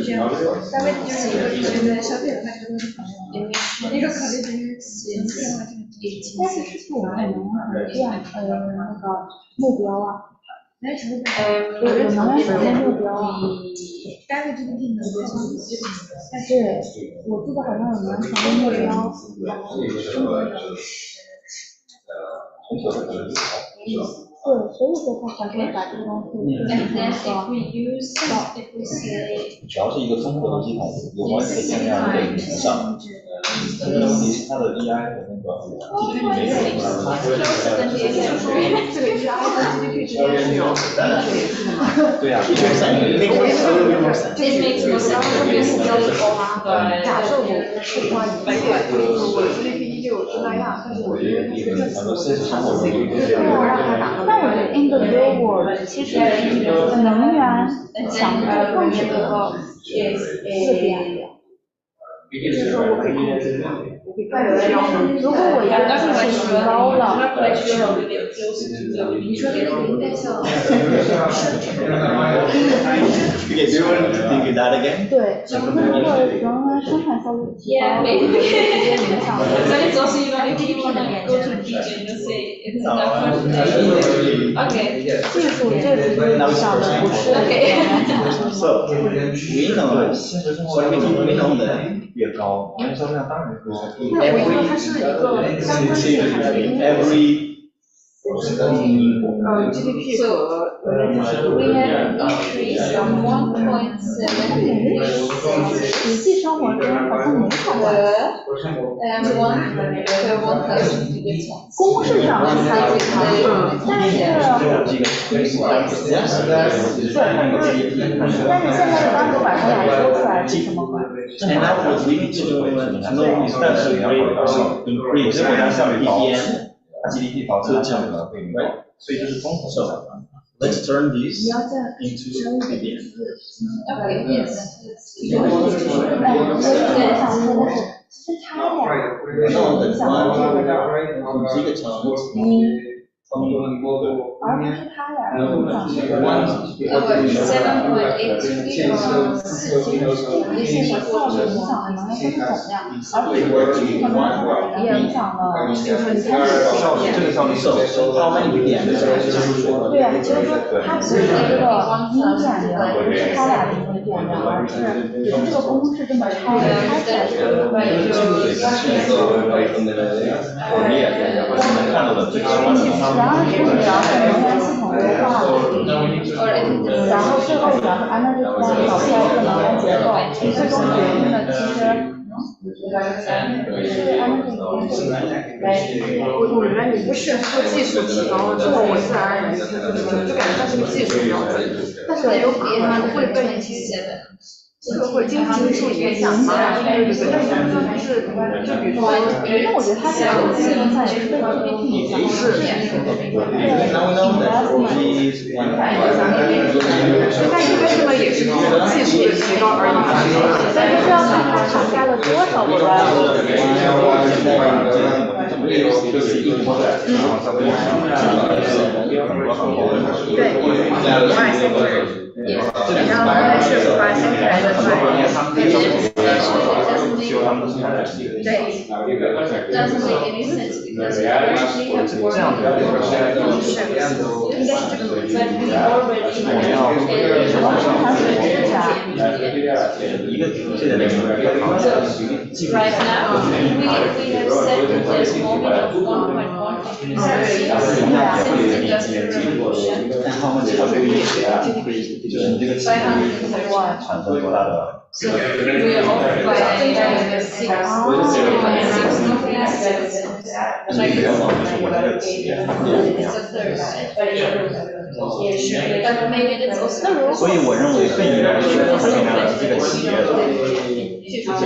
这样的，大概就是一个觉得消费的快速一个考虑的因素，但是是我们能源那个目标啊。有能源首先目标啊，大概这个定的，但是我记得好像有能源首先目标。对，所以说他才会把这个东西只要是一个综合的系统，有关系的电量会上。这个问题是它的 EI 和那个 GDP 没有这个 EI 和 GDP 之间是有对呀，假设我不花100块，我 GDP 依旧是那样，但是我觉得它是我让它打但我觉得 in the real world 其实能源强度更是一个自变量。就是说我可以控制它，我可以控制要求。如果我一个技术提高了，你说这个应该叫对，如果能源生产效率提高，直接影响了。技术这直接影响的不是能源强度。民能的越高，燃烧量当然高。那我觉得它是一个相关性还是因为GDP 和实际生活中好像没考虑。公式上是它最长，但是现在的单独把它俩说出来是什么话？And that would lead to no expansion rate of increase GDP 保持降的会高，所以这是综合社会。Let's turn this into PDM. 其实它俩影响到这个的，而不是它俩影响这个的。这些的效率影响了能源消费总量，而不是这个能源影响了这个效率how many PDM 对啊，就是说它不是一个因变量，不是它俩的因变量，而是只是这个公式这么拆起来的。然后是主要是能源系统优化了，然后最后主要是 energy plan 导出来一个能源结构，最终决定了其实我原来你不是说技术提高了之后，我自然而然就感觉它是个技术标准，但是有可能会被一些会经济处影响嘛？对，但是还是就比如说，那我觉得它这个基本上也是被 GDP 影响的。但应该这么也是技术的提高而影响的。但是这要看它涵盖了多少个 level。然后是把新来的 doesn't make any sense because we actually have to work on the options. But we already right now, we have set this moment of 1.1 industrial revolution. And how much have we increased? 500. So we are off by 6. Like it's a third. But maybe it's also. 所以我认为对你来说，它这样这个企业的它是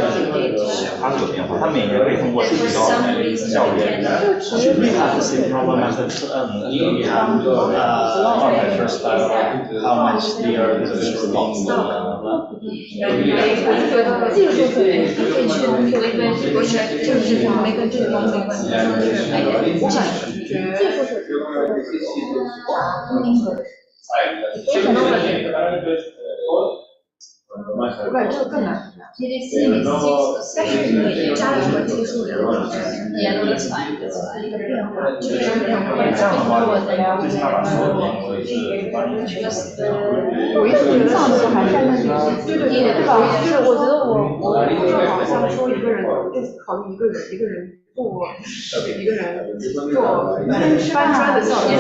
有变化，它每年可以通过提高效率。We have the same problem as the first time, how much they are investing. 技术可以去我觉得就是没跟这个东西关系，我感觉技术是我感觉这个更难。但是你加了什么技术的话，一个变化，就是变化。我一直觉得上次还是那个，对吧？就是我觉得我就好像说一个人，就考虑一个人做搬砖的效率，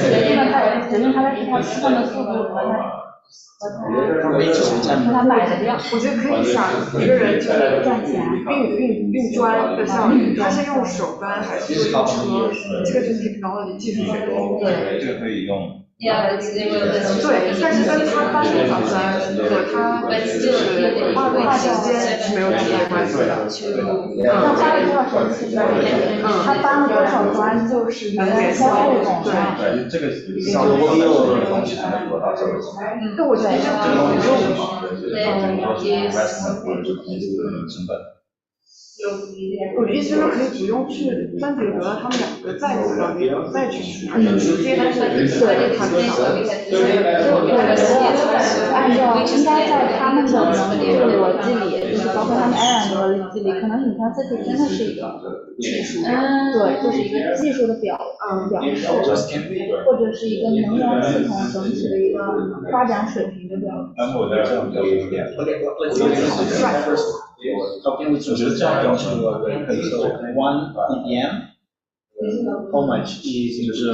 决定他的释放的速度和他买的量，我觉得可以想一个人就是赚钱运砖的效率，他是用手搬还是用车？这个就是 technology 技术学。对，这个可以用。对，但是跟他搬多少砖和他花多少时间是没有直接关系的。他花了多少时间？他搬了多少砖就是能消费总量。对，这个稍微低了的东西才能得到这个。对，我觉得这个不用。成本。我的意思是可以不用去分别得到他们两个再去而是直接他们他们按照应该在他们的能力逻辑里，就是包括他们 Aaron 的逻辑里，可能intensity真的是一个技术，对，就是一个技术的表示，或者是一个能源系统整体的一个发展水平的表示。但是我觉得这样比较有点，我觉得这样标准可以说 one ppm how much is 就是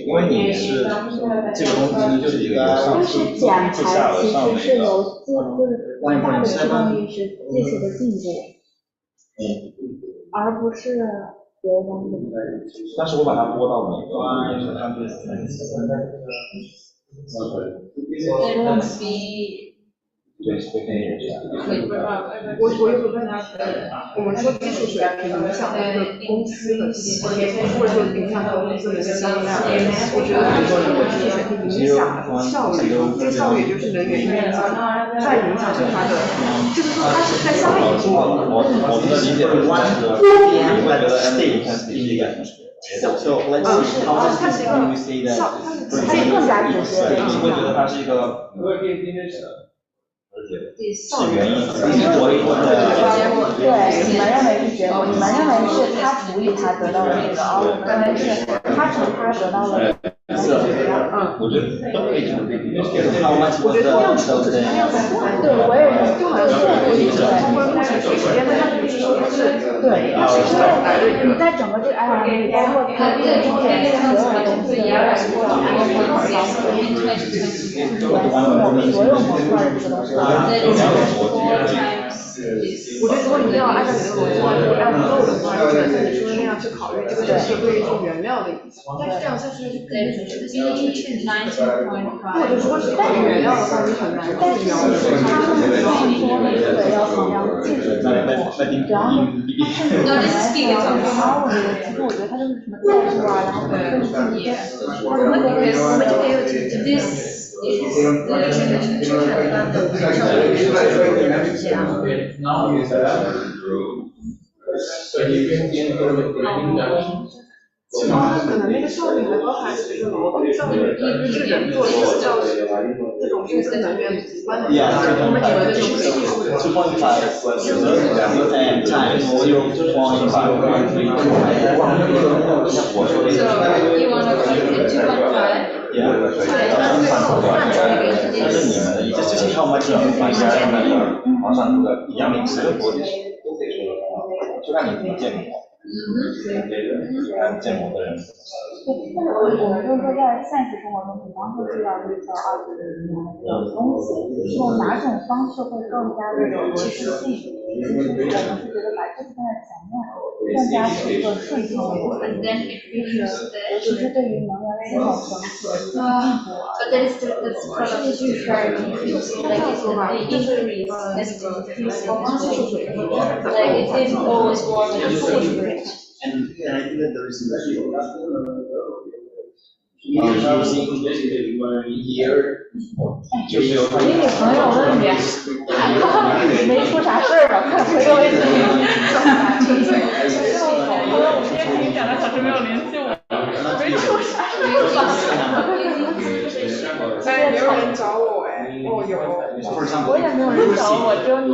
因为你是这个东西就是一个有上去减排其实是有就是大的驱动力是技术的进步，而不是别的东西。但是我把它拨到每个也是它对。对，会更有这样。我有个问题，我们说技术水平影响一个公司的企业，或者说影响到公司的销量，我觉得通过技术水平影响效率，这个效率也就是能源运转，再影响是它的，就是说它是在消费者。我的理解是，你会觉得 state 是一个。So let's see how can we say that 它更加直接。你会觉得它是一个。是原因，是我的对，你们认为是结果，你们认为是他除以他得到了这个，而我们认为是他乘他得到了。我觉得都可以这么理解。我觉得同样是对，我也是，就好像是我理解，通过目前时间的它必须说它是对，它是因为你在整个这个 IRM 里，包括它最终的所有的东西的来说，所有模块的这个东西。我觉得如果你要按照你的逻辑话，如果按不够的话，就像你说的那样去考虑这个是对于原料的影响。但是这样下去就更或者说是带原料的话，你很难去描述它们更多的对要衡量技术进步，然后它是本来我觉得其实我觉得它就是什么技术啊，然后更是一些我们这边有this 可能那个效率还包含就是劳动效率，就是人做这个教学这种是跟能源无关的。我们举的这种技术的。2.5 and times 0.013. So you wanna keep it 2.5? Yeah. 但是你们 just to see how much you are一样的词就看你怎么建模。建模的人。我们就是说在现实生活中，比方说知道这个2.0东西，用哪种方式会更加的有逻辑性？其实我们是觉得把这个放在前面，更加是一个顺畅的过程。其实对于能源思考整体的进步啊，继续是like it's gonna increase like it didn't always work in the same way. And I think that there is using here. 给你朋友问你，没出啥事儿吧？看回头微信。我今天跟你讲2小时没有联系我，没出啥事哎，没有人找我哎，哦有。我也没有人找我，只有你。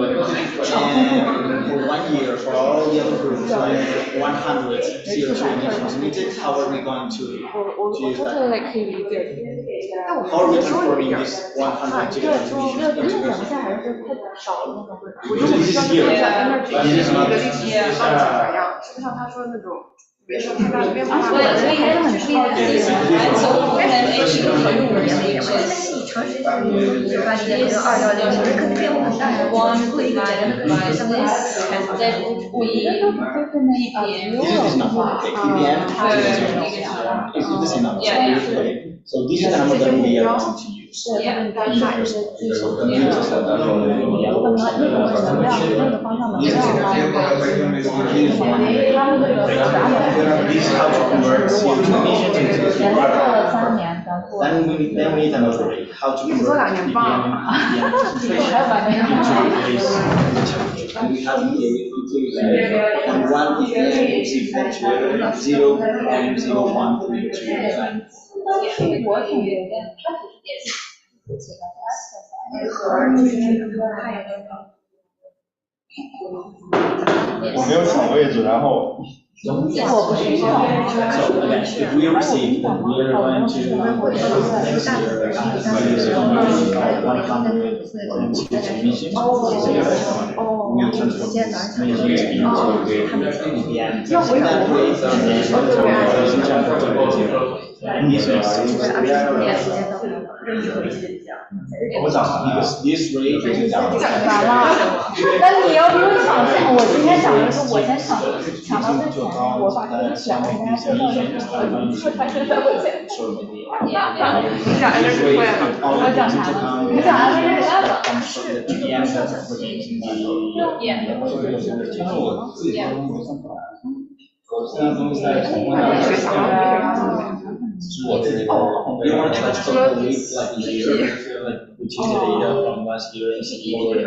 For 1 year, for all the other groups, 100 CO2 emissions emitted, how are we going to use that? 可以理解。 How are we transforming this 100 to 这个等一下还是太少了。我就需要看一下 energy 的历史到底是怎么样。实际上他说那种没什么太大变化。我也还是很厉害的。长时间把你的这个2.0可能变化很大呀。One line device has that would be ppm. This is not ppm. It's the same number. So this is the number that we are going to use. Yeah. 能量那个方向能量他们这个做了3年，咱做。Then we need another rate. How to convert ppm and we have here and 1 ppm is equal to 0.0132. 我总觉得它只是我没有抢位置，然后。我不需要。So again, if we receive, then we are going to next year 100 emissions. We transform emissions into ppm. That way, because this rate is down. 完了，那你要比我抢先，我今天想的是我先抢到最前面，我把这个选，我给大家介绍一下，还是在我前面。你讲 energy plan 了，我讲啥了？你讲 energy plan 了。We want to transfer the rate like year, like we take the data from last year and see what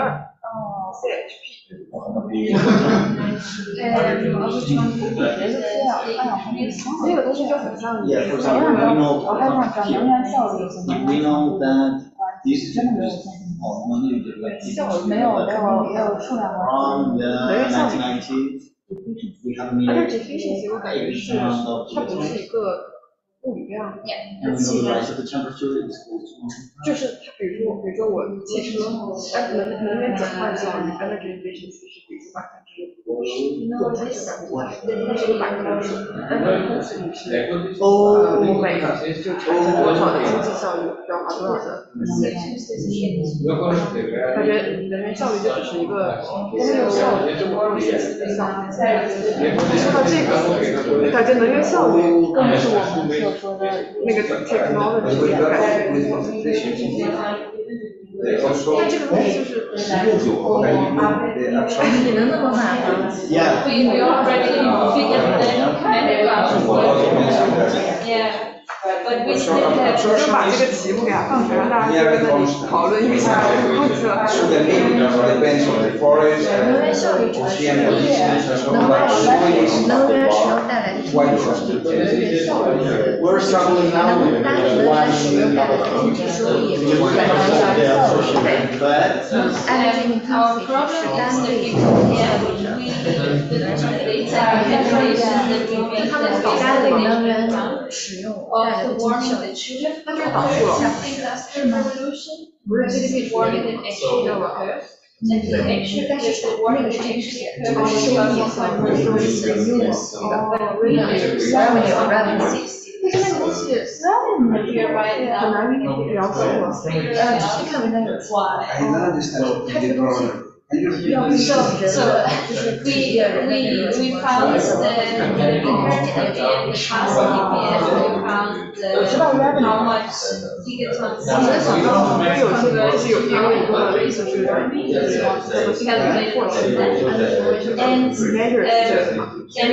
这个东西就很像。 Yeah, for example, we know that this is from the 1990s. We have made efficiency 我感觉是它不是一个物理量， and we know the rise of the temperature is equal to 就是它比如说我汽车，能源转换效率 energy efficiency 是比如说50%，它是个百分数，但是公式你是我每就产生多少的经济效益，需要花多少的感觉能源效率就只是一个能源效率，就我们学习的效率。说到这个，感觉能源效率更是我们所说的那个 technology 感觉它这个东西就是你能那么满吗 Yeah. We already figured that many classes. Yeah. But we still have 就把这个题目给它放出来，让大家在那里讨论一下，忘记了。Depends on the forest. 效率主要是能源使用带来的经济效率，能大能源使用带来的经济收益也不是energy intensity 是单位他们单位能源使用带来的经济效益，那这导致了不是 GDP 出现知道吧？但是那个是这个是收益和收益但是那个东西很难描述啊，去看文章有说，它这个东西。要不是人，就是we found the我知道 revenue how much gigatons 我在想到因为有些就是有一个意思是and measure 然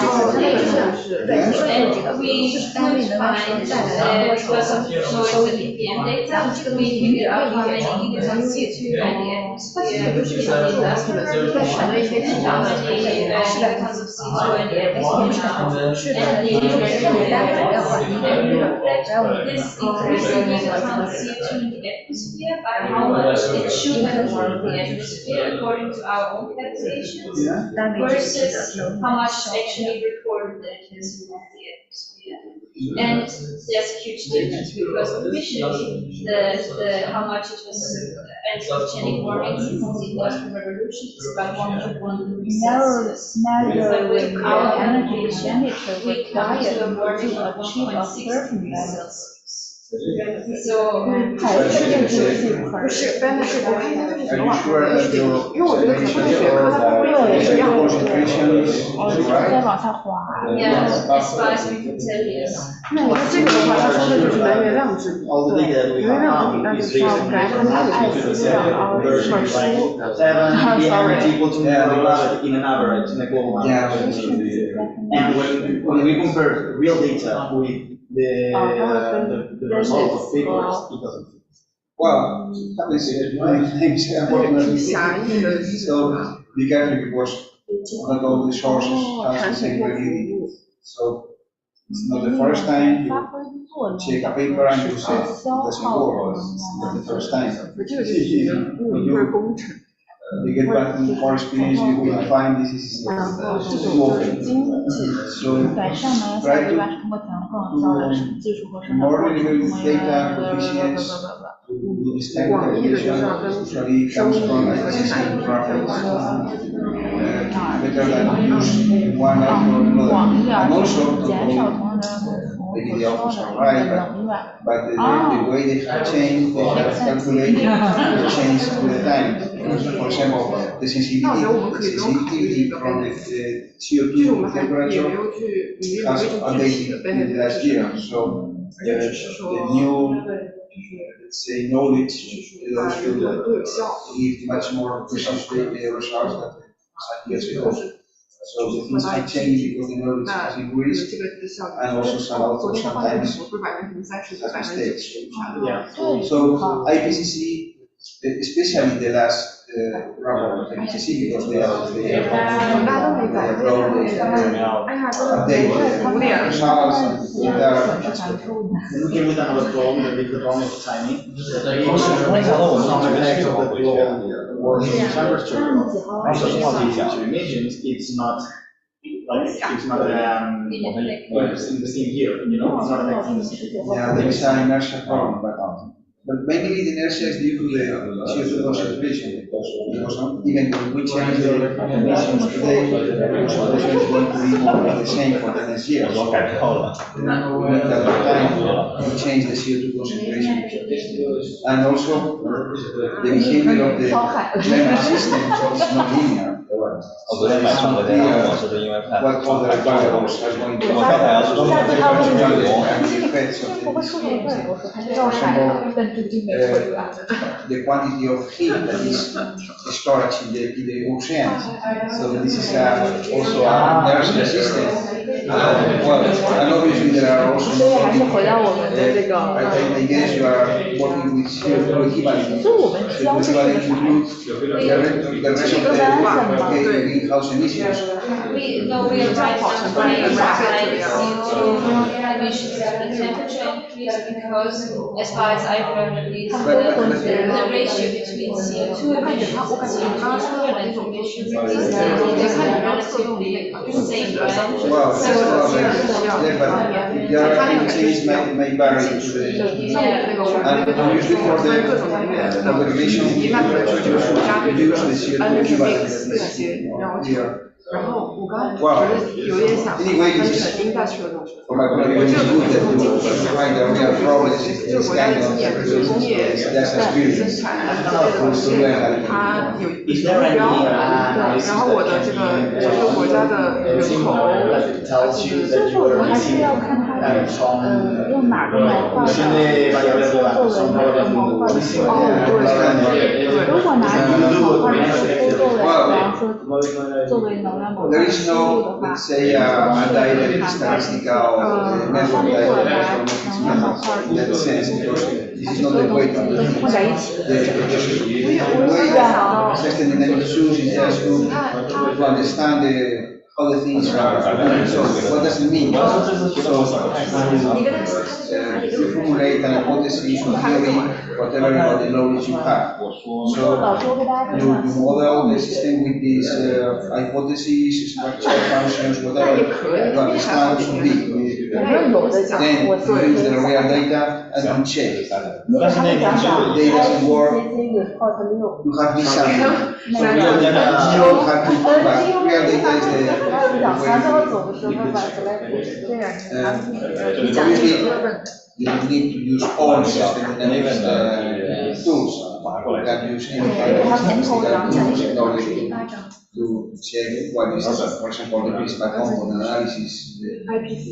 后它那个是对你说的这个就是单位能源带来多少收益，然后这个东西你也可以理解成它其实不是想说可能就是在选择一些其他的是的，是的，你这个是单位不要管你的这个，然后你how much it should have for the atmosphere according to our own calculations versus how much actually recorded the atmosphere of the atmosphere. And there's a huge difference because officially the how much it was anthropogenic warming since the industrial revolution is about 1.1 degrees Celsius. But with our energy expenditure we come to a warming of 1.6 degrees Celsius. So 不是，但是我看一下这是什么网站，因为我觉得可能学科它会有一样的。再往下滑。Yeah, as far as we can tell, yes. 那你看这个的话，它说的就是能源量制比，对，能源量制比那就是要来看它的爱思量，然后一本书 sorry. In an average in a global market. And when we compare real data with the result of papers, it doesn't fit. Well, happens many times, unfortunately. So be careful because not all the sources have the same validity. So it's not the first time you check a paper and you say it doesn't work. It's not the first time. You get back from more experience, you will find this is too often. So try to more relevant data coefficients to do this kind of calculation usually comes from a system reference. Better than use one after another. And also maybe the authors are right, but the way they have changed, they have calculated, they changed with the time. For example, the sensitivity from the CO2 temperature has updated in the last year. So the new, let's say, knowledge allows you to give much more precise results than some years ago. So the things have changed because the knowledge has increased, and also sometimes has mistakes. Yeah. So IPCC, especially the last report of IPCC, because they upload the results and Then we came with another problem, the problem of timing. Some effect of the global warming temperature to emissions, it's not in the same year, you know, it's not affecting the same year. yeah, there is an inertia problem, but mainly the inertia is due to the CO2 concentration, because even when we change the emissions today, the concentration is going to be more or less the same for the next year. So at the time, we change the CO2 concentration. And also, the behavior of the climate system is not linear. So it's not clear what other variables are going to affect the effects of the the quantity of heat that is stored in the oceans. So this is also an inertial system. Well, and obviously there are also. 所以还是回到我们的这个。I guess you are working with CO2 equivalent. 所以我们教这个 The rest of the greenhouse emissions. No, we are trying to calculate CO2 emissions and the temperature increase because, as far as I remember, the ratio between CO2 emissions and CO2 equivalent emissions is relatively the same, right? Well, yeah, but the other things may vary. And usually for the emission, we reduce the CO2 equivalent here. 然后我刚才觉得有点想分成 industrial 的东西。我这个国家的经验就是工业在生产这些，它有目标，对，然后我的这个国家的人口，就是我们还是要看它的用哪个模块作为哪个模块的数量。如果拿这个模块的数作为，比方说作为能。There is no, let's say, a direct statistical method in that sense, because this is not the way to do it. The way that testing in the issues is just to understand how the things are. So what does it mean? You formulate an hypothesis, a theory, whatever about the knowledge you have. So you model the system with these hypotheses, structure, functions, whatever, to understand what should be. Then you use the real data and check. If data doesn't work, you have this sample. So you don't have to, but real data is the you need to use all system dynamics tools. You can use any kind of statistical technology to check what is, for example, the principal component analysis, variables,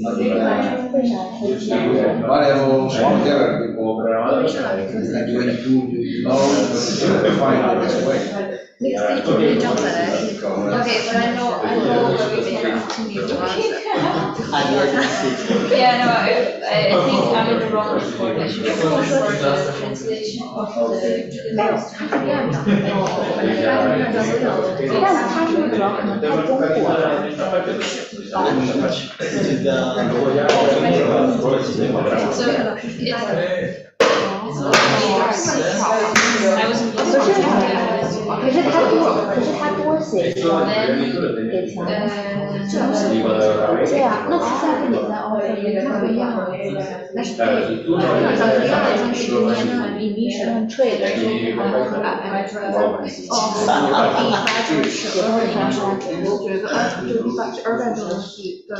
whatever. You can do any tool you know to find the best way. Okay, but I know where we can continue to answer. Yeah, no, I think I'm in the wrong report. I should have gone for the translation of the text. 但是它这个主要可能太中国了。可是他多写一个给钱，对啊，那其实也在 offer 不一样，那是对，emission trade 我觉得二战这个是更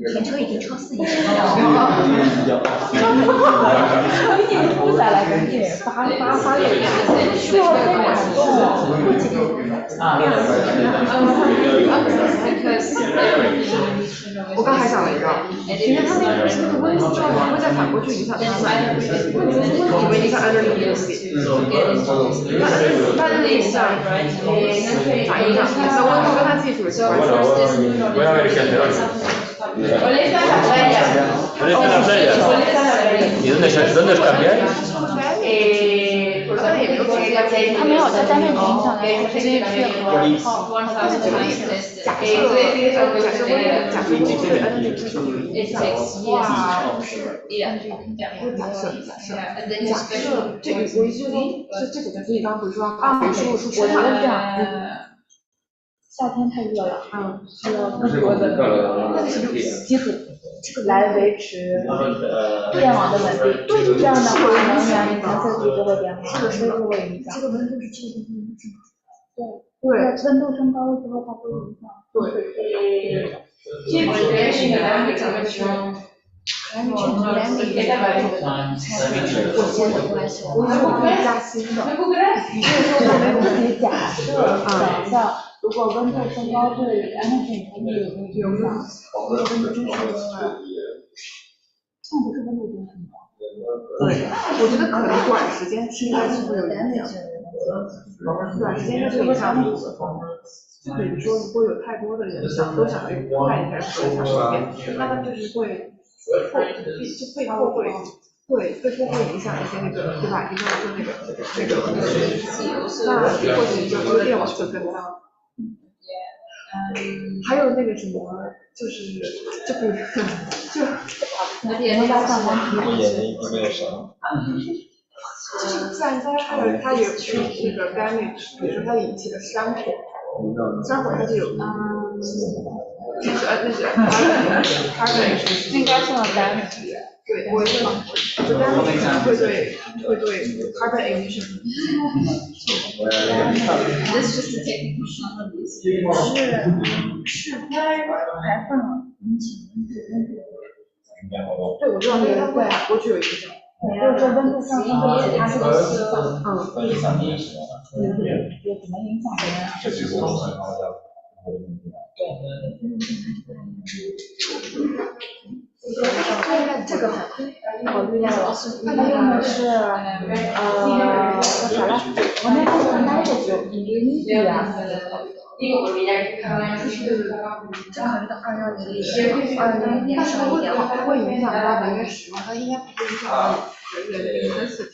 停车已经超4亿不再来跟电影发言，需要非感我刚还想了一个，因为它那个温度状况会再反过去影响它们，以为影响 energy， 那这个影响咋影响？那温度跟它技术有关系。¿Y dónde es cambiar? 它没有在单面影响的，直接去这个我觉得这种地方，比如说我觉得这样，夏天太热了，需要更多的基础来维持电网的稳定。这样的话，能源颜色就会变化，所以就会影响。这个温度是确定会影响。对，温度升高了之后，它会影响。对。基础原理来讲的时候。我现在会加薪的，就是说我们可以假设想象，如果温度升高对 energy 产品有影响，如果温度真升高了，那不是温度真升高。对，我觉得可能短时间是应该是会有影响。短时间内这个项目，就比如说如果有太多的人都想去快一点和一下时间，那么就是会被迫会影响一些那个对吧？你刚才说那个，那或许就越往就更高。还有那个什么，就是有点拉上来，我眼睛一定没有神。就是自然灾害它有那个 damage， 比如说它引起的山火它就有那个 carbon 应该算 damage。对，我也就 damage 会对 carbon emission。This just a technical shot. 是排放引起温度。对，我知道那个会海过去有影响。就是说温度上升对其他这个西方，有什么影响呢？这几个我很好的。这个考虑到了，那个用的是叫啥来？我那个是哪个酒？对呀。就是这考虑到2010，但是它会影响到能源使用，它应该不会影响到人的死体。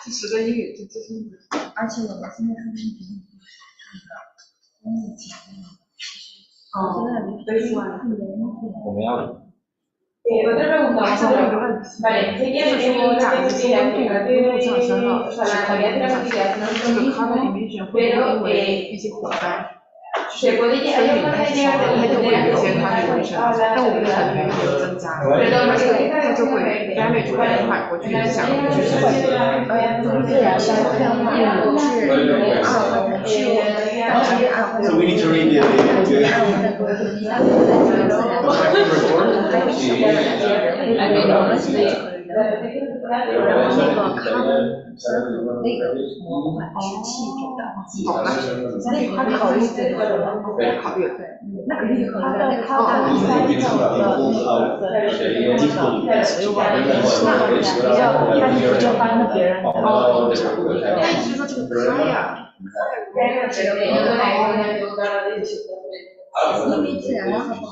这10个英语这真的，而且我们现在说是我们要。还是有一个问题，就是说，假如说温度上升了，是可以影响这个 carbon emission 会因为一些火灾，就是森林开始烧了，它就会有一些 carbon emission， 但我们的能源没有增加，而且它就会 damage 会反过去影响，就是自然灾害物质So we need to read他考虑这个，考虑对，那肯定它的三角的比较，它是直接翻的别人。他一直说这个开呀。因为自然和保护，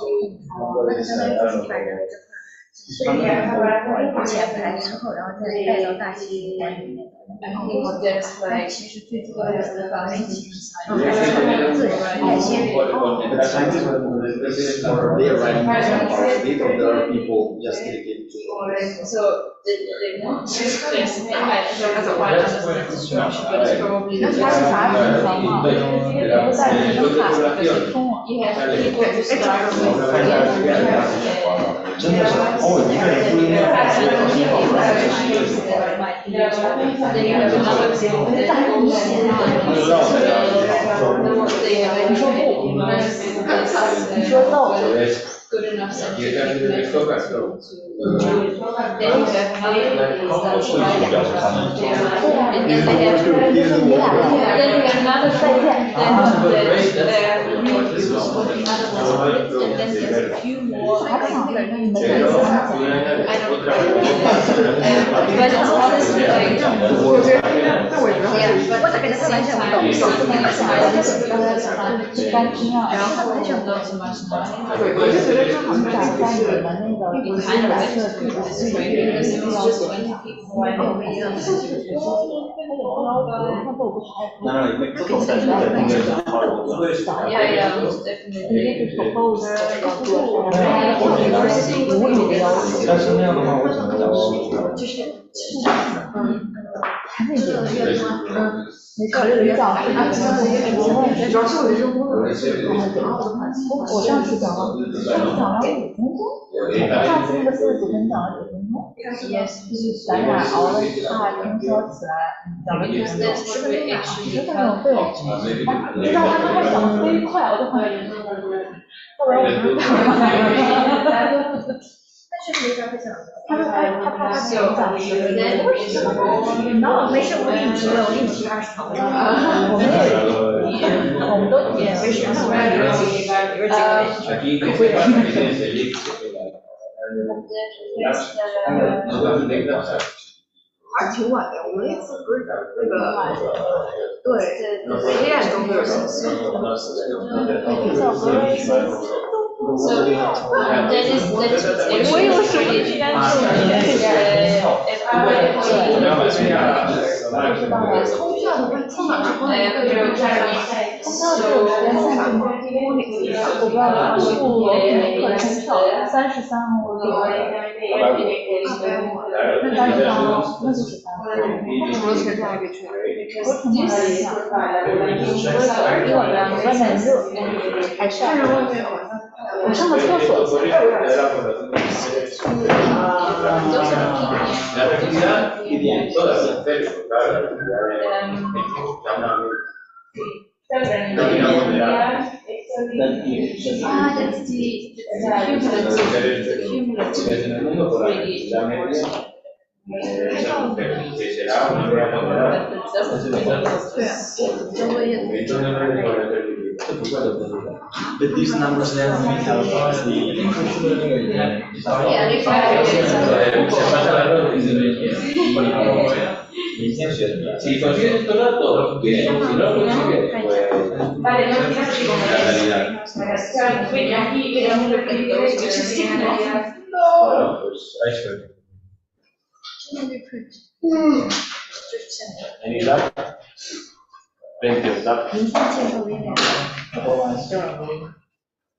那就相当于就是把人类这块，所以过前排之后，然后再带到大气层里面。然后它其实最主要的是防卫自然代谢。But scientists for their writing later, there are people just dedicated to it. So那它是啥地方嘛？不在你的卡通，真的是哦，一个人不应该你说不？你说 no？ good enough scientific method to then you have analysis that's right and then they have then you have another group that reviews what the other ones are and then there's a few more I don't know but it's honestly like yeah but at the same time it's not so much money对，我就觉得它好像在你们那个并不是假设自己是一个人需要做的，但是那样的话，我只能讲15。考虑比较主要是我觉得我上次讲了5分钟，上次那个45分讲了9分钟，就是咱俩熬了一下通宵起来讲了9分钟，真的有对，你知道他们还讲得飞快，我都很，要不然我不知道。但是没啥会讲的。他讲10分钟，为什么？没事，我给你提了，我给你提20条。我们们都已经为什么还挺晚的，我们那次不是那个，对，黑暗中的我有手机干通票的话，通哪去？通票是有时间限制吗？我不知道付楼体的课程票33欧币，那33欧，那就13欧。我钱多少给去？我挺不太一样，因为外面热，还是但是外面好像我上个厕所。That's the But these numbers then we have Si consigues estos datos, bien. Si no lo consigues, pues la realidad. Bueno, pues ahí suerte. Any luck? Plenty of luck.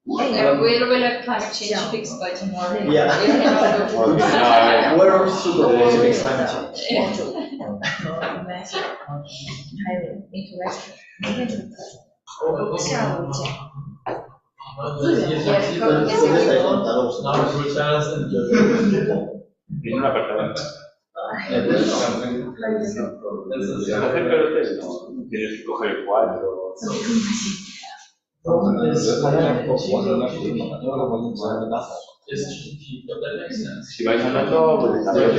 Yeah, we'll have climate change fixed by tomorrow. Yeah. We're super positive climate change. En un apartamento. Hacer pelotes, no. Tienes que coger el cuadro. Si vais hablando, pues también